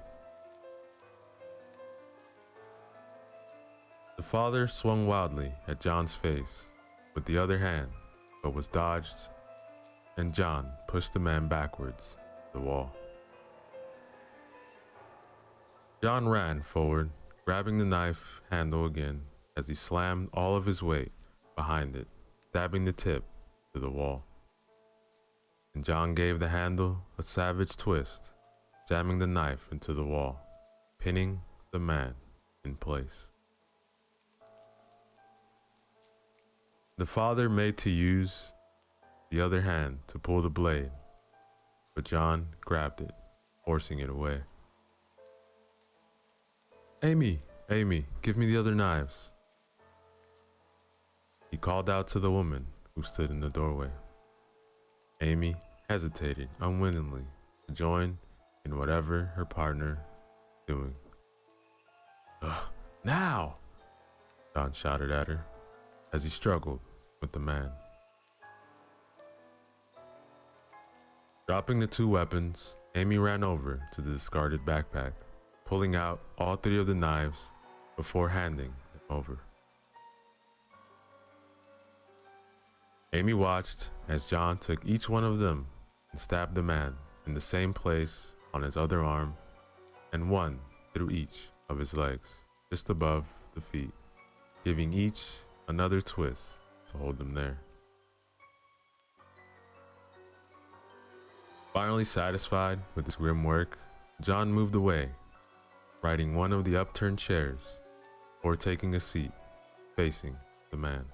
The father swung wildly at John's face with the other hand, but was dodged, and John pushed the man backwards to the wall. John ran forward, grabbing the knife handle again as he slammed all of his weight behind it, stabbing the tip to the wall. And John gave the handle a savage twist, jamming the knife into the wall, pinning the man in place. The father made to use the other hand to pull the blade, but John grabbed it, forcing it away. Amy, give me the other knives. He called out to the woman who stood in the doorway. Amy hesitated unwillingly to join in whatever her partner was doing. Now! John shouted at her as he struggled with the man. Dropping the two weapons, Amy ran over to the discarded backpack, pulling out all three of the knives before handing them over. Amy watched as John took each one of them and stabbed the man in the same place on his other arm and one through each of his legs, just above the feet, giving each another twist to hold them there. Finally satisfied with his grim work, John moved away, riding one of the upturned chairs or taking a seat facing the man.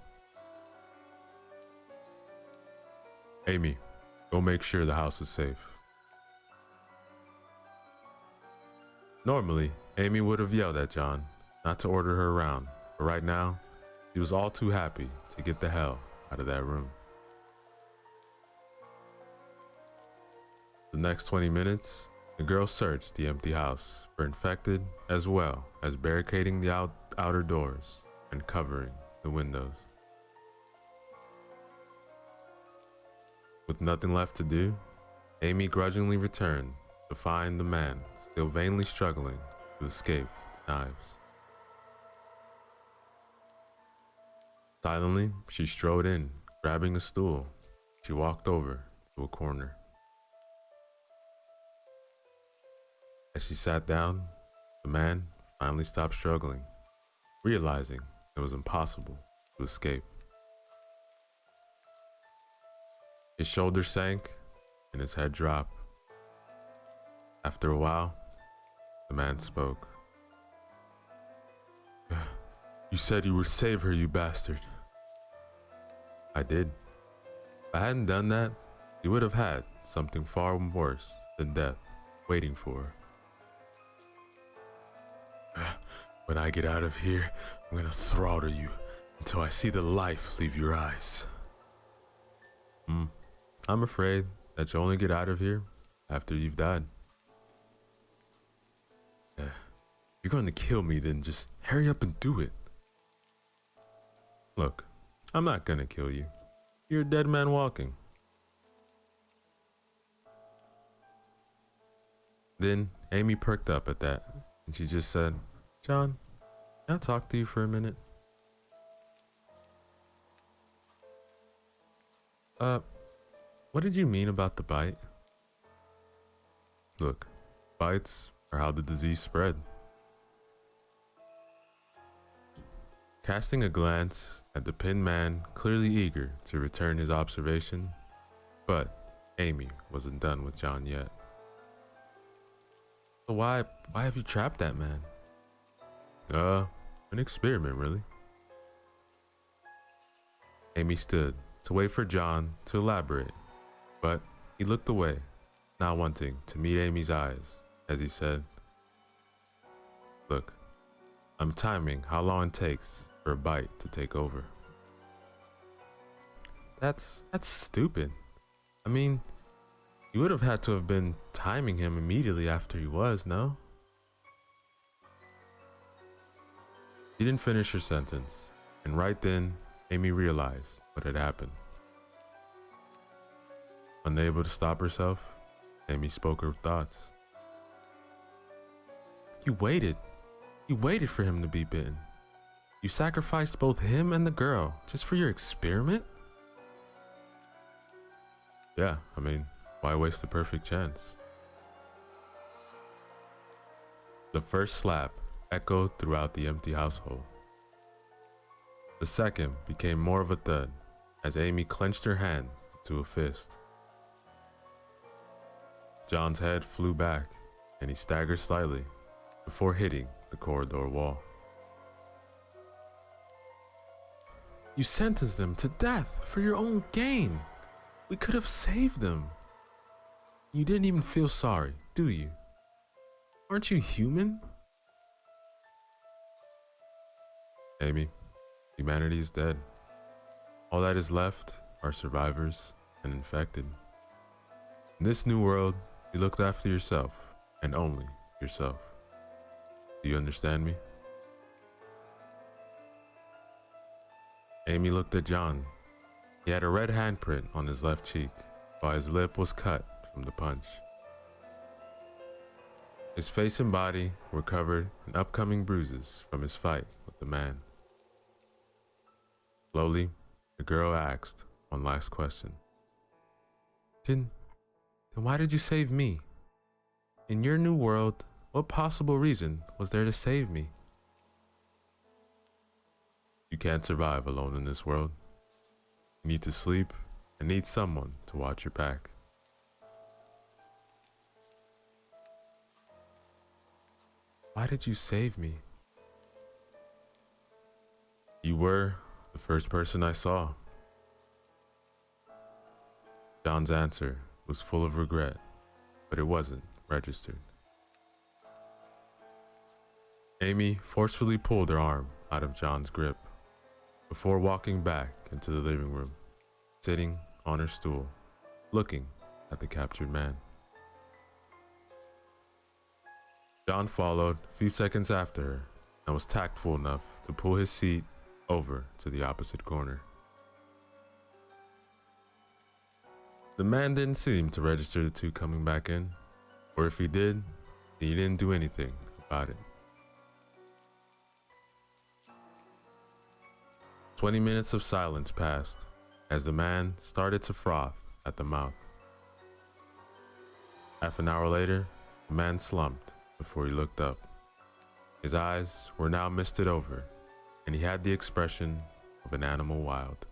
Amy, go make sure the house is safe. Normally, Amy would have yelled at John not to order her around, but right now, she was all too happy to get the hell out of that room. The next 20 minutes, the girl searched the empty house for infected as well as barricading the outer doors and covering the windows. With nothing left to do, Amy grudgingly returned to find the man still vainly struggling to escape the knives. Silently, she strode in, grabbing a stool. She walked over to a corner. As she sat down, the man finally stopped struggling, realizing it was impossible to escape. His shoulders sank and his head dropped. After a while, the man spoke. You said you would save her, you bastard. I did. If I hadn't done that, you would have had something far worse than death waiting for her. When I get out of here, I'm gonna throttle you until I see the life leave your eyes. I'm afraid that you'll only get out of here after you've died. You're going to kill me, then just hurry up and do it. Look, I'm not gonna kill you. You're a dead man walking. Then Amy perked up at that, and she just said, John, can I talk to you for a minute? What did you mean about the bite? Look, bites are how the disease spread. Casting a glance at the pinned man, clearly eager to return his observation, but Amy wasn't done with John yet. So why have you trapped that man? An experiment, really. Amy stood to wait for John to elaborate, but he looked away, not wanting to meet Amy's eyes, as he said, "Look, I'm timing how long it takes for a bite to take over." That's stupid. I mean, you would have had to have been timing him immediately after he was, no? She didn't finish her sentence, and right then, Amy realized what had happened. Unable to stop herself, Amy spoke her thoughts. You waited for him to be bitten. You sacrificed both him and the girl just for your experiment? Yeah, I mean, why waste the perfect chance? The first slap echoed throughout the empty household. The second became more of a thud as Amy clenched her hand to a fist. John's head flew back and he staggered slightly before hitting the corridor wall. You sentenced them to death for your own gain. We could have saved them. You didn't even feel sorry, do you? Aren't you human? Amy, humanity is dead. All that is left are survivors and infected. In this new world, you looked after yourself and only yourself. Do you understand me? Amy looked at John. He had a red handprint on his left cheek, while his lip was cut from the punch. His face and body were covered in upcoming bruises from his fight with the man. Slowly, the girl asked one last question. Then why did you save me? In your new world, what possible reason was there to save me? You can't survive alone in this world. You need to sleep and need someone to watch your back. Why did you save me? You were the first person I saw. John's answer was full of regret, but it wasn't registered. Amy forcefully pulled her arm out of John's grip before walking back into the living room, sitting on her stool, looking at the captured man. John followed a few seconds after her and was tactful enough to pull his seat over to the opposite corner. The man didn't seem to register the two coming back in, or if he did, he didn't do anything about it. 20 minutes of silence passed as the man started to froth at the mouth. Half an hour later, the man slumped before he looked up. His eyes were now misted over, and he had the expression of an animal wild.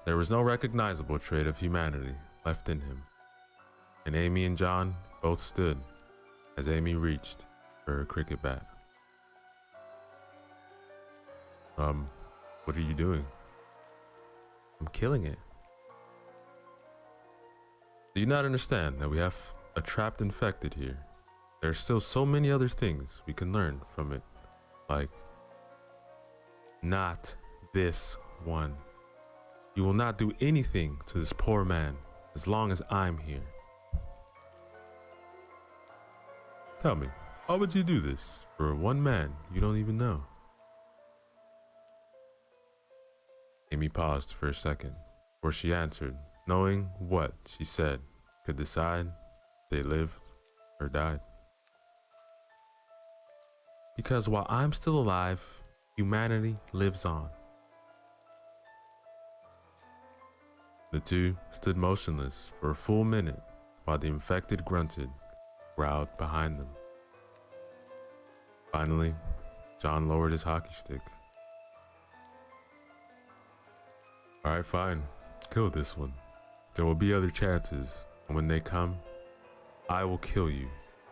There was no recognizable trait of humanity left in him, and Amy and John both stood as Amy reached for her cricket bat. What are you doing? I'm killing it. Do you not understand that we have a trapped infected here? There are still so many other things we can learn from it, like, not this one. You will not do anything to this poor man as long as I'm here. Tell me, why would you do this for one man you don't even know? Amy paused for a second before she answered, knowing what she said could decide if they lived or died. Because while I'm still alive, humanity lives on. The two stood motionless for a full minute while the infected grunted, growled behind them. Finally, John lowered his hockey stick. All right, fine. kill this one. There will be other chances, and when they come, I will kill you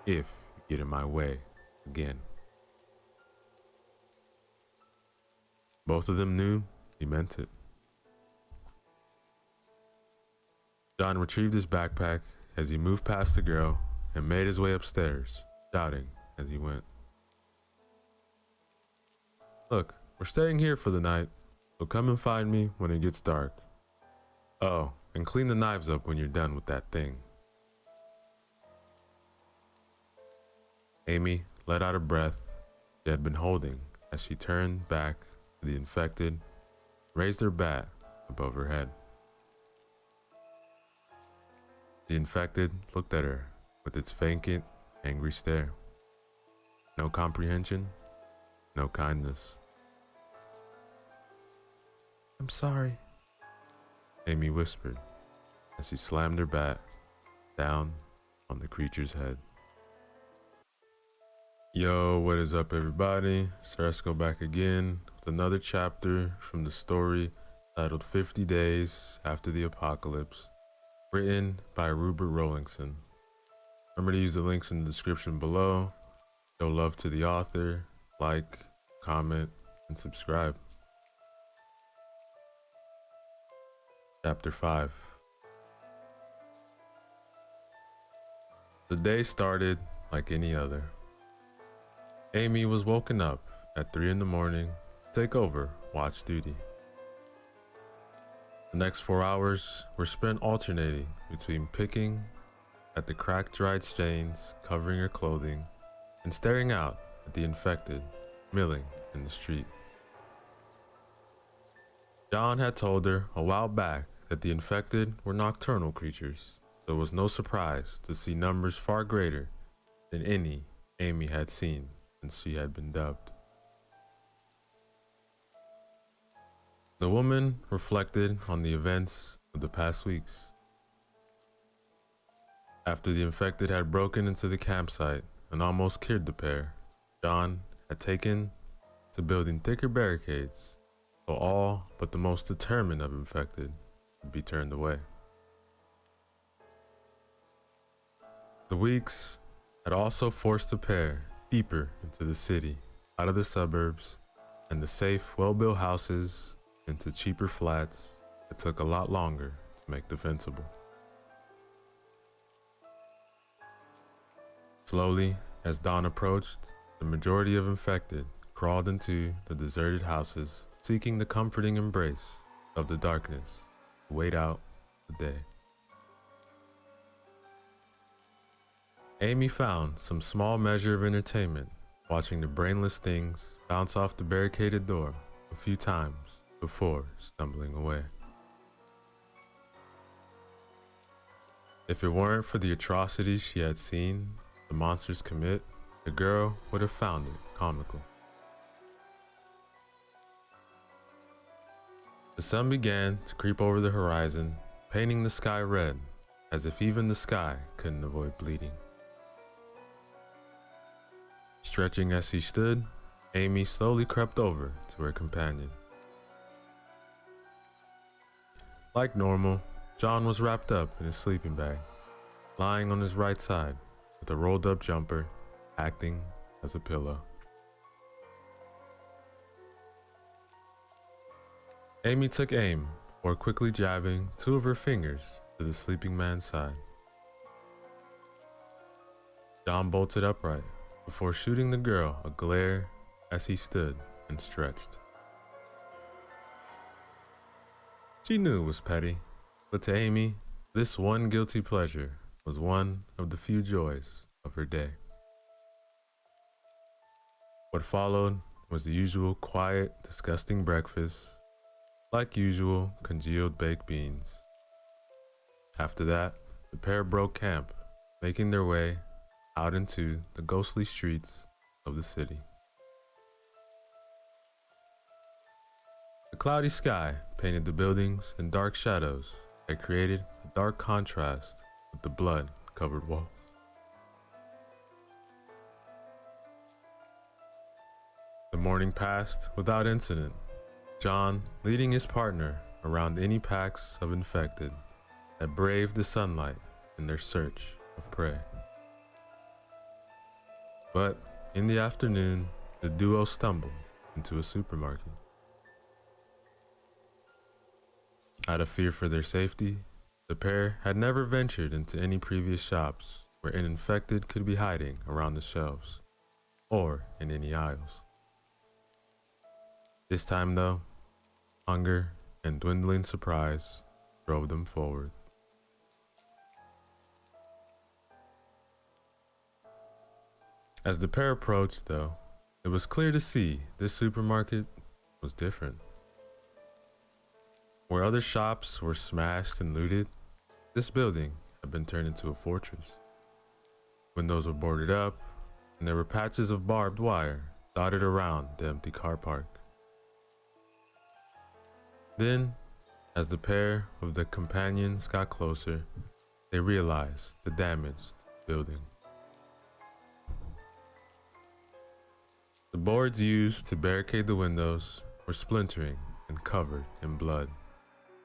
if you get in my way again. Both of them knew he meant it. John retrieved his backpack as he moved past the girl and made his way upstairs, shouting as he went. Look, we're staying here for the night, so come and find me when it gets dark. Oh, and clean the knives up when you're done with that thing. Amy let out a breath she had been holding as she turned back to the infected, raised her bat above her head. The infected looked at her with its vacant, angry stare. No comprehension, no kindness. I'm sorry, Amy whispered as she slammed her bat down on the creature's head. Yo, what is up everybody? Sarasco back again with another chapter from the story titled 50 Days After the Apocalypse, written by Rupert Rowlingson. Remember to use the links in the description below. Show love to the author, like, comment, and subscribe. Chapter 5. The day started like any other. Amy was woken up at 3 in the morning to take over watch duty. The next 4 hours were spent alternating between picking at the cracked dried stains covering her clothing and staring out at the infected milling in the street. John had told her a while back that the infected were nocturnal creatures, so it was no surprise to see numbers far greater than any Amy had seen since she had been dubbed. The woman reflected on the events of the past weeks. After the infected had broken into the campsite and almost killed the pair, John had taken to building thicker barricades so all but the most determined of infected would be turned away. The weeks had also forced the pair deeper into the city, out of the suburbs and the safe, well-built houses into cheaper flats that took a lot longer to make defensible. Slowly, as dawn approached, the majority of infected crawled into the deserted houses, seeking the comforting embrace of the darkness to wait out the day. Amy found some small measure of entertainment watching the brainless things bounce off the barricaded door a few times before stumbling away. If it weren't for the atrocities she had seen the monsters commit, the girl would have found it comical. The sun began to creep over the horizon, painting the sky red, as if even the sky couldn't avoid bleeding. Stretching as she stood, Amy slowly crept over to her companion. Like normal, John was wrapped up in his sleeping bag, lying on his right side with a rolled up jumper acting as a pillow. Amy took aim before quickly jabbing 2 of her fingers to the sleeping man's side. John bolted upright before shooting the girl a glare as he stood and stretched. She knew it was petty, but to Amy, this one guilty pleasure was one of the few joys of her day. What followed was the usual quiet, disgusting breakfast, like usual congealed baked beans. After that, the pair broke camp, making their way out into the ghostly streets of the city. The cloudy sky painted the buildings in dark shadows that created a dark contrast with the blood-covered walls. The morning passed without incident, John leading his partner around any packs of infected that braved the sunlight in their search of prey. But in the afternoon, the duo stumbled into a supermarket. Out of fear for their safety, the pair had never ventured into any previous shops where an infected could be hiding around the shelves or in any aisles. This time though, hunger and dwindling surprise drove them forward. As the pair approached though, it was clear to see this supermarket was different. Where other shops were smashed and looted, this building had been turned into a fortress. Windows were boarded up, and there were patches of barbed wire dotted around the empty car park. Then, as the pair of the companions got closer, they realized the damaged building. The boards used to barricade the windows were splintering and covered in blood,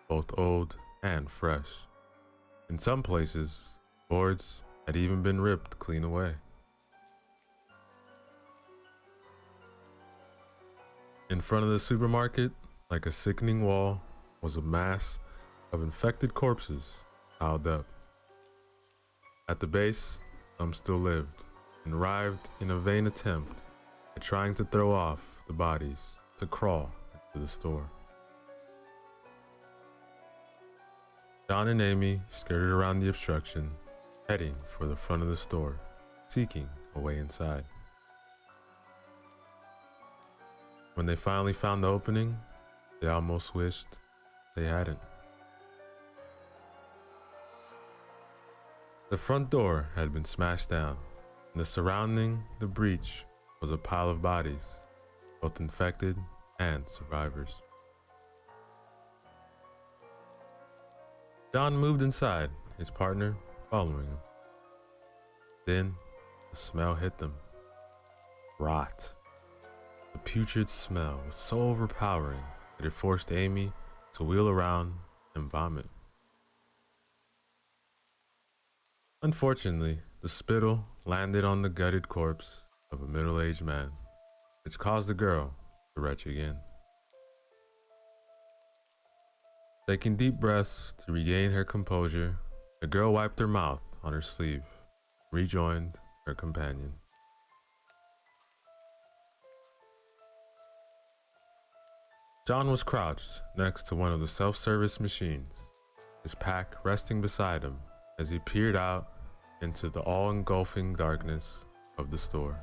both old and fresh. In some places, boards had even been ripped clean away. In front of the supermarket, like a sickening wall, was a mass of infected corpses piled up. At the base, some still lived and writhed in a vain attempt at trying to throw off the bodies to crawl into the store. John and Amy skirted around the obstruction, heading for the front of the store, seeking a way inside. When they finally found the opening, they almost wished they hadn't. The front door had been smashed down, and surrounding the breach was a pile of bodies, both infected and survivors. John moved inside, his partner following him. Then, the smell hit them. Rot. The putrid smell was so overpowering that it forced Amy to wheel around and vomit. Unfortunately, the spittle landed on the gutted corpse of a middle-aged man, which caused the girl to retch again. Taking deep breaths to regain her composure, the girl wiped her mouth on her sleeve, rejoined her companion. John was crouched next to one of the self-service machines, his pack resting beside him as he peered out into the all-engulfing darkness of the store.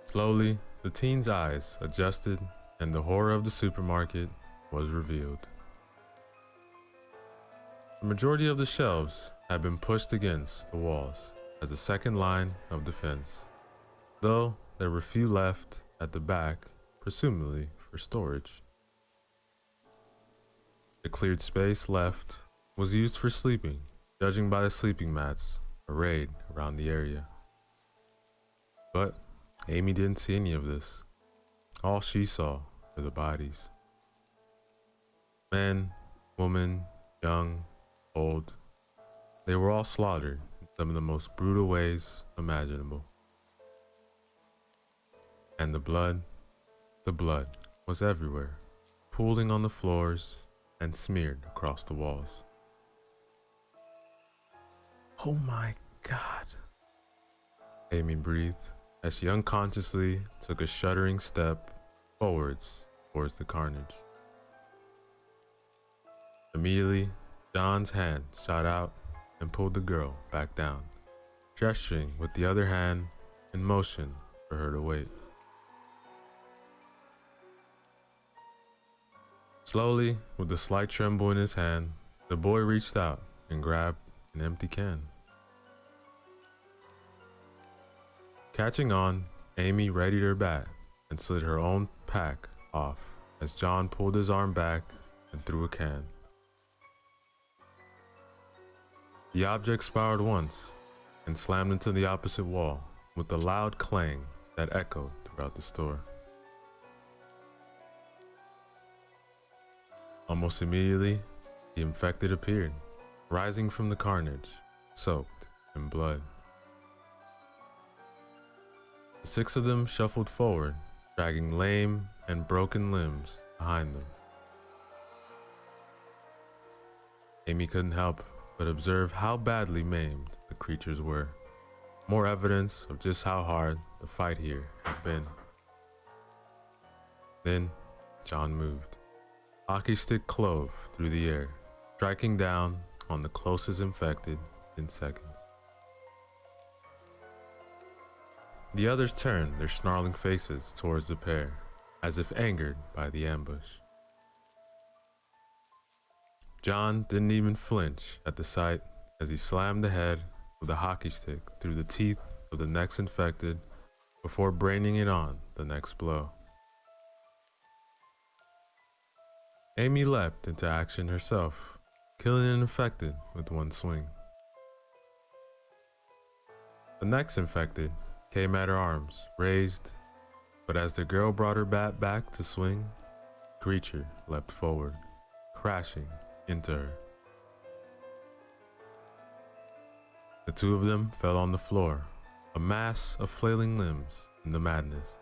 Slowly, the teen's eyes adjusted and the horror of the supermarket was revealed. The majority of the shelves had been pushed against the walls as a second line of defense, though there were few left at the back, presumably for storage. The cleared space left was used for sleeping, judging by the sleeping mats arrayed around the area. But Amy didn't see any of this. All she saw were the bodies. Men, women, young, old. They were all slaughtered in some of the most brutal ways imaginable. And the blood was everywhere, pooling on the floors and smeared across the walls. Oh my God, Amy breathed as she unconsciously took a shuddering step forwards towards the carnage. Immediately, John's hand shot out and pulled the girl back down, gesturing with the other hand in motion for her to wait. Slowly, with a slight tremble in his hand, the boy reached out and grabbed an empty can. Catching on, Amy readied her bat and slid her own pack off as John pulled his arm back and threw a can. The object spiraled once and slammed into the opposite wall with a loud clang that echoed throughout the store. Almost immediately, the infected appeared, rising from the carnage, soaked in blood. The 6 of them shuffled forward, dragging lame and broken limbs behind them. Amy couldn't help but observe how badly maimed the creatures were. More evidence of just how hard the fight here had been. Then, John moved. Hockey stick clove through the air, striking down on the closest infected in seconds. The others turned their snarling faces towards the pair, as if angered by the ambush. John didn't even flinch at the sight as he slammed the head of the hockey stick through the teeth of the next infected before braining it on the next blow. Amy leapt into action herself, killing an infected with one swing. The next infected came at her arms, raised, but as the girl brought her bat back to swing, the creature leapt forward, crashing into her. The 2 of them fell on the floor, a mass of flailing limbs in the madness.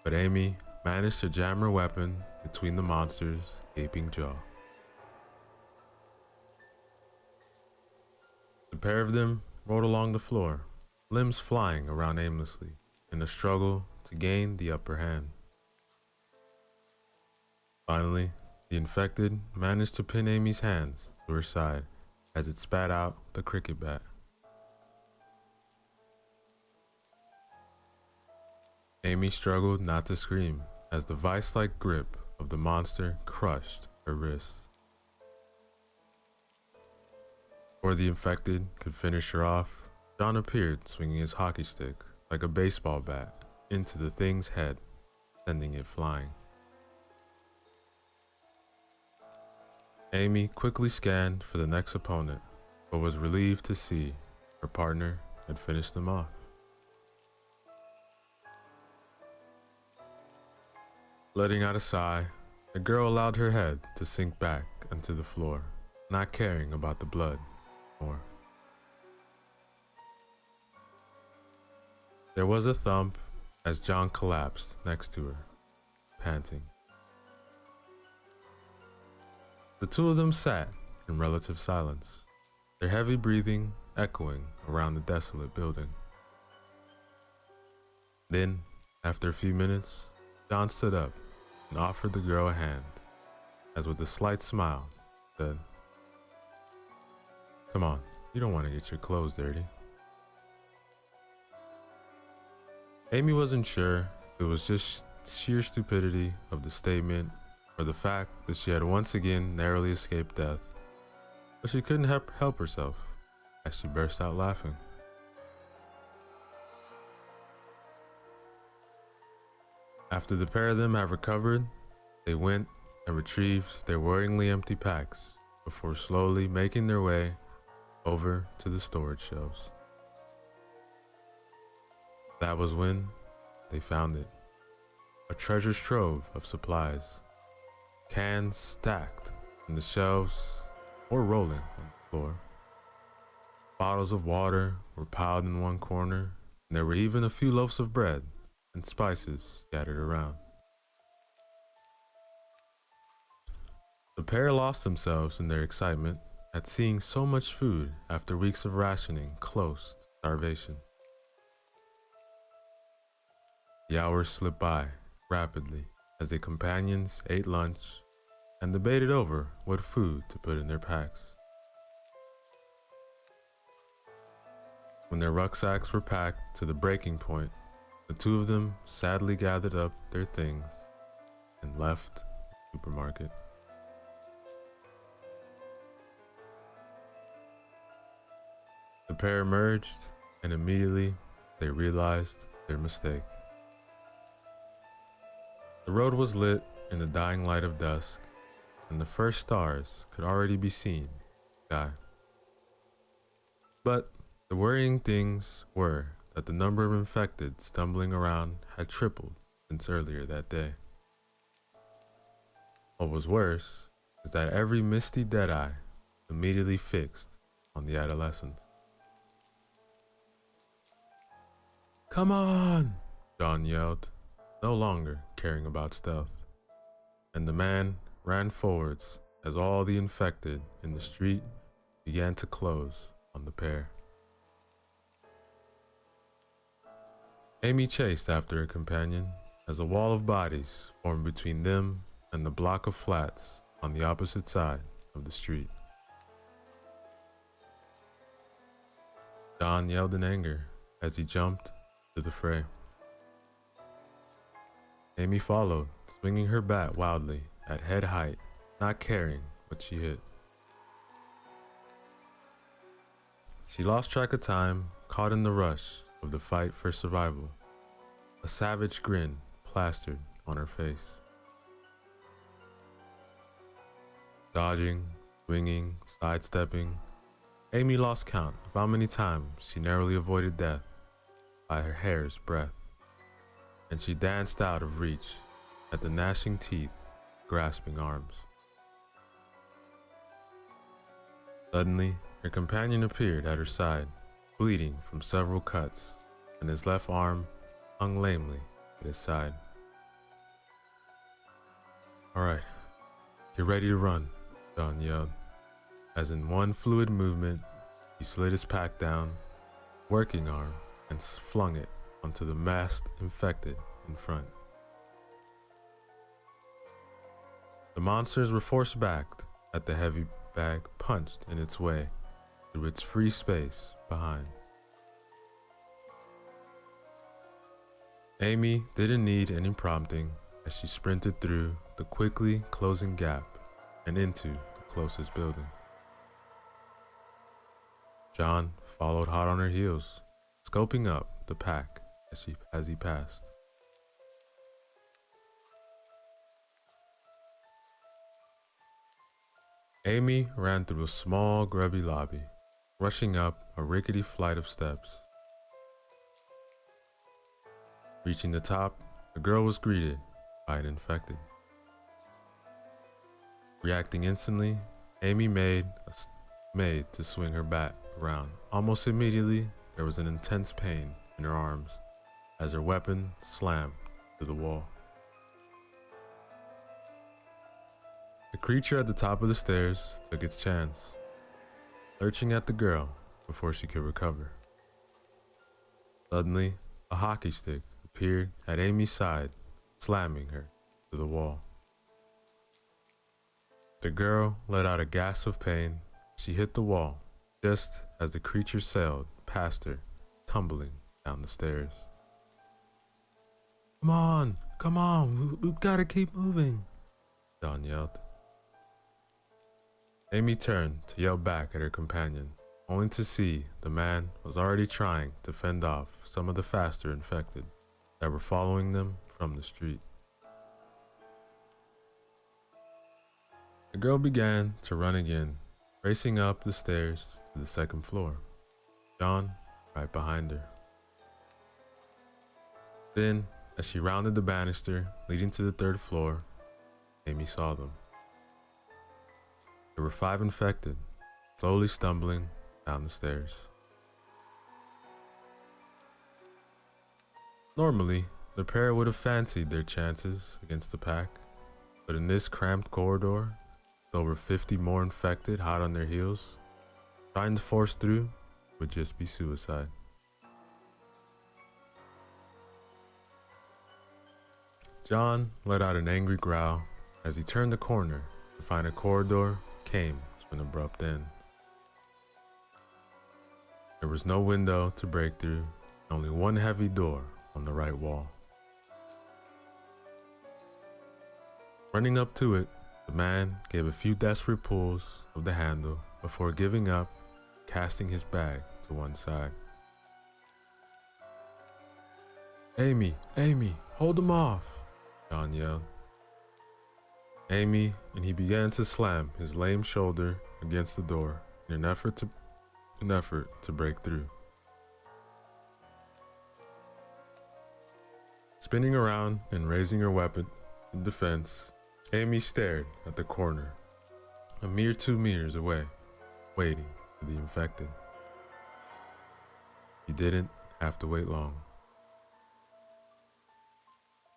But Amy managed to jam her weapon between the monster's gaping jaw. The pair of them rolled along the floor, limbs flying around aimlessly in a struggle to gain the upper hand. Finally, the infected managed to pin Amy's hands to her side as it spat out the cricket bat. Amy struggled not to scream as the vice-like grip of the monster crushed her wrists. Before the infected could finish her off, John appeared swinging his hockey stick like a baseball bat into the thing's head, sending it flying. Amy quickly scanned for the next opponent, but was relieved to see her partner had finished them off. Letting out a sigh, the girl allowed her head to sink back onto the floor, not caring about the blood more. There was a thump as John collapsed next to her, panting. The 2 of them sat in relative silence, their heavy breathing echoing around the desolate building. Then, after a few minutes, John stood up and offered the girl a hand, as with a slight smile, said, "Come on, you don't want to get your clothes dirty." Amy wasn't sure if it was just sheer stupidity of the statement or the fact that she had once again narrowly escaped death, but she couldn't help herself as she burst out laughing. After the pair of them had recovered, they went and retrieved their worryingly empty packs before slowly making their way over to the storage shelves. That was when they found it, a treasure trove of supplies, cans stacked on the shelves or rolling on the floor. Bottles of water were piled in one corner, and there were even a few loaves of bread and spices scattered around. The pair lost themselves in their excitement at seeing so much food after weeks of rationing close to starvation. The hours slipped by rapidly as their companions ate lunch and debated over what food to put in their packs. When their rucksacks were packed to the breaking point, the 2 of them sadly gathered up their things and left the supermarket. The pair emerged, and immediately they realized their mistake. The road was lit in the dying light of dusk, and the first stars could already be seen in the sky. But the worrying things were that the number of infected stumbling around had tripled since earlier that day. What was worse is that every misty deadeye immediately fixed on the adolescents. "Come on!" John yelled, no longer caring about stealth, and the man ran forwards as all the infected in the street began to close on the pair. Amy chased after her companion as a wall of bodies formed between them and the block of flats on the opposite side of the street. John yelled in anger as he jumped to the fray. Amy followed, swinging her bat wildly at head height, not caring what she hit. She lost track of time, caught in the rush of the fight for survival, a savage grin plastered on her face. Dodging, swinging, sidestepping, Amy lost count of how many times she narrowly avoided death by her hair's breadth, and she danced out of reach at the gnashing teeth, grasping arms. Suddenly, her companion appeared at her side, bleeding from several cuts, and his left arm hung lamely at his side. "All right, get ready to run," John yelled, as in one fluid movement, he slid his pack down, working arm, and flung it onto the masked infected in front. The monsters were forced back as the heavy bag punched in its way through its free space behind. Amy didn't need any prompting as she sprinted through the quickly closing gap and into the closest building. John followed hot on her heels, scoping up the pack as he passed. Amy ran through a small, grubby lobby, rushing up a rickety flight of steps. Reaching the top, the girl was greeted by an infected. Reacting instantly, Amy made to swing her bat around. Almost immediately, there was an intense pain in her arms as her weapon slammed to the wall. The creature at the top of the stairs took its chance, lurching at the girl before she could recover. Suddenly, a hockey stick appeared at Amy's side, slamming her to the wall. The girl let out a gasp of pain. She hit the wall just as the creature sailed past her, tumbling down the stairs. Come on, we've got to keep moving," John yelled. Amy turned to yell back at her companion, only to see the man was already trying to fend off some of the faster infected that were following them from the street. The girl began to run again, racing up the stairs to the second floor, John right behind her. Then, as she rounded the banister leading to the third floor, Amy saw them. There were 5 infected, slowly stumbling down the stairs. Normally, the pair would have fancied their chances against the pack, but in this cramped corridor, with over 50 more infected hot on their heels, trying to force through would just be suicide. John let out an angry growl as he turned the corner to find a corridor came to an abrupt end. There was no window to break through, only one heavy door on the right wall. Running up to it, the man gave a few desperate pulls of the handle before giving up, casting his bag to one side. Amy, hold him off," John yelled. Amy, and he began to slam his lame shoulder against the door in an effort to break through. Spinning around and raising her weapon in defense, Amy stared at the corner, a mere 2 meters away, waiting for the infected. He didn't have to wait long.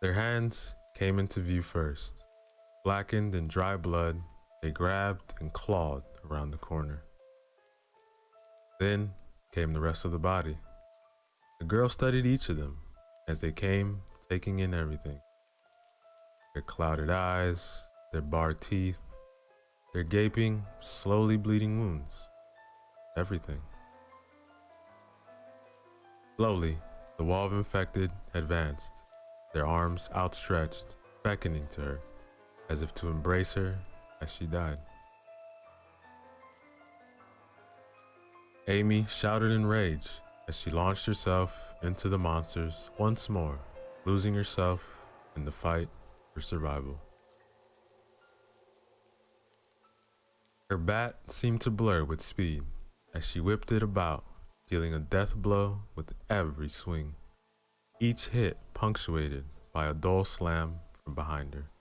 Their hands came into view first. Blackened in dry blood, they grabbed and clawed around the corner. Then came the rest of the body. The girl studied each of them as they came, taking in everything. Their clouded eyes, their barred teeth, their gaping, slowly bleeding wounds. Everything. Slowly, the wall of infected advanced, their arms outstretched, beckoning to her, as if to embrace her as she died. Amy shouted in rage as she launched herself into the monsters once more, losing herself in the fight for survival. Her bat seemed to blur with speed as she whipped it about, dealing a death blow with every swing, each hit punctuated by a dull slam from behind her.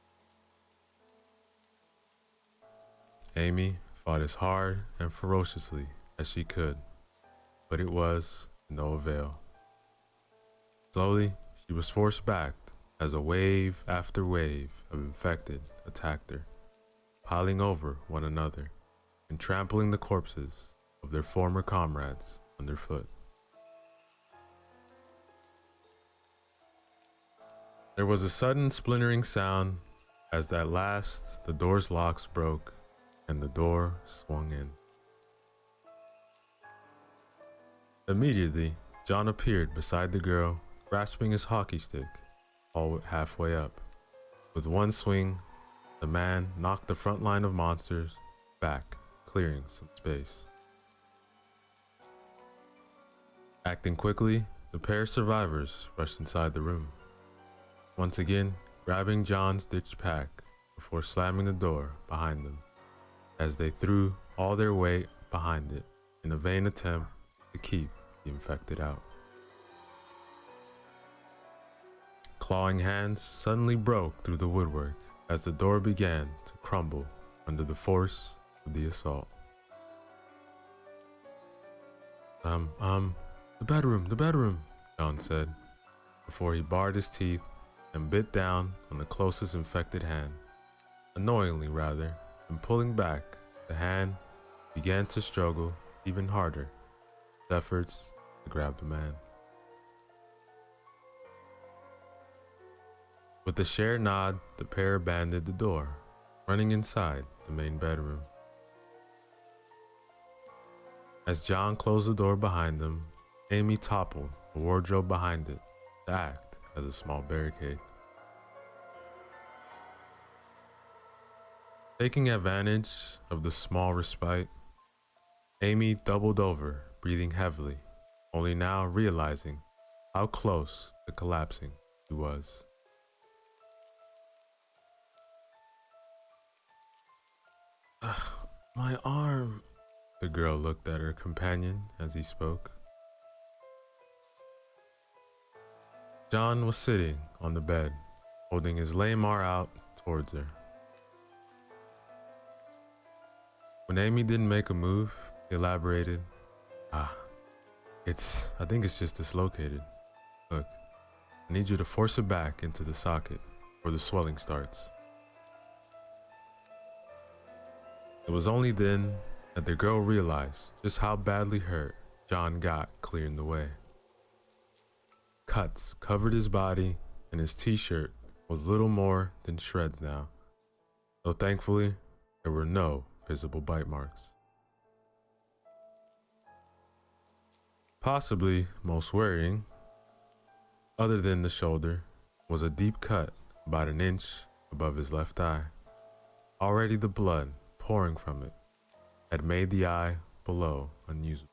Amy fought as hard and ferociously as she could, but it was no avail. Slowly, she was forced back as a wave after wave of infected attacked her, piling over one another and trampling the corpses of their former comrades underfoot. There was a sudden splintering sound as at last the door's locks broke and the door swung in. Immediately, John appeared beside the girl, grasping his hockey stick, all halfway up. With one swing, the man knocked the front line of monsters back, clearing some space. Acting quickly, the pair of survivors rushed inside the room, once again grabbing John's ditched pack before slamming the door behind them, as they threw all their weight behind it in a vain attempt to keep the infected out. Clawing hands suddenly broke through the woodwork as the door began to crumble under the force of the assault. The bedroom, John said, before he bared his teeth and bit down on the closest infected hand. Annoyingly rather, and pulling back, the hand began to struggle even harder, with efforts to grab the man. With a shared nod, the pair abandoned the door, running inside the main bedroom. As John closed the door behind them, Amy toppled the wardrobe behind it to act as a small barricade. Taking advantage of the small respite, Amy doubled over, breathing heavily, only now realizing how close to collapsing she was. My arm. The girl looked at her companion as he spoke. John was sitting on the bed, holding his lame arm out towards her. When Amy didn't make a move, he elaborated, I think it's just dislocated. Look, I need you to force it back into the socket where the swelling starts. It was only then that the girl realized just how badly hurt John got clearing the way. Cuts covered his body, and his t-shirt was little more than shreds now, though thankfully there were no visible bite marks. Possibly most worrying, other than the shoulder, was a deep cut about an inch above his left eye. Already the blood pouring from it had made the eye below unusable.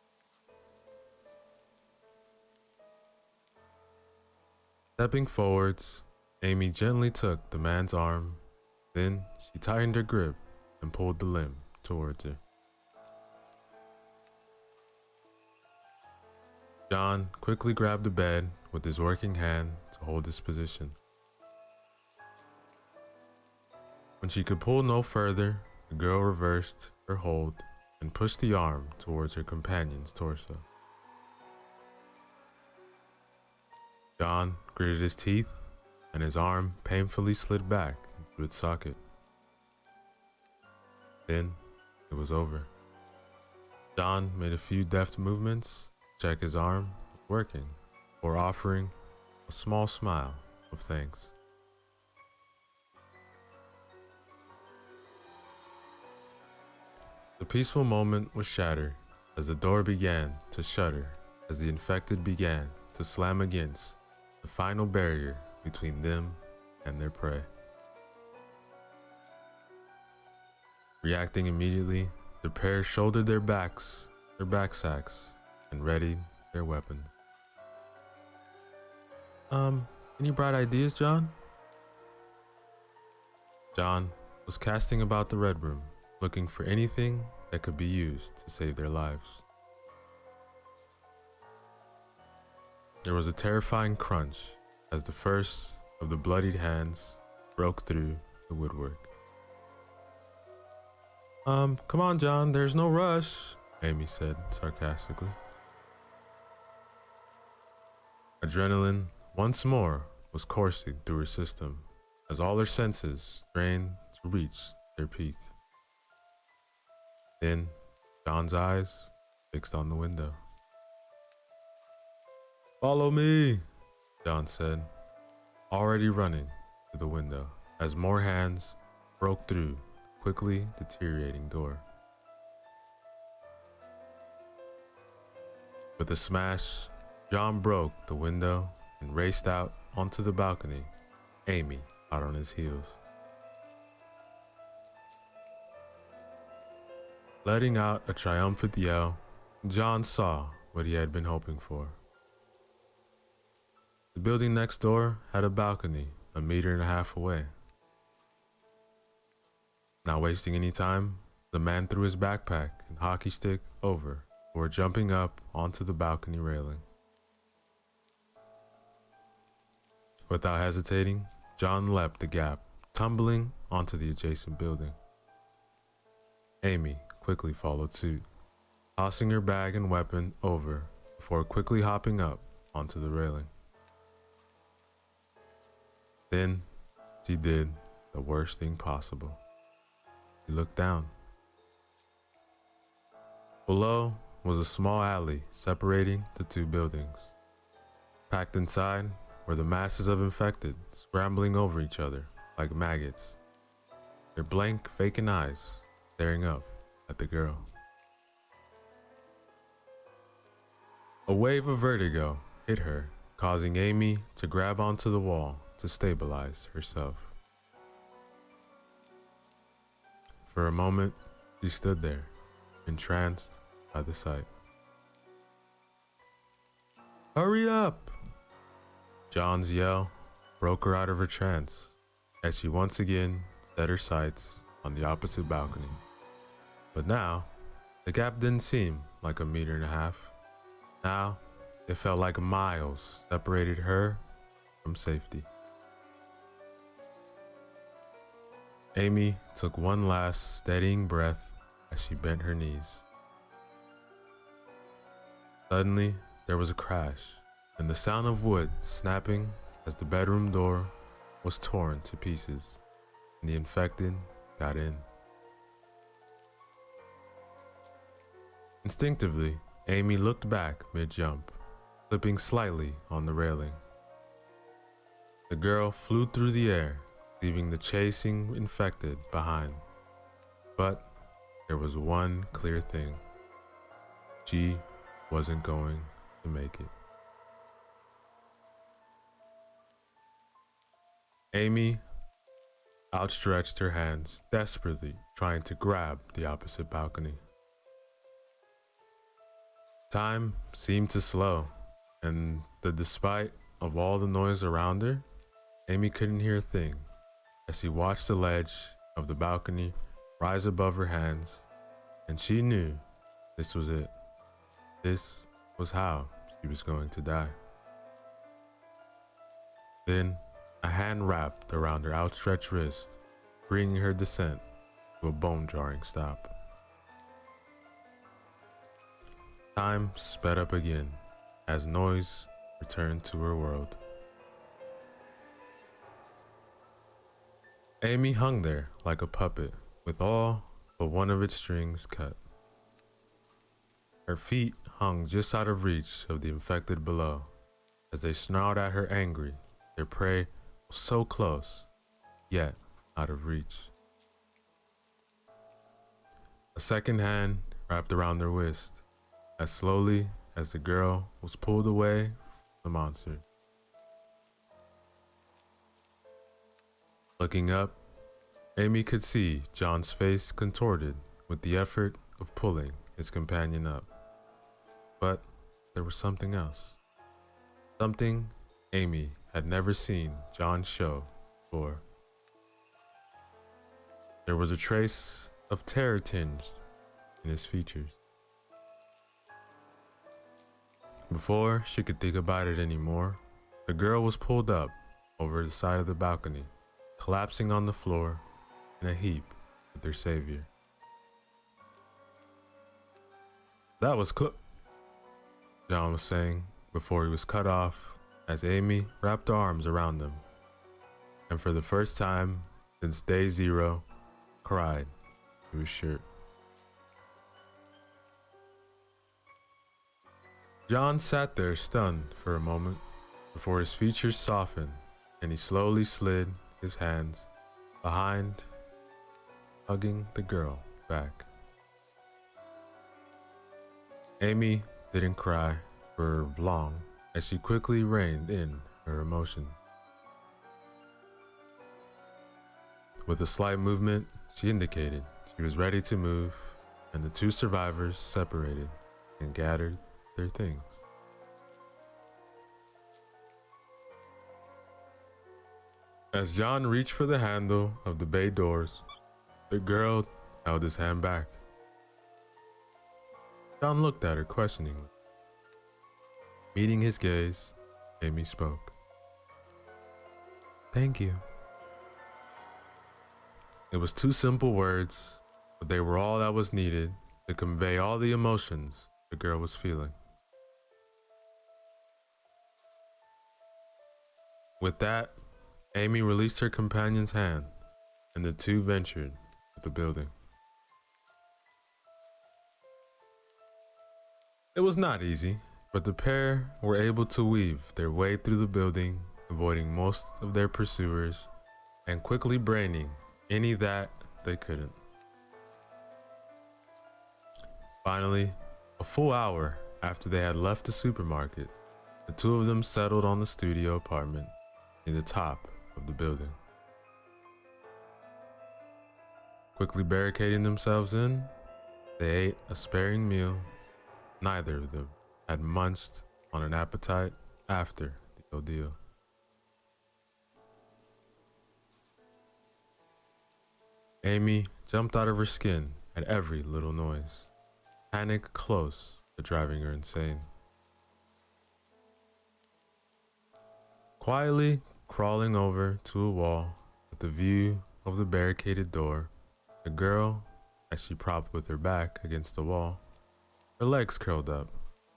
Stepping forwards, Amy gently took the man's arm, then she tightened her grip and pulled the limb towards her. John quickly grabbed the bed with his working hand to hold his position. When she could pull no further, The girl reversed her hold and pushed the arm towards her companion's torso. John gritted his teeth, and his arm painfully slid back into its socket. Then it was over. John made a few deft movements to check his arm was working, before offering a small smile of thanks. The peaceful moment was shattered as the door began to shudder as the infected began to slam against the final barrier between them and their prey. Reacting immediately, the pair shouldered their backsacks, and readied their weapons. Any bright ideas, John? John was casting about the Red Room, looking for anything that could be used to save their lives. There was a terrifying crunch as the first of the bloodied hands broke through the woodwork. Come on, John, there's no rush, Amy said sarcastically. Adrenaline once more was coursing through her system as all her senses strained to reach their peak. Then, John's eyes fixed on the window. Follow me, John said, already running to the window as more hands broke through the quickly deteriorating door. With a smash, John broke the window and raced out onto the balcony, Amy out on his heels. Letting out a triumphant yell, John saw what he had been hoping for. The building next door had a balcony 1.5 meters away. Not wasting any time, the man threw his backpack and hockey stick over before jumping up onto the balcony railing. Without hesitating, John leapt the gap, tumbling onto the adjacent building. Amy quickly followed suit, tossing her bag and weapon over before quickly hopping up onto the railing. Then she did the worst thing possible. She looked down. Below was a small alley separating the two buildings. Packed inside were the masses of infected scrambling over each other like maggots, their blank, vacant eyes staring up at the girl. A wave of vertigo hit her, causing Amy to grab onto the wall to stabilize herself. For a moment, she stood there, entranced by the sight. Hurry up! John's yell broke her out of her trance as she once again set her sights on the opposite balcony. But now, the gap didn't seem like 1.5 meters. Now, it felt like miles separated her from safety. Amy took one last steadying breath as she bent her knees. Suddenly, there was a crash, and the sound of wood snapping as the bedroom door was torn to pieces, and the infected got in. Instinctively, Amy looked back mid-jump, slipping slightly on the railing. The girl flew through the air, leaving the chasing infected behind. But there was one clear thing. She wasn't going to make it. Amy outstretched her hands, desperately trying to grab the opposite balcony. Time seemed to slow, and despite of all the noise around her, Amy couldn't hear a thing as she watched the ledge of the balcony rise above her hands, and she knew this was it. This was how she was going to die. Then a hand wrapped around her outstretched wrist, bringing her descent to a bone-jarring stop. Time sped up again as noise returned to her world. Amy hung there like a puppet with all but one of its strings cut. Her feet hung just out of reach of the infected below as they snarled at her angry. Their prey was so close, yet out of reach. A second hand wrapped around their wrist as slowly as the girl was pulled away from the monster. Looking up, Amy could see John's face contorted with the effort of pulling his companion up. But there was something else. Something Amy had never seen John show before. There was a trace of terror tinged in his features. Before she could think about it anymore, the girl was pulled up over the side of the balcony, collapsing on the floor in a heap with their savior. That was John was saying before he was cut off as Amy wrapped her arms around him, and for the first time since day zero, cried through his shirt. John sat there stunned for a moment before his features softened and he slowly slid his hands behind, hugging the girl back. Amy didn't cry for long as she quickly reined in her emotion. With a slight movement, she indicated she was ready to move, and the two survivors separated and gathered their things. As John reached for the handle of the bay doors, the girl held his hand back. John looked at her questioningly. Meeting his gaze, Amy spoke. "Thank you." It was two simple words, but they were all that was needed to convey all the emotions the girl was feeling. With that, Amy released her companion's hand, and the two ventured to the building. It was not easy, but the pair were able to weave their way through the building, avoiding most of their pursuers and quickly braining any that they couldn't. Finally, a full hour after they had left the supermarket, the two of them settled on the studio apartment near the top of the building. Quickly barricading themselves in, they ate a sparing meal. Neither of them had munched on an appetite after the ordeal. Amy jumped out of her skin at every little noise, panic close to driving her insane. Quietly crawling over to a wall with the view of the barricaded door, the girl, as she propped with her back against the wall, her legs curled up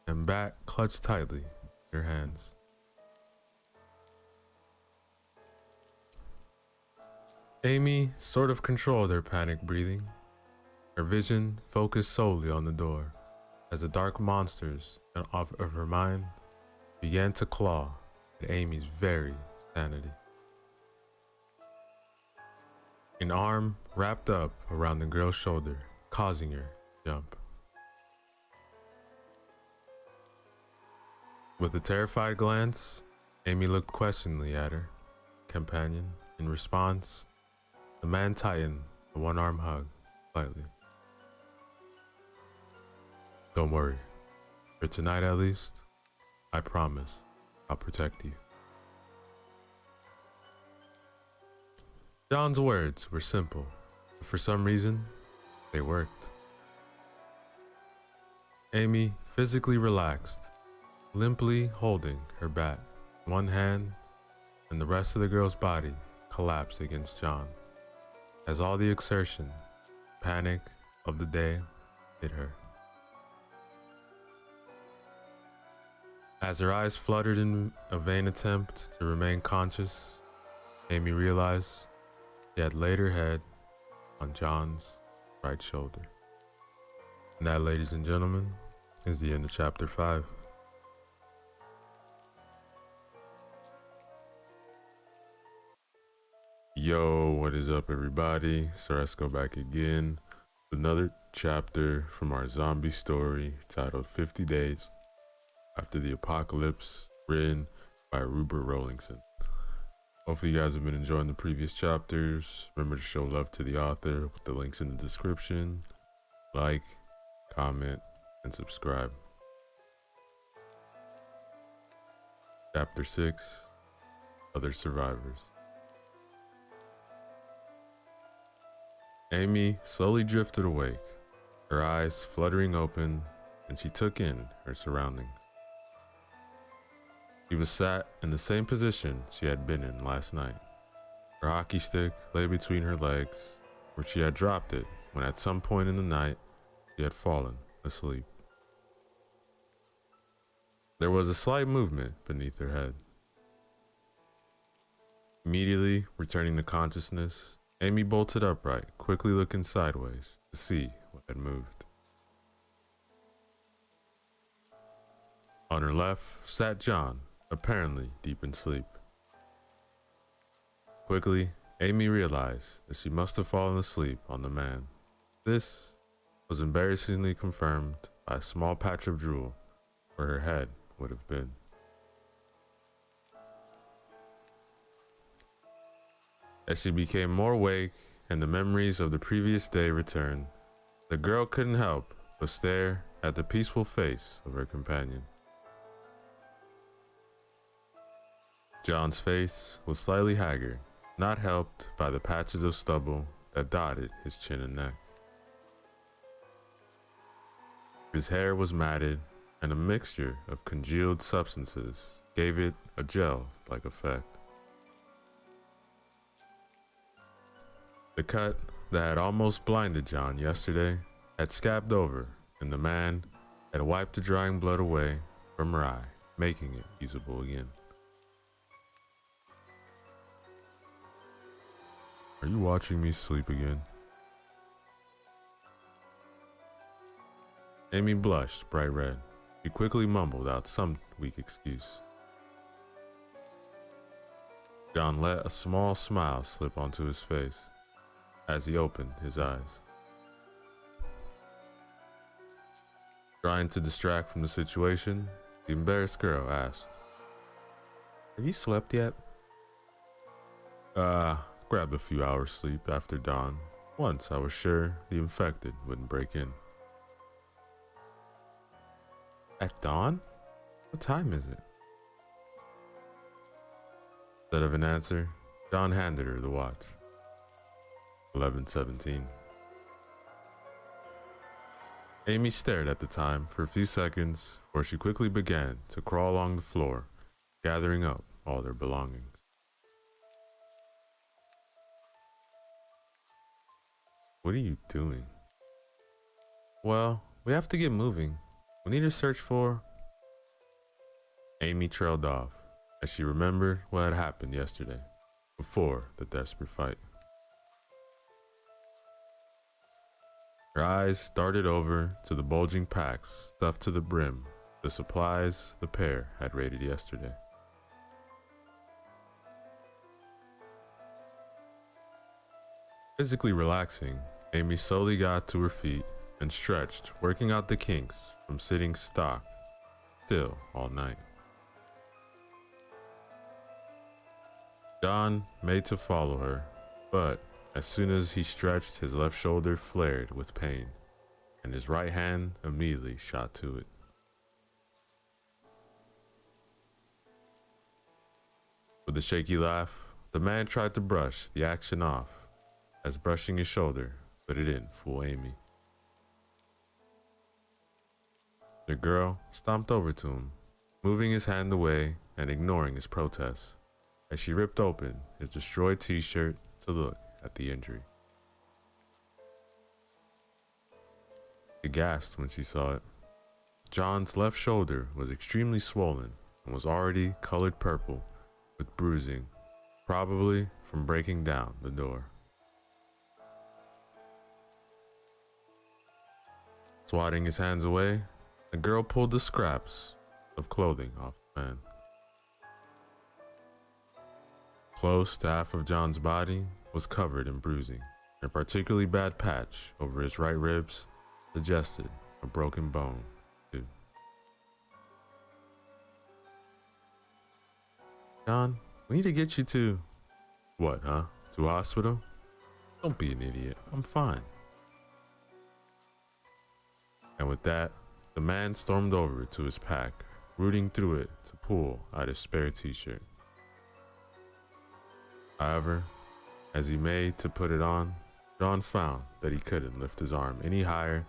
and back clutched tightly in her hands. Amy sort of controlled her panic breathing. Her vision focused solely on the door as the dark monsters of her mind began to claw at Amy's very sanity. An arm wrapped up around the girl's shoulder, causing her to jump. With a terrified glance, Amy looked questioningly at her companion. In response, the man tightened a one-arm hug slightly. "Don't worry. For tonight at least, I promise I'll protect you." John's words were simple, but for some reason, they worked. Amy physically relaxed, limply holding her bat in one hand, and the rest of the girl's body collapsed against John, as all the exertion Panic of the day hit her. As her eyes fluttered in a vain attempt to remain conscious, Amy realized she had laid her head on John's right shoulder. And that, ladies and gentlemen, is the end of chapter 5. Yo, what is up, everybody? So let's go back again with another chapter from our zombie story titled 50 Days After the Apocalypse, written by Rupert Rowlingson. Hopefully you guys have been enjoying the previous chapters. Remember to show love to the author with the links in the description. Like, comment, and subscribe. Chapter 6, Other Survivors. Amy slowly drifted awake, her eyes fluttering open, and she took in her surroundings. She was sat in the same position she had been in last night. Her hockey stick lay between her legs, where she had dropped it when at some point in the night she had fallen asleep. There was a slight movement beneath her head. Immediately returning to consciousness, Amy bolted upright, quickly looking sideways to see what had moved. On her left sat John, apparently deep in sleep. Quickly, Amy realized that she must have fallen asleep on the man. This was embarrassingly confirmed by a small patch of drool where her head would have been. As she became more awake and the memories of the previous day returned, the girl couldn't help but stare at the peaceful face of her companion. John's face was slightly haggard, not helped by the patches of stubble that dotted his chin and neck. His hair was matted, and a mixture of congealed substances gave it a gel-like effect. The cut that had almost blinded John yesterday had scabbed over, and the man had wiped the drying blood away from her eye, making it usable again. Are you watching me sleep again? Amy blushed bright red. She quickly mumbled out some weak excuse. John let a small smile slip onto his face as he opened his eyes. Trying to distract from the situation, the embarrassed girl asked, "Have you slept yet?" Grabbed a few hours sleep after dawn, once I was sure the infected wouldn't break in." At dawn? What time is it? Instead of an answer, John handed her the watch. 11:17. Amy stared at the time for a few seconds before she quickly began to crawl along the floor, gathering up all their belongings. What are you doing? Well, we have to get moving. We need to search for... Amy trailed off as she remembered what had happened yesterday, before the desperate fight. Her eyes darted over to the bulging packs stuffed to the brim, the supplies the pair had raided yesterday. Physically relaxing, Amy slowly got to her feet and stretched, working out the kinks from sitting stock still all night. John made to follow her, but as soon as he stretched, his left shoulder flared with pain, and his right hand immediately shot to it. With a shaky laugh, the man tried to brush the action off, as brushing his shoulder, but it didn't fool Amy. The girl stomped over to him, moving his hand away and ignoring his protests, as she ripped open his destroyed t-shirt to look at the injury. She gasped when she saw it. John's left shoulder was extremely swollen and was already colored purple with bruising, probably from breaking down the door. Swatting his hands away, the girl pulled the scraps of clothing off the man. Close to half of John's body was covered in bruising, and a particularly bad patch over his right ribs suggested a broken bone, too. John, we need to get you to... What, huh? To a hospital? Don't be an idiot. I'm fine. And with that, the man stormed over to his pack, rooting through it to pull out his spare t-shirt. However, as he made to put it on, John found that he couldn't lift his arm any higher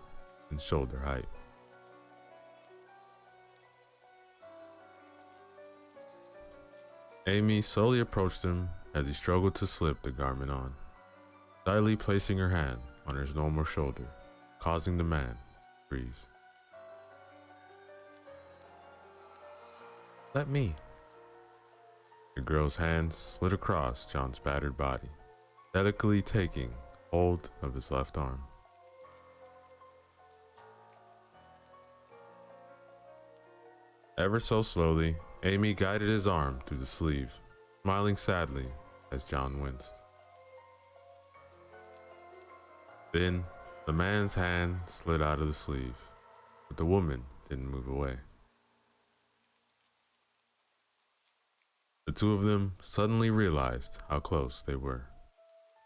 than shoulder height. Amy slowly approached him as he struggled to slip the garment on, slightly placing her hand on his normal shoulder, causing the man to freeze. Let me. The girl's hands slid across John's battered body, delicately taking hold of his left arm. Ever so slowly, Amy guided his arm through the sleeve, smiling sadly as John winced. Then, the man's hand slid out of the sleeve, but the woman didn't move away. The two of them suddenly realized how close they were.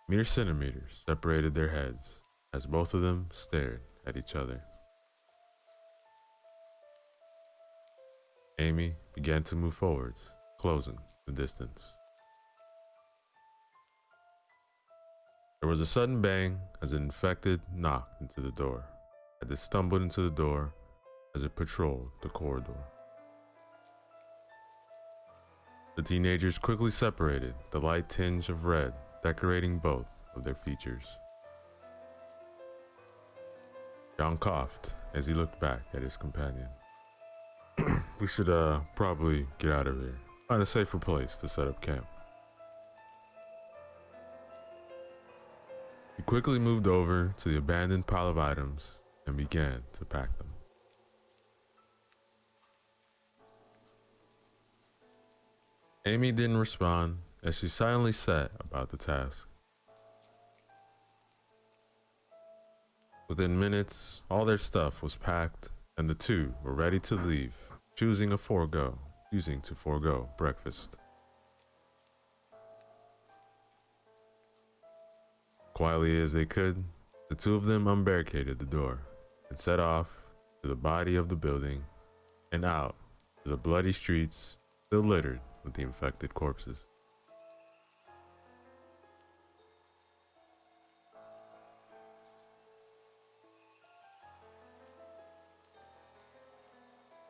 Mere centimeters separated their heads as both of them stared at each other. Amy began to move forwards, closing the distance. There was a sudden bang as an infected knocked into the door, as it stumbled into the door as it patrolled the corridor. The teenagers quickly separated, the light tinge of red decorating both of their features. John coughed as he looked back at his companion. We should probably get out of here. Find a safer place to set up camp. He quickly moved over to the abandoned pile of items and began to pack them. Amy didn't respond as she silently set about the task. Within minutes, all their stuff was packed and the two were ready to leave, choosing to forego breakfast. Quietly as they could, the two of them unbarricaded the door and set off to the body of the building and out to the bloody streets still littered with the infected corpses.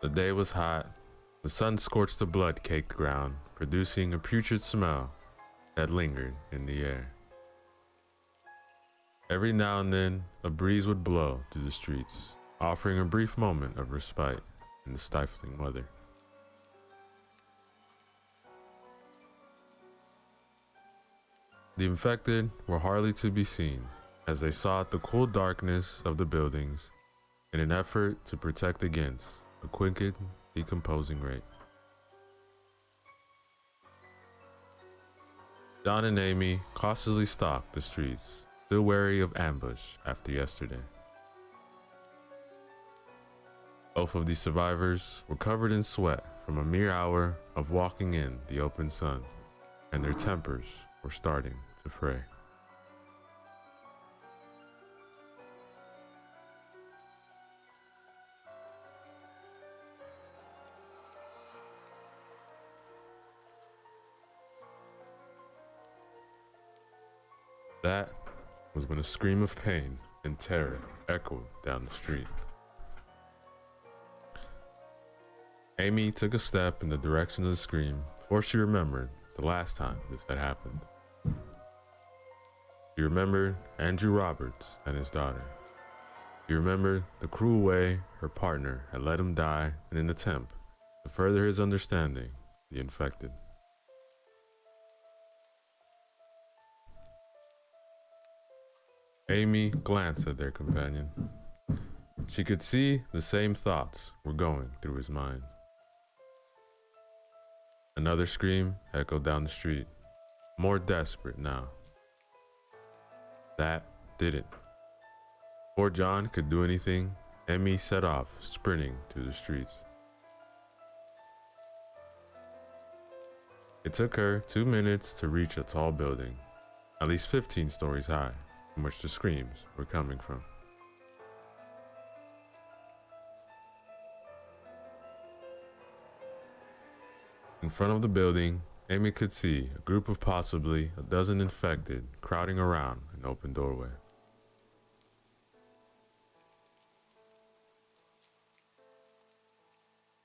The day was hot. The sun scorched the blood-caked ground, producing a putrid smell that lingered in the air. Every now and then, a breeze would blow through the streets, offering a brief moment of respite in the stifling weather. The infected were hardly to be seen as they sought the cool darkness of the buildings in an effort to protect against a quick decomposing rate. John and Amy cautiously stalked the streets, still wary of ambush after yesterday. Both of the survivors were covered in sweat from a mere hour of walking in the open sun, and their tempers were starting to fray. That was when a scream of pain and terror echoed down the street. Amy took a step in the direction of the scream before she remembered the last time this had happened. She remembered Andrew Roberts and his daughter. He remembered the cruel way her partner had let him die in an attempt to further his understanding of the infected. Amy glanced at their companion. She could see the same thoughts were going through his mind. Another scream echoed down the street, more desperate now. That did it. Before John could do anything, Amy set off, sprinting through the streets. It took her 2 minutes to reach a tall building, at least 15 stories high, from which the screams were coming from. In front of the building, Amy could see a group of possibly a dozen infected crowding around an open doorway.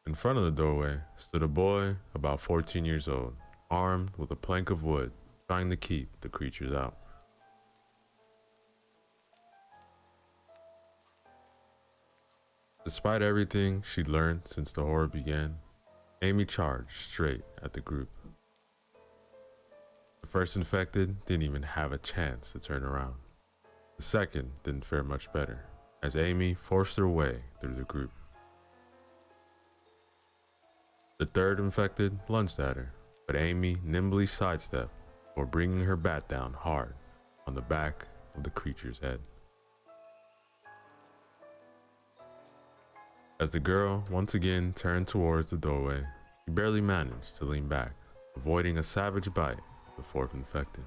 In front of the doorway stood a boy about 14 years old, armed with a plank of wood, trying to keep the creatures out. Despite everything she'd learned since the horror began, Amy charged straight at the group. The first infected didn't even have a chance to turn around. The second didn't fare much better, as Amy forced her way through the group. The third infected lunged at her, but Amy nimbly sidestepped before bringing her bat down hard on the back of the creature's head. As the girl once again turned towards the doorway, she barely managed to lean back, avoiding a savage bite of the fourth infected.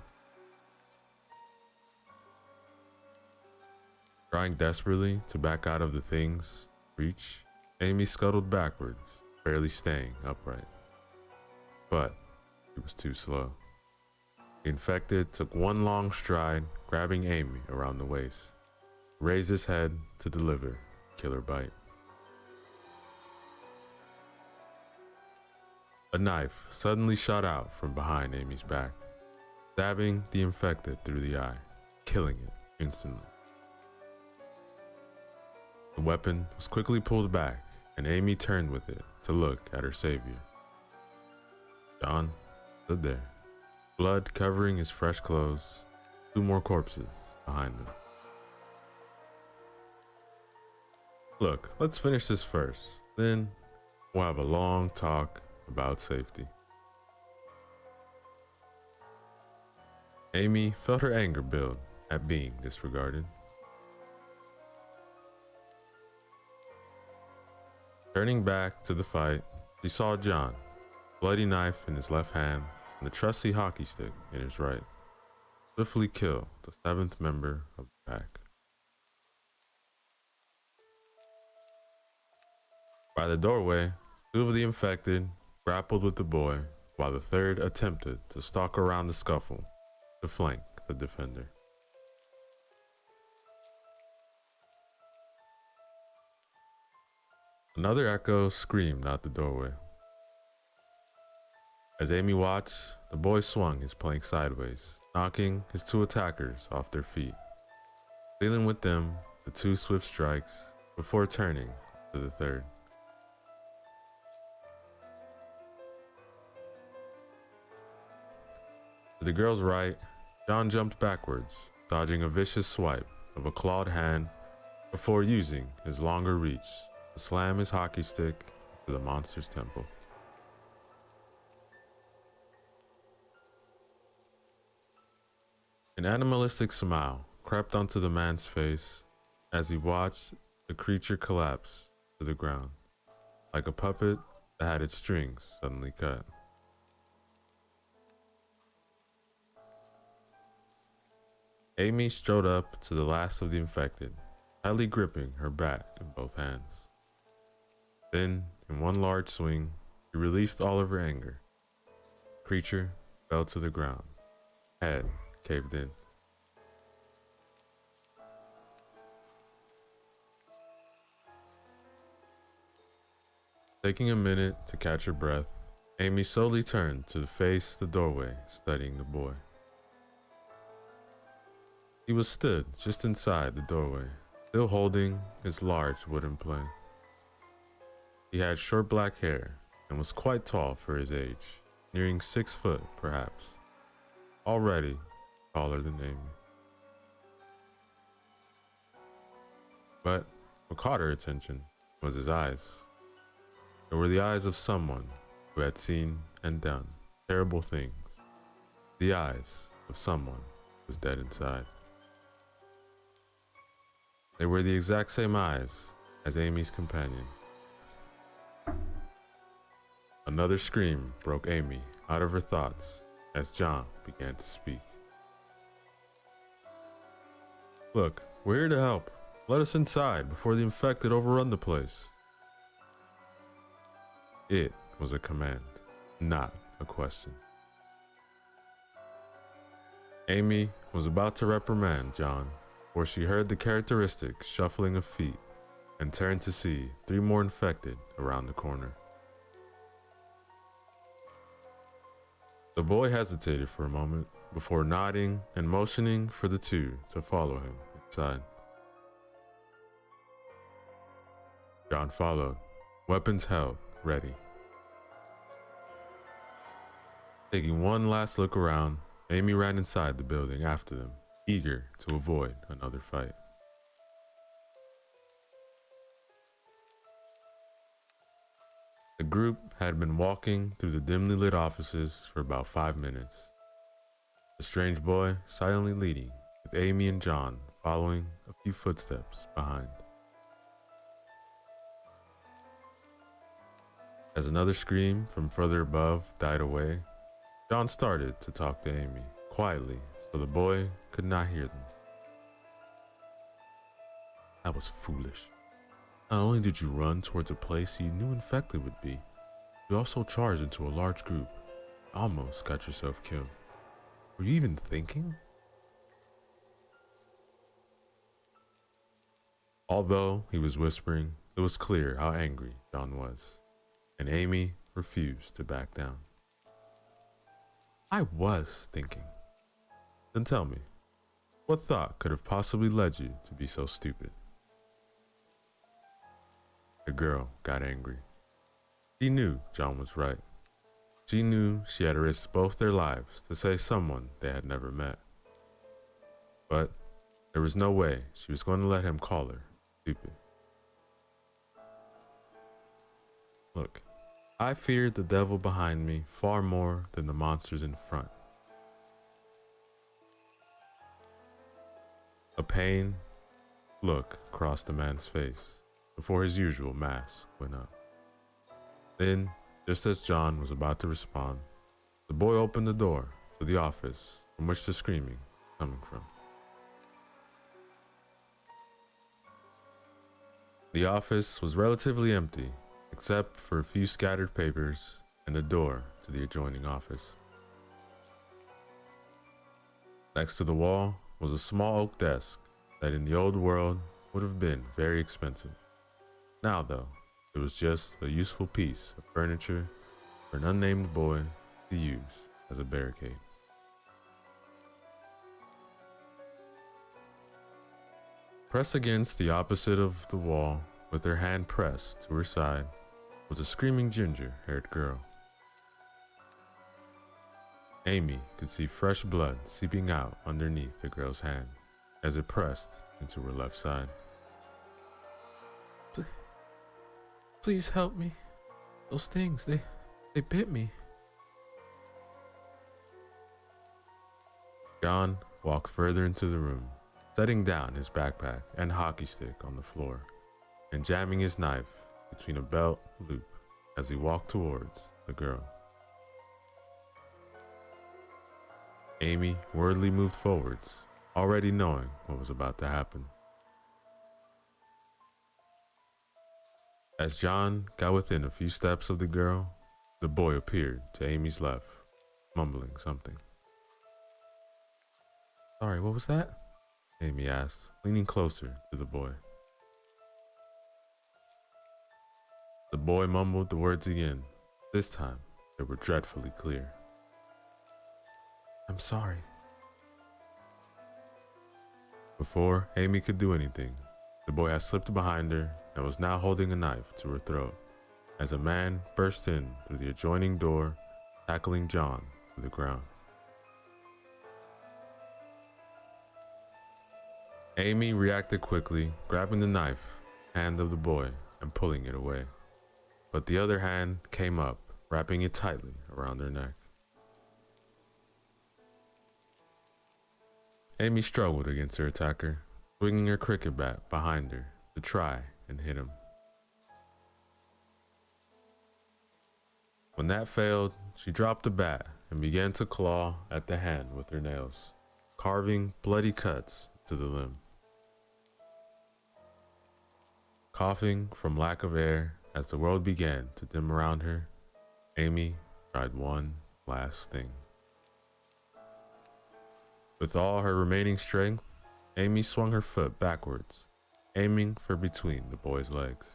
Trying desperately to back out of the thing's reach, Amy scuttled backwards, barely staying upright. But it was too slow. The infected took one long stride, grabbing Amy around the waist, raised his head to deliver a killer bite. A knife suddenly shot out from behind Amy's back, stabbing the infected through the eye, killing it instantly. The weapon was quickly pulled back, and Amy turned with it to look at her savior. John stood there, blood covering his fresh clothes, 2 more corpses behind him. Look, let's finish this first, then we'll have a long talk about safety. Amy felt her anger build at being disregarded. Turning back to the fight, she saw John, a bloody knife in his left hand and the trusty hockey stick in his right, swiftly kill the 7th member of the pack. By the doorway, 2 of the infected grappled with the boy, while the 3rd attempted to stalk around the scuffle to flank the defender. Another echo screamed out the doorway. As Amy watched, the boy swung his plank sideways, knocking his 2 attackers off their feet, dealing with them the 2 swift strikes before turning to the 3rd. To the girl's right, John jumped backwards, dodging a vicious swipe of a clawed hand before using his longer reach to slam his hockey stick to the monster's temple. An animalistic smile crept onto the man's face as he watched the creature collapse to the ground, like a puppet that had its strings suddenly cut. Amy strode up to the last of the infected, tightly gripping her bat in both hands. Then, in one large swing, she released all of her anger. The creature fell to the ground, head caved in. Taking a minute to catch her breath, Amy slowly turned to face the doorway, studying the boy. He was stood just inside the doorway, still holding his large wooden plane. He had short black hair and was quite tall for his age, nearing 6 foot perhaps, already taller than Amy. But what caught her attention was his eyes. They were the eyes of someone who had seen and done terrible things. The eyes of someone who was dead inside. They were the exact same eyes as Amy's companion. Another scream broke Amy out of her thoughts as John began to speak. "Look, we're here to help. Let us inside before the infected overrun the place." It was a command, not a question. Amy was about to reprimand John, for she heard the characteristic shuffling of feet and turned to see 3 more infected around the corner. The boy hesitated for a moment before nodding and motioning for the 2 to follow him inside. John followed, weapons held, ready. Taking one last look around, Amy ran inside the building after them, eager to avoid another fight. The group had been walking through the dimly lit offices for about 5 minutes. The strange boy silently leading, with Amy and John following a few footsteps behind. As another scream from further above died away, John started to talk to Amy, quietly so the boy could not hear them. "That was foolish. Not only did you run towards a place you knew infected would be, you also charged into a large group. Almost got yourself killed. Were you even thinking?" Although he was whispering, it was clear how angry John was, and Amy refused to back down. "I was thinking." "Then tell me, what thought could have possibly led you to be so stupid?" The girl got angry. She knew John was right. She knew she had risked both their lives to save someone they had never met. But there was no way she was going to let him call her stupid. "Look, I feared the devil behind me far more than the monsters in front." A pained look crossed the man's face before his usual mask went up. Then, just as John was about to respond, the boy opened the door to the office from which the screaming was coming from. The office was relatively empty, except for a few scattered papers and the door to the adjoining office. Next to the wall was a small oak desk that in the old world would have been very expensive. Now, though, it was just a useful piece of furniture for an unnamed boy to use as a barricade. Pressed against the opposite of the wall, with her hand pressed to her side, was a screaming ginger-haired girl. Amy could see fresh blood seeping out underneath the girl's hand as it pressed into her left side. "Please help me. Those things, they bit me." John walked further into the room, setting down his backpack and hockey stick on the floor, and jamming his knife between a belt loop as he walked towards the girl. Amy worriedly moved forwards, already knowing what was about to happen. As John got within a few steps of the girl, the boy appeared to Amy's left, mumbling something. "Sorry, what was that?" Amy asked, leaning closer to the boy. The boy mumbled the words again. This time, they were dreadfully clear. "I'm sorry." Before Amy could do anything, The boy had slipped behind her and was now holding a knife to her throat as a man burst in through the adjoining door, tackling John to the ground. Amy reacted quickly, grabbing the knife hand of the boy and pulling it away. But the other hand came up, wrapping it tightly around her neck. Amy struggled against her attacker, swinging her cricket bat behind her to try and hit him. When that failed, she dropped the bat and began to claw at the hand with her nails, carving bloody cuts to the limb. Coughing from lack of air as the world began to dim around her, Amy tried one last thing. With all her remaining strength, Amy swung her foot backwards, aiming for between the boy's legs.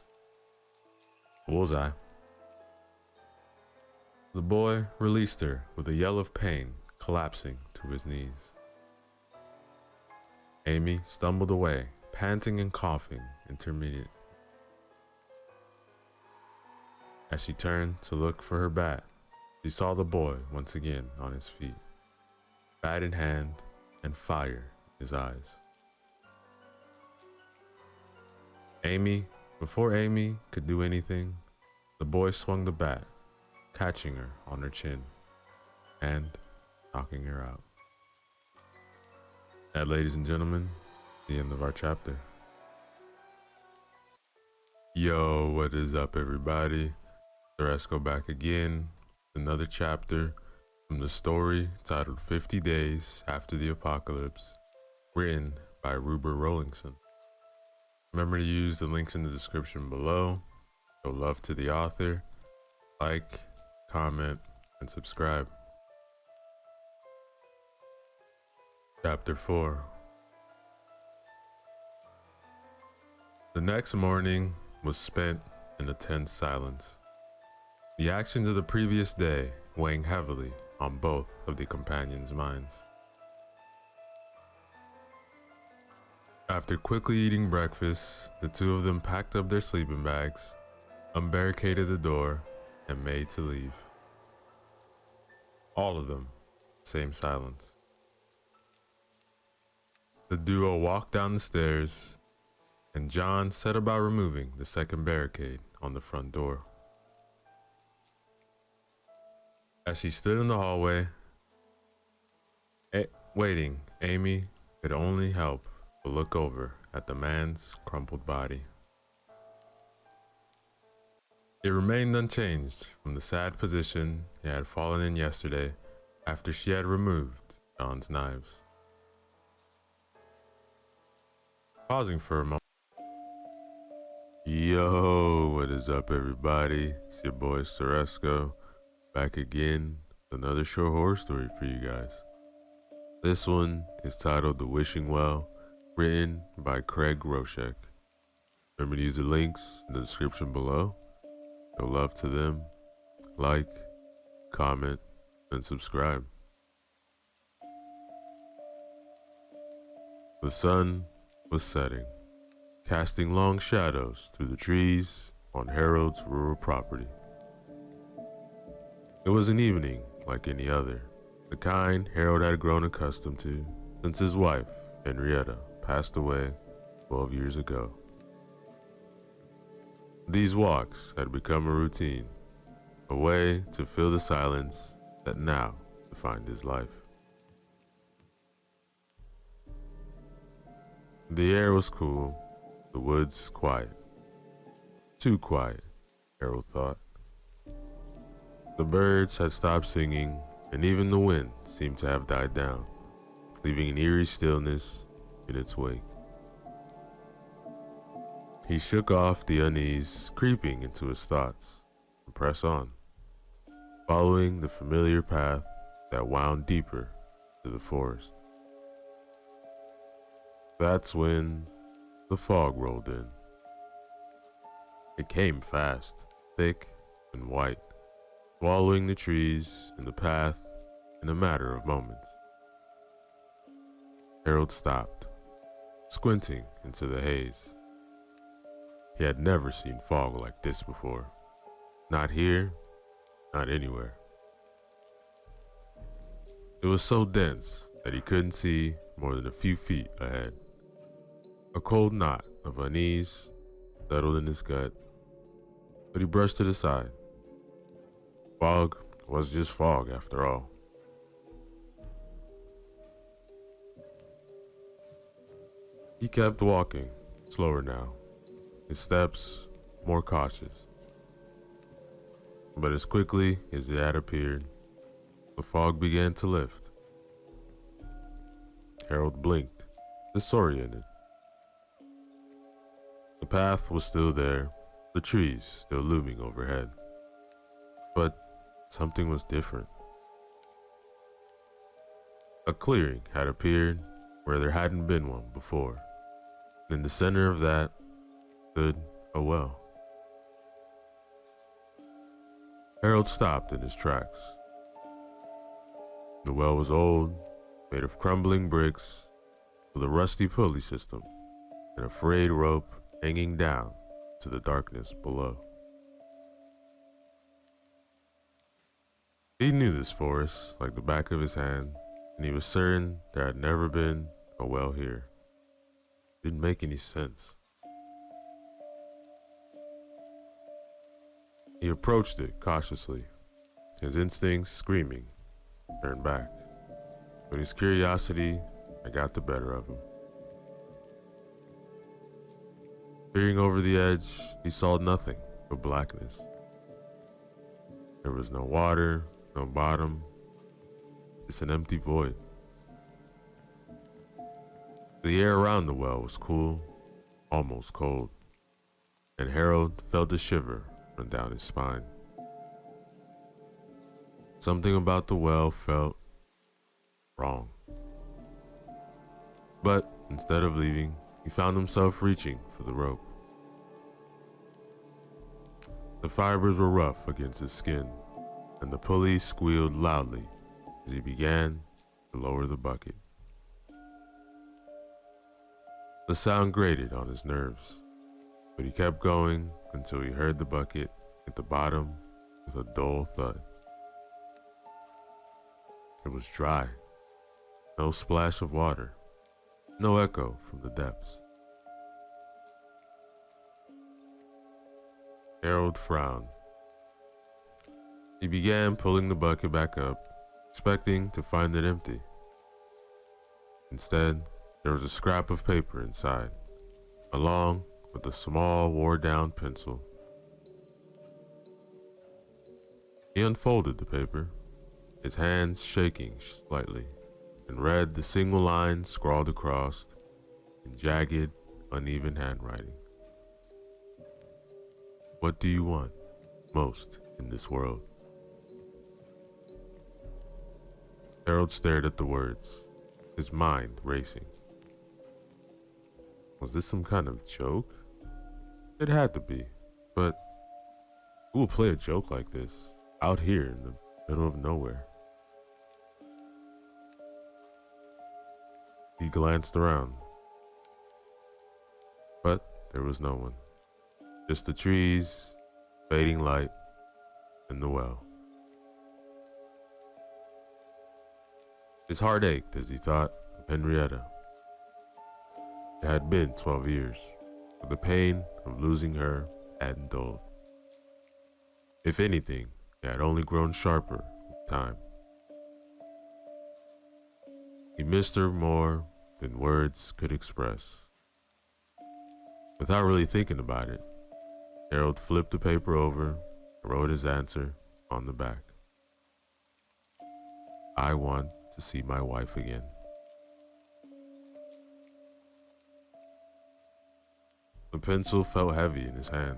Bullseye. The boy released her with a yell of pain, collapsing to his knees. Amy stumbled away, panting and coughing intermittent. As she turned to look for her bat, she saw the boy once again on his feet, bat in hand and fire in his eyes. Before Amy could do anything, the boy swung the bat, catching her on her chin and knocking her out. And ladies and gentlemen, the end of our chapter. Yo, what is up everybody? Let's go back again. Another chapter from the story titled 50 Days After the Apocalypse, written by Ruber Rollingson. Remember to use the links in the description below. Show love to the author. Like, comment, and subscribe. Chapter 4. The next morning was spent in a tense silence. The actions of the previous day weighing heavily on both of the companions' minds. After quickly eating breakfast, the two of them packed up their sleeping bags, unbarricaded the door, and made to leave. All of them, same silence. The duo walked down the stairs, and John set about removing the second barricade on the front door. As she stood in the hallway, waiting, Amy could only help but look over at the man's crumpled body. It remained unchanged from the sad position it had fallen in yesterday after she had removed John's knives. Pausing for a moment. Yo, what is up everybody? It's your boy Ceresco, back again with another short horror story for you guys. This one is titled The Wishing Well, written by Craig Roshek. Remember to use the links in the description below. Show love to them. Like, comment, and subscribe. The sun was setting, casting long shadows through the trees on Harold's rural property. It was an evening like any other, the kind Harold had grown accustomed to since his wife, Henrietta, passed away 12 years ago. These walks had become a routine, a way to fill the silence that now defined his life. The air was cool, the woods quiet. Too quiet, Harold thought. The birds had stopped singing, and even the wind seemed to have died down, leaving an eerie stillness in its wake. He shook off the unease creeping into his thoughts and pressed on, following the familiar path that wound deeper to the forest. That's when the fog rolled in. It came fast, thick and white, swallowing the trees and the path in a matter of moments. Harold stopped, squinting into the haze, He had never seen fog like this before. Not here, not anywhere. It was so dense that he couldn't see more than a few feet ahead. A cold knot of unease settled in his gut, but he brushed it aside. Fog was just fog after all. He kept walking, slower now, his steps more cautious. But as quickly as it had appeared, the fog began to lift. Harold blinked, disoriented. The path was still there, the trees still looming overhead. But something was different. A clearing had appeared where there hadn't been one before. In the center of that stood a well. Harold stopped in his tracks. The well was old, made of crumbling bricks, with a rusty pulley system and a frayed rope hanging down to the darkness below. He knew this forest like the back of his hand, and he was certain there had never been a well here. It didn't make any sense. He approached it cautiously, his instincts screaming, turn back. But his curiosity had got the better of him. Peering over the edge, he saw nothing but blackness. There was no water, no bottom, just an empty void. The air around the well was cool, almost cold, and Harold felt a shiver run down his spine. Something about the well felt wrong. But instead of leaving, he found himself reaching for the rope. The fibers were rough against his skin, and the pulley squealed loudly as he began to lower the bucket. The sound grated on his nerves, but he kept going until he heard the bucket hit the bottom with a dull thud. It was dry, no splash of water, no echo from the depths. Harold frowned. He began pulling the bucket back up, expecting to find it empty. Instead, there was a scrap of paper inside, along with a small, wore-down pencil. He unfolded the paper, his hands shaking slightly, and read the single line scrawled across in jagged, uneven handwriting. What do you want most in this world? Harold stared at the words, his mind racing. Was this some kind of joke? It had to be, but who would play a joke like this out here in the middle of nowhere? He glanced around, but there was no one. Just the trees, fading light, and the well. His heart ached as he thought of Henrietta. It had been 12 years, but the pain of losing her hadn't dulled. If anything, it had only grown sharper with time. He missed her more than words could express. Without really thinking about it, Harold flipped the paper over and wrote his answer on the back. I want to see my wife again. The pencil felt heavy in his hand,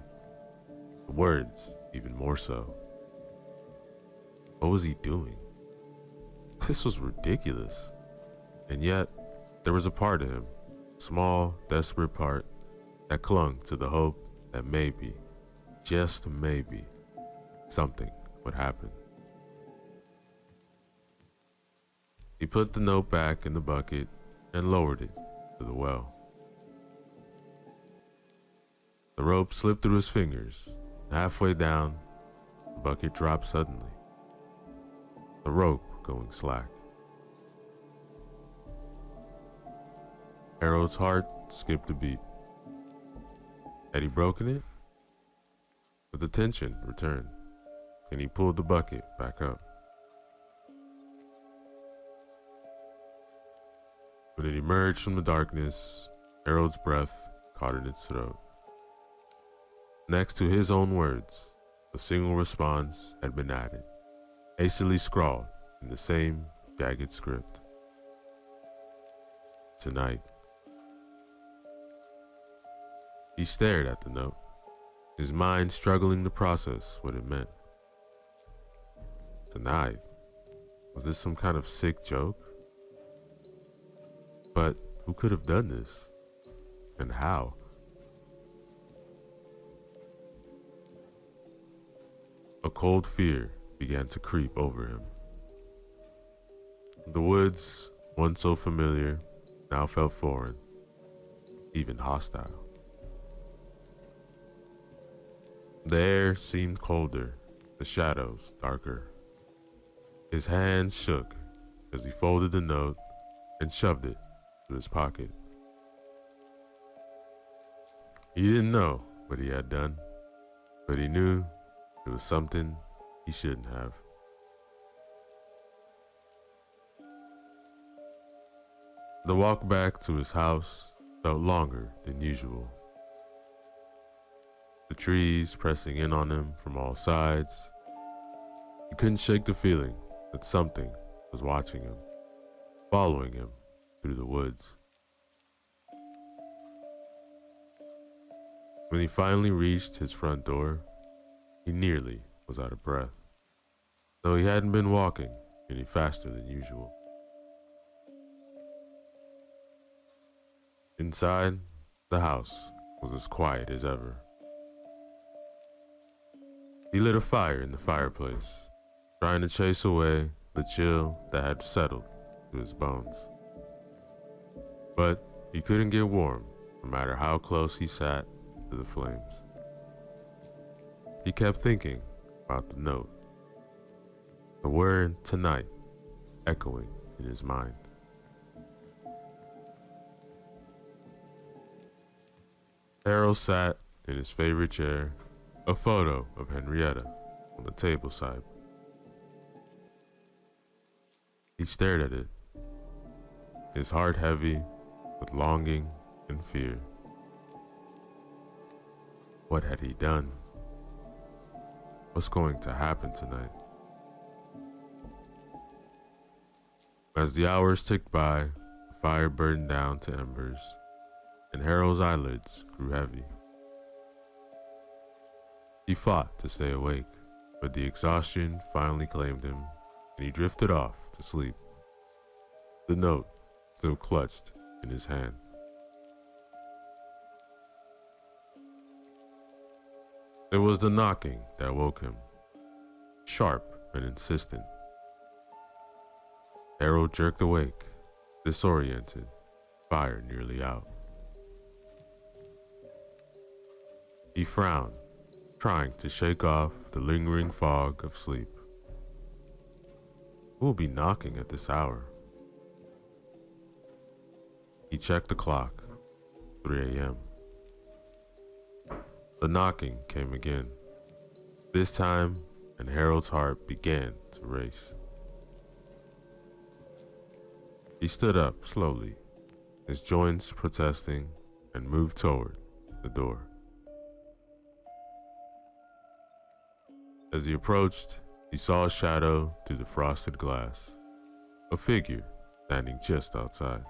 the words even more so. What was he doing? This was ridiculous. And yet, there was a part of him, a small, desperate part, that clung to the hope that maybe, just maybe, something would happen. He put the note back in the bucket and lowered it to the well. The rope slipped through his fingers. Halfway down, the bucket dropped suddenly, the rope going slack. Harold's heart skipped a beat. Had he broken it? But the tension returned, and he pulled the bucket back up. When it emerged from the darkness, Harold's breath caught in its throat. Next to his own words, a single response had been added, hastily scrawled in the same jagged script. Tonight. He stared at the note, his mind struggling to process what it meant. Tonight? Was this some kind of sick joke? But who could have done this? And how? A cold fear began to creep over him. The woods, once so familiar, now felt foreign, even hostile. The air seemed colder, the shadows darker. His hands shook as he folded the note and shoved it to his pocket. He didn't know what he had done, but he knew it was something he shouldn't have. The walk back to his house felt longer than usual. The trees pressing in on him from all sides. He couldn't shake the feeling that something was watching him, following him through the woods. When he finally reached his front door, he nearly was out of breath, though he hadn't been walking any faster than usual. Inside, the house was as quiet as ever. He lit a fire in the fireplace, trying to chase away the chill that had settled to his bones. But he couldn't get warm, no matter how close he sat to the flames. He kept thinking about the note, the word tonight echoing in his mind. Harold sat in his favorite chair, a photo of Henrietta on the table side. He stared at it, his heart heavy with longing and fear. What had he done? What's going to happen tonight? As the hours ticked by, the fire burned down to embers, and Harold's eyelids grew heavy. He fought to stay awake, but the exhaustion finally claimed him, and he drifted off to sleep, the note still clutched in his hand. It was the knocking that woke him, sharp and insistent. Harold jerked awake, disoriented, fire nearly out. He frowned, trying to shake off the lingering fog of sleep. Who will be knocking at this hour? He checked the clock, 3 a.m. The knocking came again, this time, and Harold's heart began to race. He stood up slowly, his joints protesting, and moved toward the door. As he approached, he saw a shadow through the frosted glass, a figure standing just outside.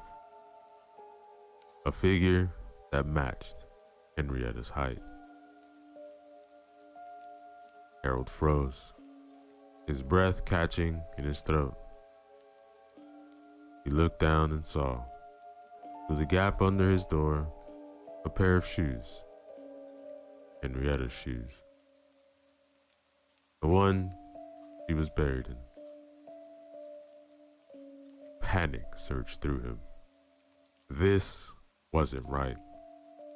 A figure that matched Henrietta's height. Harold froze, his breath catching in his throat. He looked down and saw, through the gap under his door, a pair of shoes. Henrietta's shoes. The one he was buried in. Panic surged through him. This wasn't right.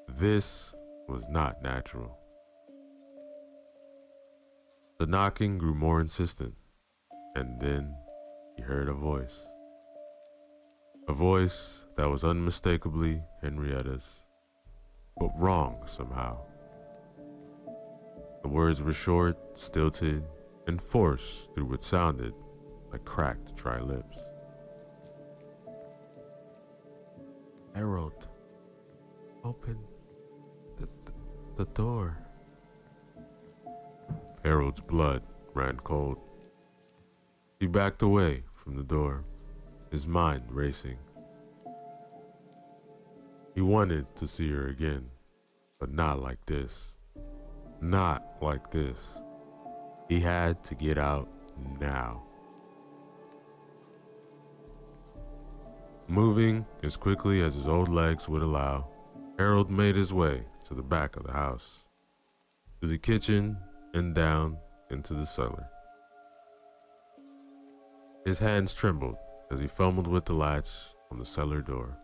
This was not natural. The knocking grew more insistent, and then he heard a voice. A voice that was unmistakably Henrietta's, but wrong somehow. The words were short, stilted, and forced through what sounded like cracked, dry lips. Harold, open the door. Harold's blood ran cold. He backed away from the door, his mind racing. He wanted to see her again, but not like this. Not like this. He had to get out now. Moving as quickly as his old legs would allow, Harold made his way to the back of the house, through the kitchen and down into the cellar. His hands trembled as he fumbled with the latch on the cellar door.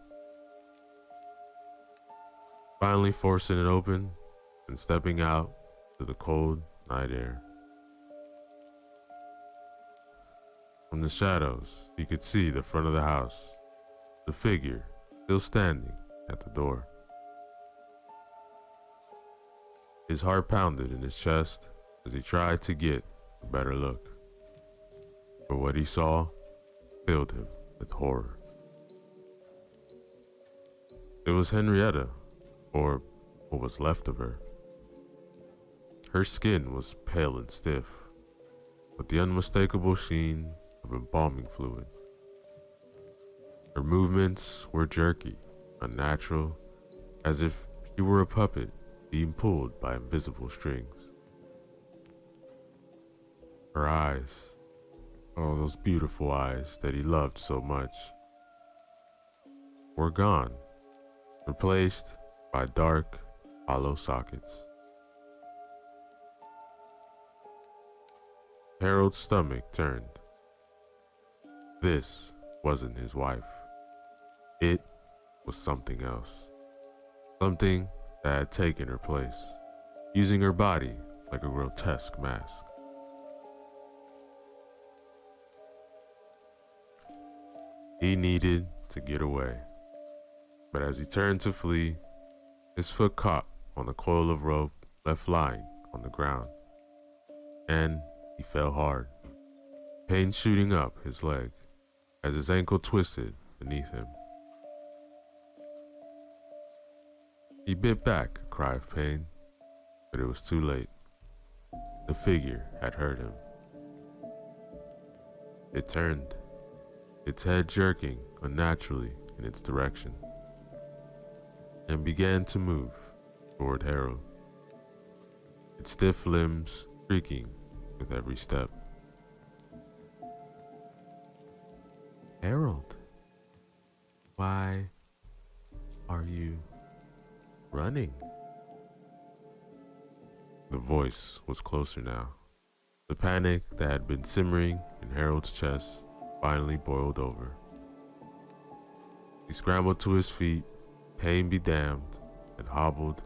Finally forcing it open and stepping out to the cold night air. From the shadows, he could see the front of the house, the figure still standing at the door. His heart pounded in his chest as he tried to get a better look. For what he saw filled him with horror. It was Henrietta, or what was left of her. Her skin was pale and stiff, with the unmistakable sheen of embalming fluid. Her movements were jerky, unnatural, as if she were a puppet being pulled by invisible strings. Her eyes, oh, those beautiful eyes that he loved so much, were gone, replaced by dark, hollow sockets. Harold's stomach turned. This wasn't his wife. It was something else. Something that had taken her place, using her body like a grotesque mask. He needed to get away, but as he turned to flee, his foot caught on a coil of rope left lying on the ground, and he fell hard, pain shooting up his leg as his ankle twisted beneath him. He bit back a cry of pain, but it was too late. The figure had hurt him. It turned, its head jerking unnaturally in its direction, and began to move toward Harold, its stiff limbs creaking with every step. Harold, why are you running? The voice was closer now. The panic that had been simmering in Harold's chest finally boiled over. He scrambled to his feet, pain be damned, and hobbled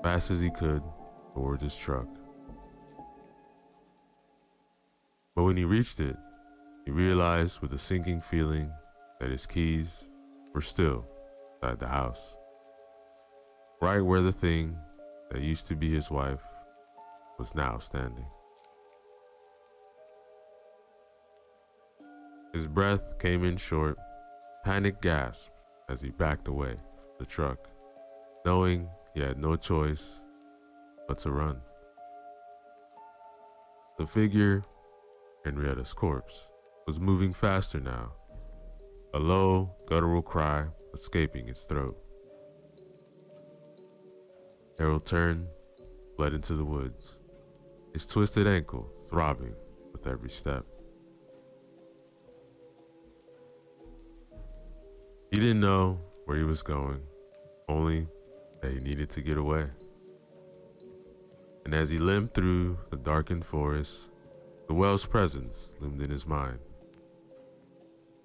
fast as he could toward his truck. But when he reached it, he realized with a sinking feeling that his keys were still inside the house, right where the thing that used to be his wife was now standing. His breath came in short, panic gasped as he backed away from the truck, knowing he had no choice but to run. The figure, Henrietta's corpse, was moving faster now, a low, guttural cry escaping its throat. Harold turned, fled into the woods, his twisted ankle throbbing with every step. He didn't know where he was going, only that he needed to get away. And as he limped through the darkened forest, the well's presence loomed in his mind.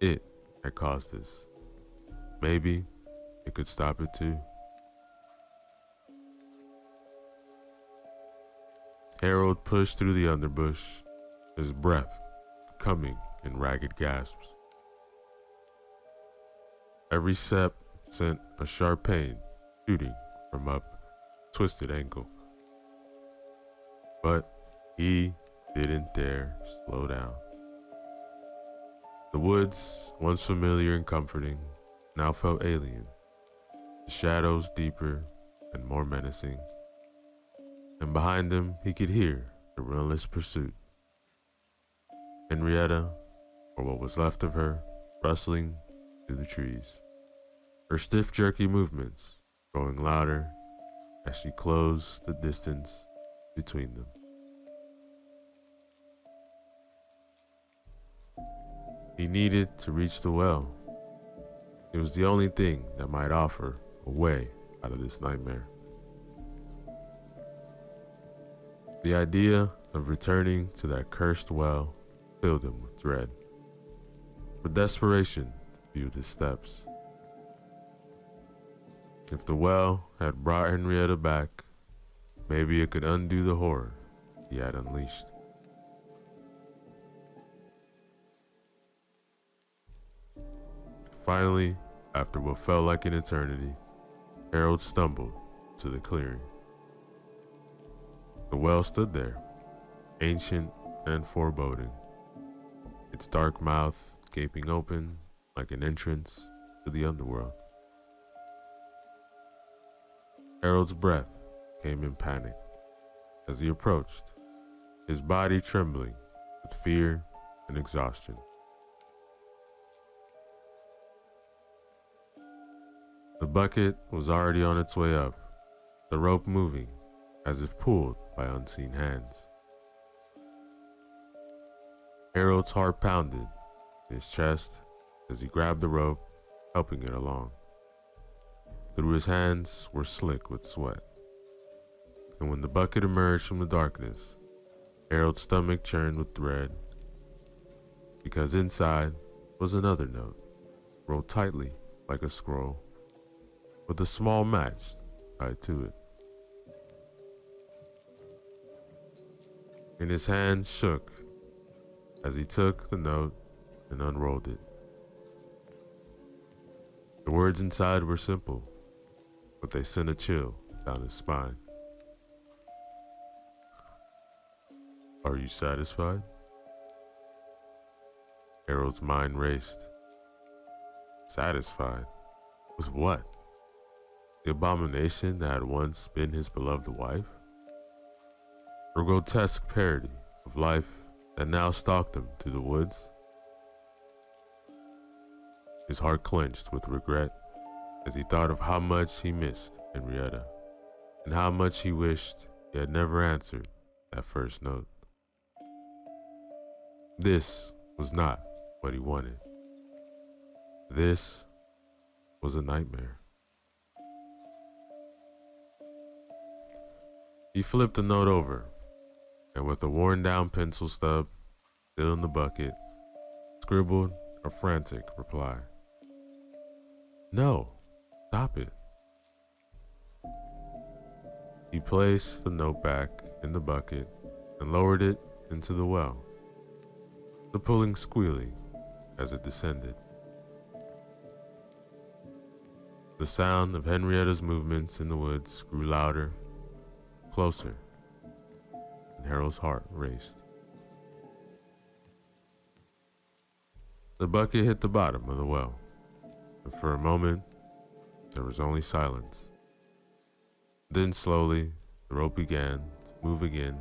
It had caused this. Maybe it could stop it too. Harold pushed through the underbush, his breath coming in ragged gasps. Every step sent a sharp pain shooting from up twisted ankle. But he didn't dare slow down. The woods, once familiar and comforting, now felt alien, the shadows deeper and more menacing. And behind him he could hear the relentless pursuit. Henrietta, or what was left of her, rustling through the trees, her stiff jerky movements growing louder as she closed the distance between them. He needed to reach the well. It was the only thing that might offer a way out of this nightmare. The idea of returning to that cursed well filled him with dread, but desperation fueled his steps. If the well had brought Henrietta back, maybe it could undo the horror he had unleashed. Finally, after what felt like an eternity, Harold stumbled to the clearing. The well stood there, ancient and foreboding, its dark mouth gaping open like an entrance to the underworld. Harold's breath came in panic as he approached, his body trembling with fear and exhaustion. The bucket was already on its way up, the rope moving as if pulled by unseen hands. Harold's heart pounded in his chest as he grabbed the rope, helping it along. Through his hands were slick with sweat. And when the bucket emerged from the darkness, Harold's stomach churned with dread, because inside was another note, rolled tightly like a scroll, with a small match tied to it. And his hand shook as he took the note and unrolled it. The words inside were simple, but they sent a chill down his spine. Are you satisfied? Harold's mind raced. Satisfied? With what? The abomination that had once been his beloved wife? A grotesque parody of life that now stalked him through the woods? His heart clenched with regret as he thought of how much he missed Henrietta, and how much he wished he had never answered that first note. This was not what he wanted. This was a nightmare. He flipped the note over, and with a worn-down pencil stub still in the bucket, scribbled a frantic reply. No, stop it. He placed the note back in the bucket and lowered it into the well, the pulling squealing as it descended. The sound of Henrietta's movements in the woods grew louder, closer, and Harold's heart raced. The bucket hit the bottom of the well, and for a moment, there was only silence. Then slowly, the rope began to move again,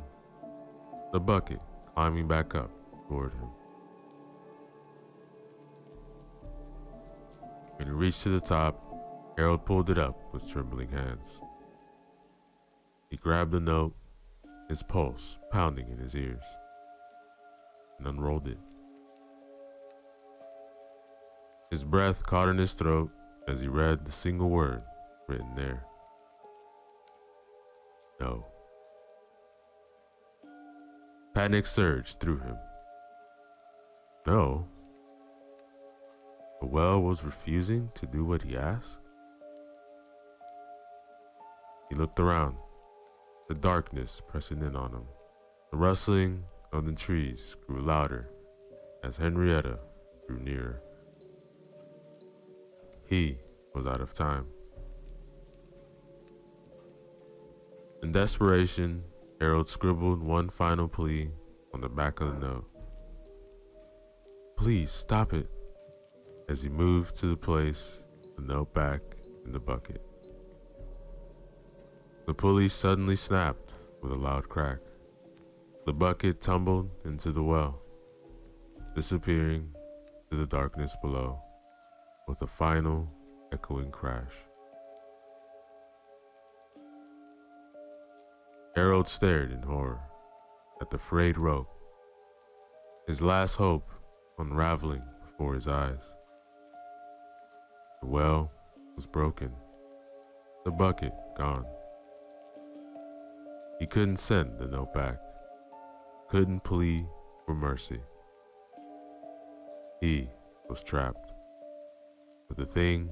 the bucket climbing back up toward him. When he reached to the top, Harold pulled it up with trembling hands. He grabbed the note, his pulse pounding in his ears, and unrolled it. His breath caught in his throat as he read the single word written there. No. Panic surged through him. No? The well was refusing to do what he asked? He looked around, the darkness pressing in on him, The rustling of the trees grew louder as Henrietta drew nearer. He was out of time. In desperation, Harold scribbled one final plea on the back of the note. "Please stop it," as he moved to place the note back in the bucket. The pulley suddenly snapped with a loud crack. The bucket tumbled into the well, disappearing to the darkness below with a final echoing crash. Harold stared in horror at the frayed rope, his last hope unraveling before his eyes. The well was broken, the bucket gone. He couldn't send the note back, couldn't plead for mercy. He was trapped with the thing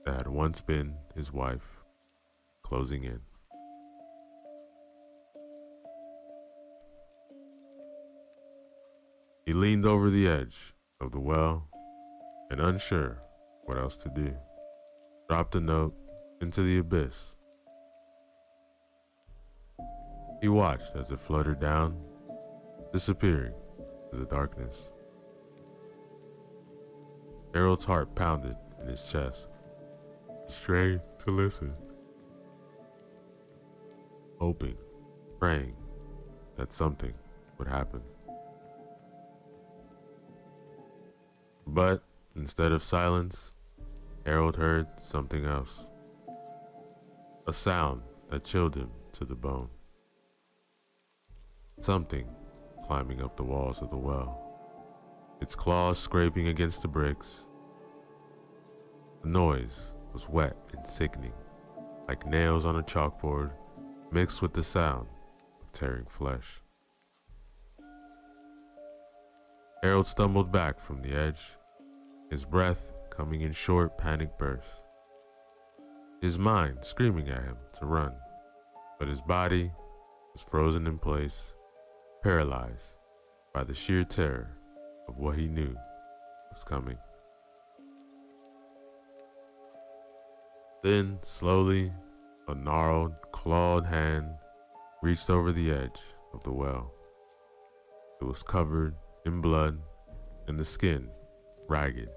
that had once been his wife closing in. He leaned over the edge of the well and, unsure what else to do, dropped the note into the abyss. He watched as it fluttered down, disappearing into the darkness. Harold's heart pounded in his chest. He strained to listen, hoping, praying that something would happen. But instead of silence, Harold heard something else. A sound that chilled him to the bone. Something climbing up the walls of the well, its claws scraping against the bricks. The noise was wet and sickening, like nails on a chalkboard, mixed with the sound of tearing flesh. Harold stumbled back from the edge, his breath coming in short, panic bursts. His mind screaming at him to run, but his body was frozen in place, paralyzed by the sheer terror of what he knew was coming. Then, slowly, a gnarled, clawed hand reached over the edge of the well. It was covered in blood and the skin ragged,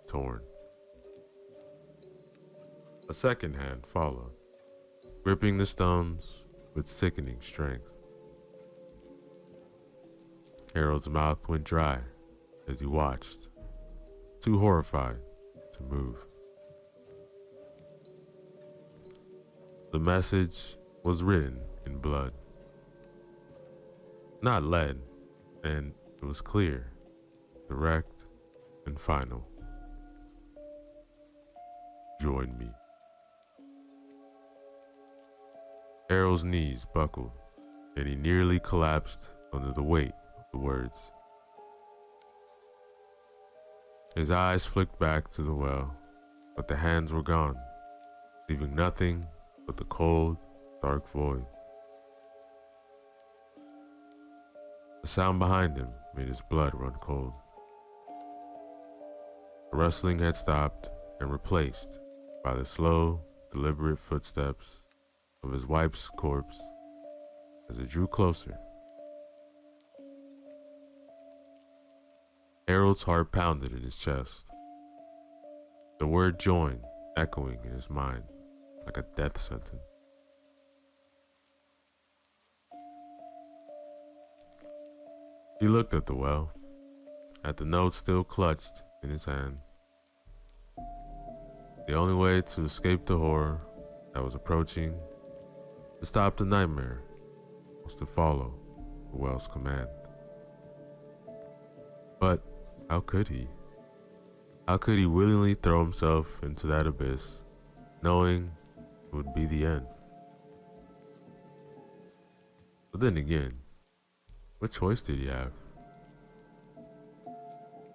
torn. A second hand followed, gripping the stones with sickening strength. Harold's mouth went dry as he watched, too horrified to move. The message was written in blood, not lead, and it was clear, direct, and final. Join me. Harold's knees buckled, and he nearly collapsed under the weight of the words. His eyes flicked back to the well, but the hands were gone, leaving nothing but the cold, dark void. The sound behind him made his blood run cold. The rustling had stopped and replaced by the slow, deliberate footsteps of his wife's corpse as it drew closer. Harold's heart pounded in his chest, the word join echoing in his mind like a death sentence. He looked at the well, at the note still clutched in his hand. The only way to escape the horror that was approaching, to stop the nightmare, was to follow the well's command. But how could he? How could he willingly throw himself into that abyss, knowing it would be the end? But then again, what choice did he have?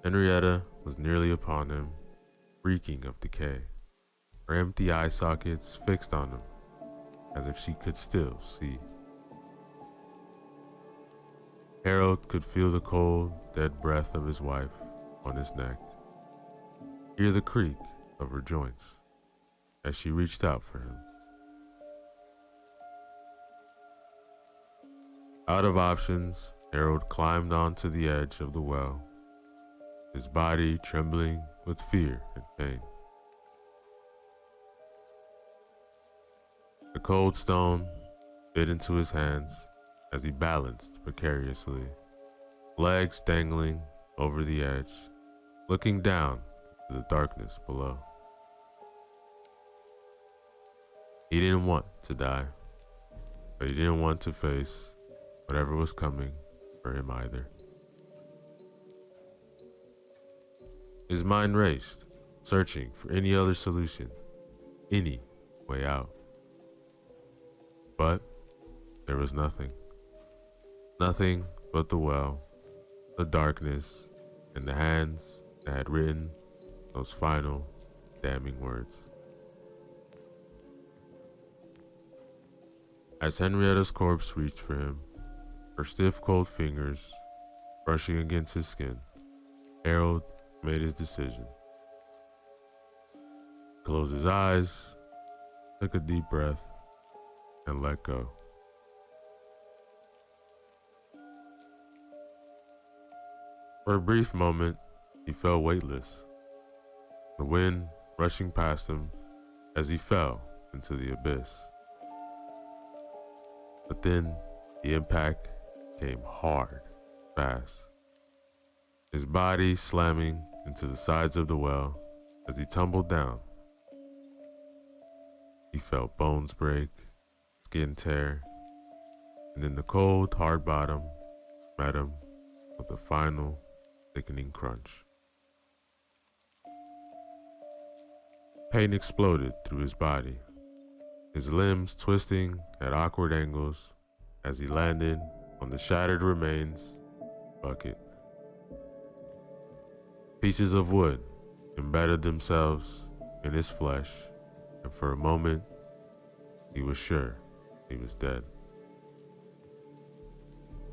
Henrietta was nearly upon him, reeking of decay, her empty eye sockets fixed on him, as if she could still see. Harold could feel the cold, dead breath of his wife on his neck, hear the creak of her joints as she reached out for him. Out of options, Harold climbed onto the edge of the well, his body trembling with fear and pain. The cold stone bit into his hands as he balanced precariously, legs dangling over the edge, looking down to the darkness below. He didn't want to die, but he didn't want to face whatever was coming for him either. His mind raced, searching for any other solution, any way out. But there was nothing. Nothing but the well, the darkness, and the hands that had written those final damning words. As Henrietta's corpse reached for him, her stiff cold fingers brushing against his skin, Harold made his decision. Closed his eyes, took a deep breath, and let go. For a brief moment, he felt weightless, the wind rushing past him as he fell into the abyss. But then the impact came hard, fast, his body slamming into the sides of the well as he tumbled down. He felt bones break, skin tear, and then the cold, hard bottom met him with a final, thickening crunch. Pain exploded through his body, his limbs twisting at awkward angles as he landed on the shattered remains bucket. Pieces of wood embedded themselves in his flesh, and for a moment, he was sure he was dead.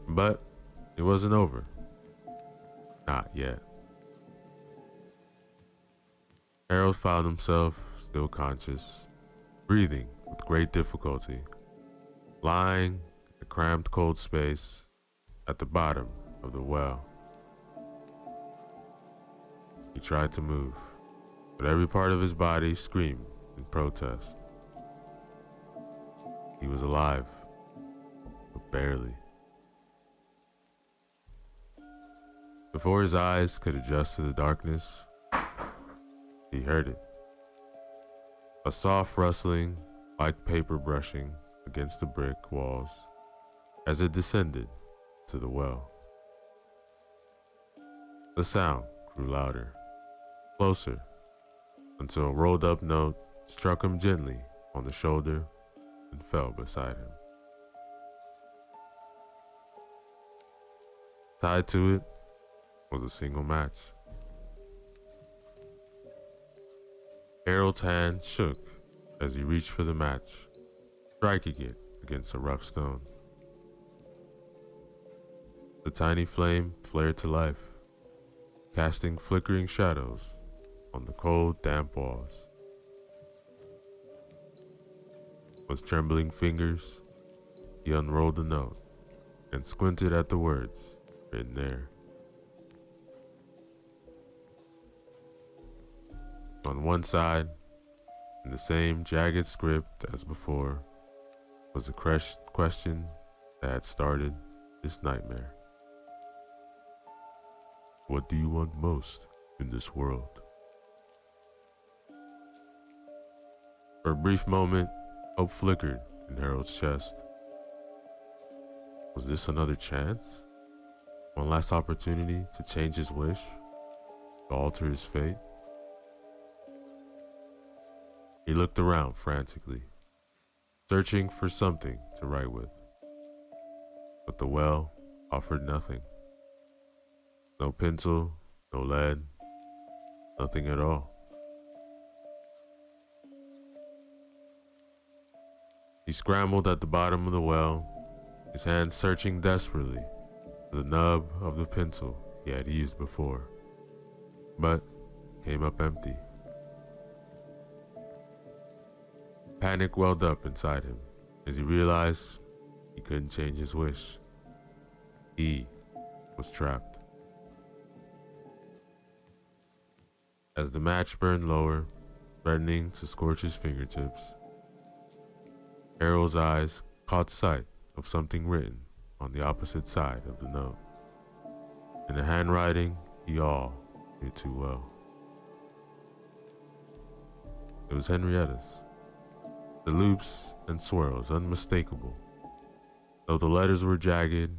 But it wasn't over. Not yet. Harold found himself still conscious, breathing with great difficulty, lying in a cramped cold space at the bottom of the well. He tried to move, but every part of his body screamed in protest. He was alive, but barely. Before his eyes could adjust to the darkness, he heard it. A soft rustling, like paper brushing against the brick walls as it descended to the well. The sound grew louder, closer, until a rolled up note struck him gently on the shoulder and fell beside him. Tied to it was a single match. Harold's hand shook as he reached for the match, striking it against a rough stone. The tiny flame flared to life, casting flickering shadows on the cold, damp walls. With trembling fingers, he unrolled the note and squinted at the words written there. On one side, in the same jagged script as before, was a question that had started this nightmare. What do you want most in this world? For a brief moment, hope flickered in Harold's chest. Was this another chance? One last opportunity to change his wish? To alter his fate? He looked around frantically, searching for something to write with. But the well offered nothing. No pencil, no lead, nothing at all. He scrambled at the bottom of the well, his hands searching desperately the nub of the pencil he had used before, but came up empty. Panic welled up inside him as he realized he couldn't change his wish. He was trapped. As the match burned lower, threatening to scorch his fingertips, Harold's eyes caught sight of something written on the opposite side of the note, in a handwriting he all knew too well. It was Henrietta's, the loops and swirls unmistakable, though the letters were jagged,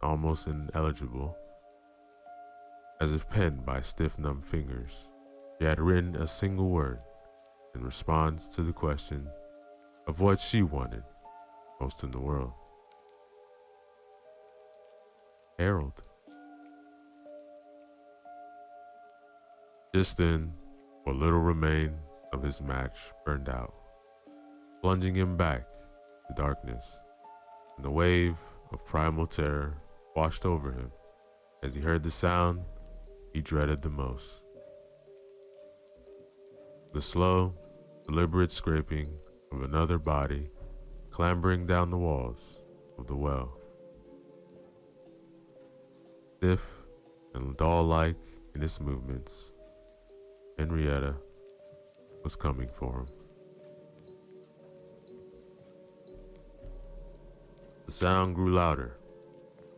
almost illegible, as if penned by stiff, numb fingers. She had written a single word in response to the question of what she wanted most in the world. Harold. Just then, what little remained of his match burned out, plunging him back to darkness, and the wave of primal terror washed over him as he heard the sound he dreaded the most. The slow, deliberate scraping of another body clambering down the walls of the well. Stiff and doll-like in its movements, Henrietta was coming for him. The sound grew louder,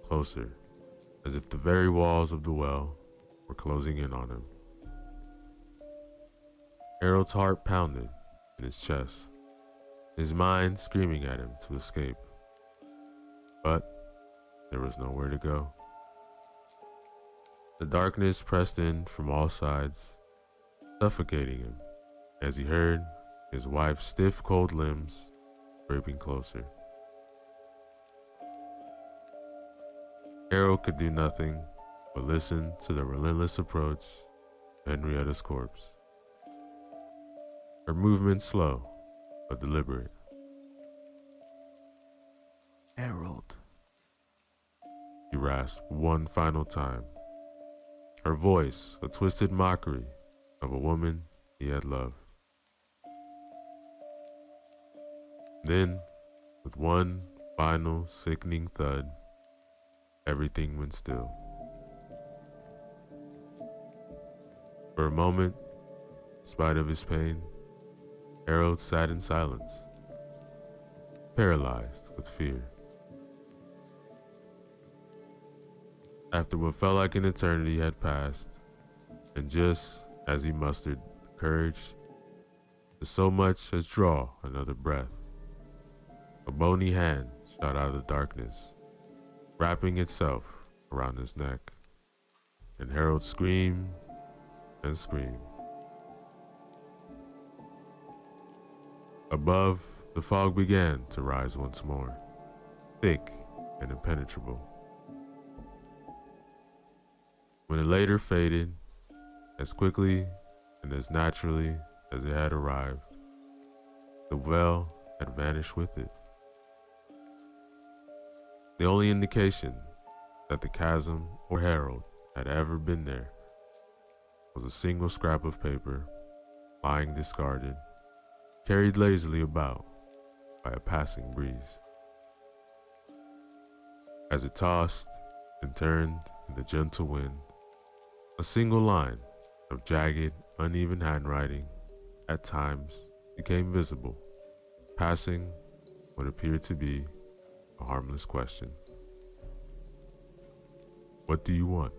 closer, as if the very walls of the well were closing in on him. Harold's heart pounded in his chest, his mind screaming at him to escape. But there was nowhere to go. The darkness pressed in from all sides, suffocating him as he heard his wife's stiff, cold limbs scraping closer. Harold could do nothing but listen to the relentless approach of Henrietta's corpse. Her movements slow but deliberate. Harold, he rasped one final time, her voice a twisted mockery of a woman he had loved. Then, with one final sickening thud, everything went still. For a moment, in spite of his pain, Harold sat in silence, paralyzed with fear. After what felt like an eternity had passed, and just as he mustered the courage to so much as draw another breath, a bony hand shot out of the darkness, wrapping itself around his neck, and Harold screamed and screamed. Above, the fog began to rise once more, thick and impenetrable. When it later faded, as quickly and as naturally as it had arrived, the well had vanished with it. The only indication that the chasm or Harold had ever been there was a single scrap of paper, lying discarded, carried lazily about by a passing breeze. As it tossed and turned in the gentle wind, a single line of jagged, uneven handwriting at times became visible, passing what appeared to be a harmless question. What do you want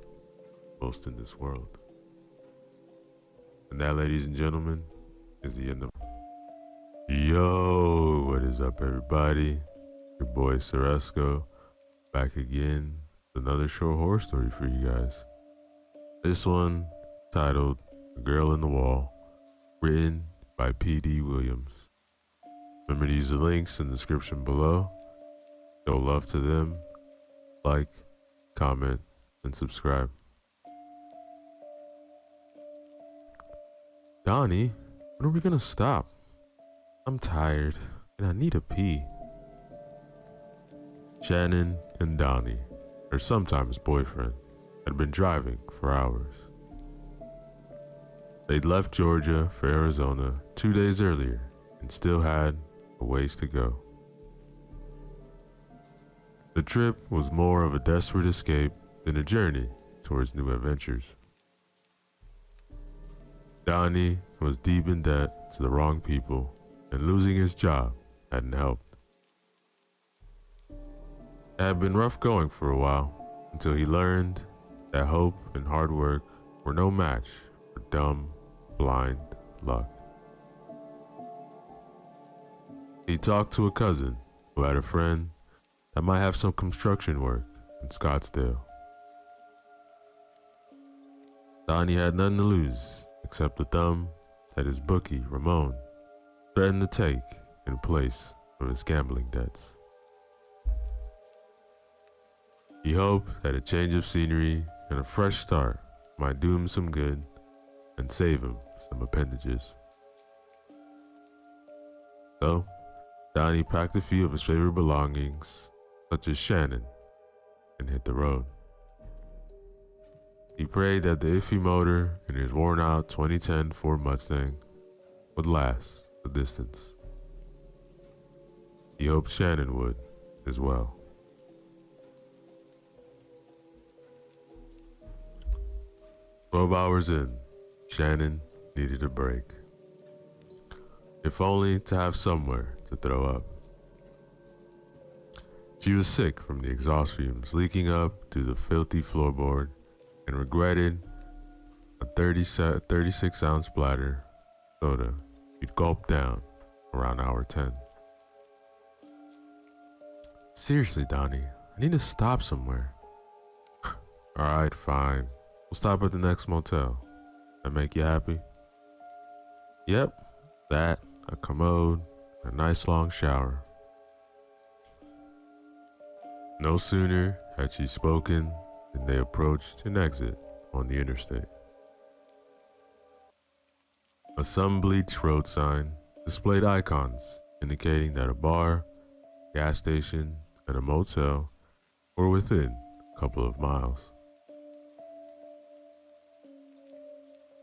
most in this world? And that, ladies and gentlemen, is the end of. Yo, what is up, everybody? Your boy Ceresco, back again with another short horror story for you guys. This one titled "A Girl in the Wall," written by P.D. Williams. Remember to use the links in the description below. Show love to them. Like, comment, and subscribe. Donnie, when are we gonna stop? I'm tired, and I need a pee. Shannon and Donnie her sometimes boyfriend, had been driving for hours. They'd left Georgia for Arizona 2 days earlier and still had a ways to go. The trip was more of a desperate escape than a journey towards new adventures. Donnie was deep in debt to the wrong people, and losing his job hadn't helped. It had been rough going for a while until he learned that hope and hard work were no match for dumb, blind luck. He talked to a cousin who had a friend that might have some construction work in Scottsdale. Donnie had nothing to lose except the thumb that his bookie, Ramon, threatened to take in place of his gambling debts. He hoped that a change of scenery and a fresh start might do him some good and save him some appendages. So, Donnie packed a few of his favorite belongings, such as Shannon, and hit the road. He prayed that the iffy motor in his worn-out 2010 Ford Mustang would last the distance. He hoped Shannon would as well. 12 hours in, Shannon needed a break. If only to have somewhere to throw up. She was sick from the exhaust fumes leaking up through the filthy floorboard and regretted a 36-ounce bladder soda she'd gulped down around hour 10. Seriously, Donnie, I need to stop somewhere. Alright, fine. We'll stop at the next motel. That make you happy? Yep, that, a commode, a nice long shower. No sooner had she spoken than they approached an exit on the interstate. A sun-bleached road sign displayed icons indicating that a bar, gas station, and a motel were within a couple of miles.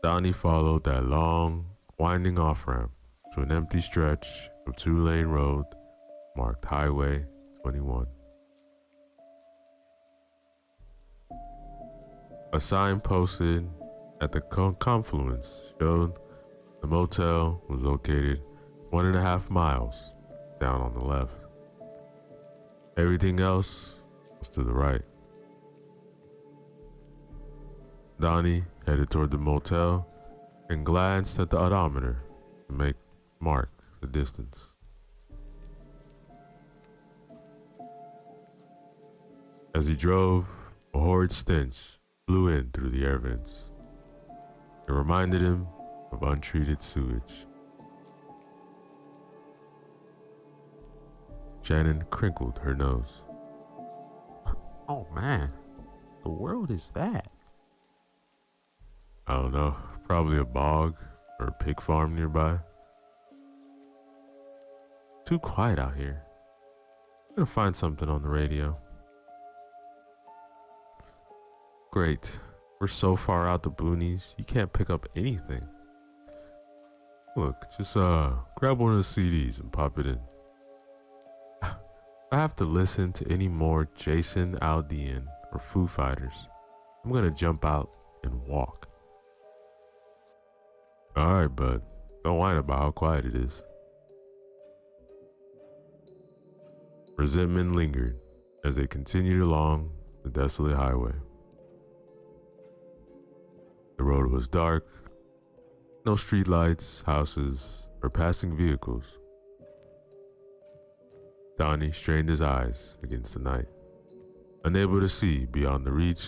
Donnie followed that long, winding off-ramp to an empty stretch of 2-lane road marked Highway 21. A sign posted at the confluence showed the motel was located 1.5 miles down on the left. Everything else was to the right. Donnie headed toward the motel and glanced at the odometer to mark the distance. As he drove, a horrid stench blew in through the air vents. It reminded him of untreated sewage. Shannon crinkled her nose. Oh man, the world is that? I don't know, probably a bog or a pig farm nearby. Too quiet out here. I'm gonna find something on the radio. Great. We're so far out the boonies, you can't pick up anything. Look, just grab one of the CDs and pop it in. If I have to listen to any more Jason Aldean or Foo Fighters, I'm gonna jump out and walk. Alright, bud. Don't whine about how quiet it is. Resentment lingered as they continued along the desolate highway. The road was dark, no streetlights, houses, or passing vehicles. Donnie strained his eyes against the night, unable to see beyond the reach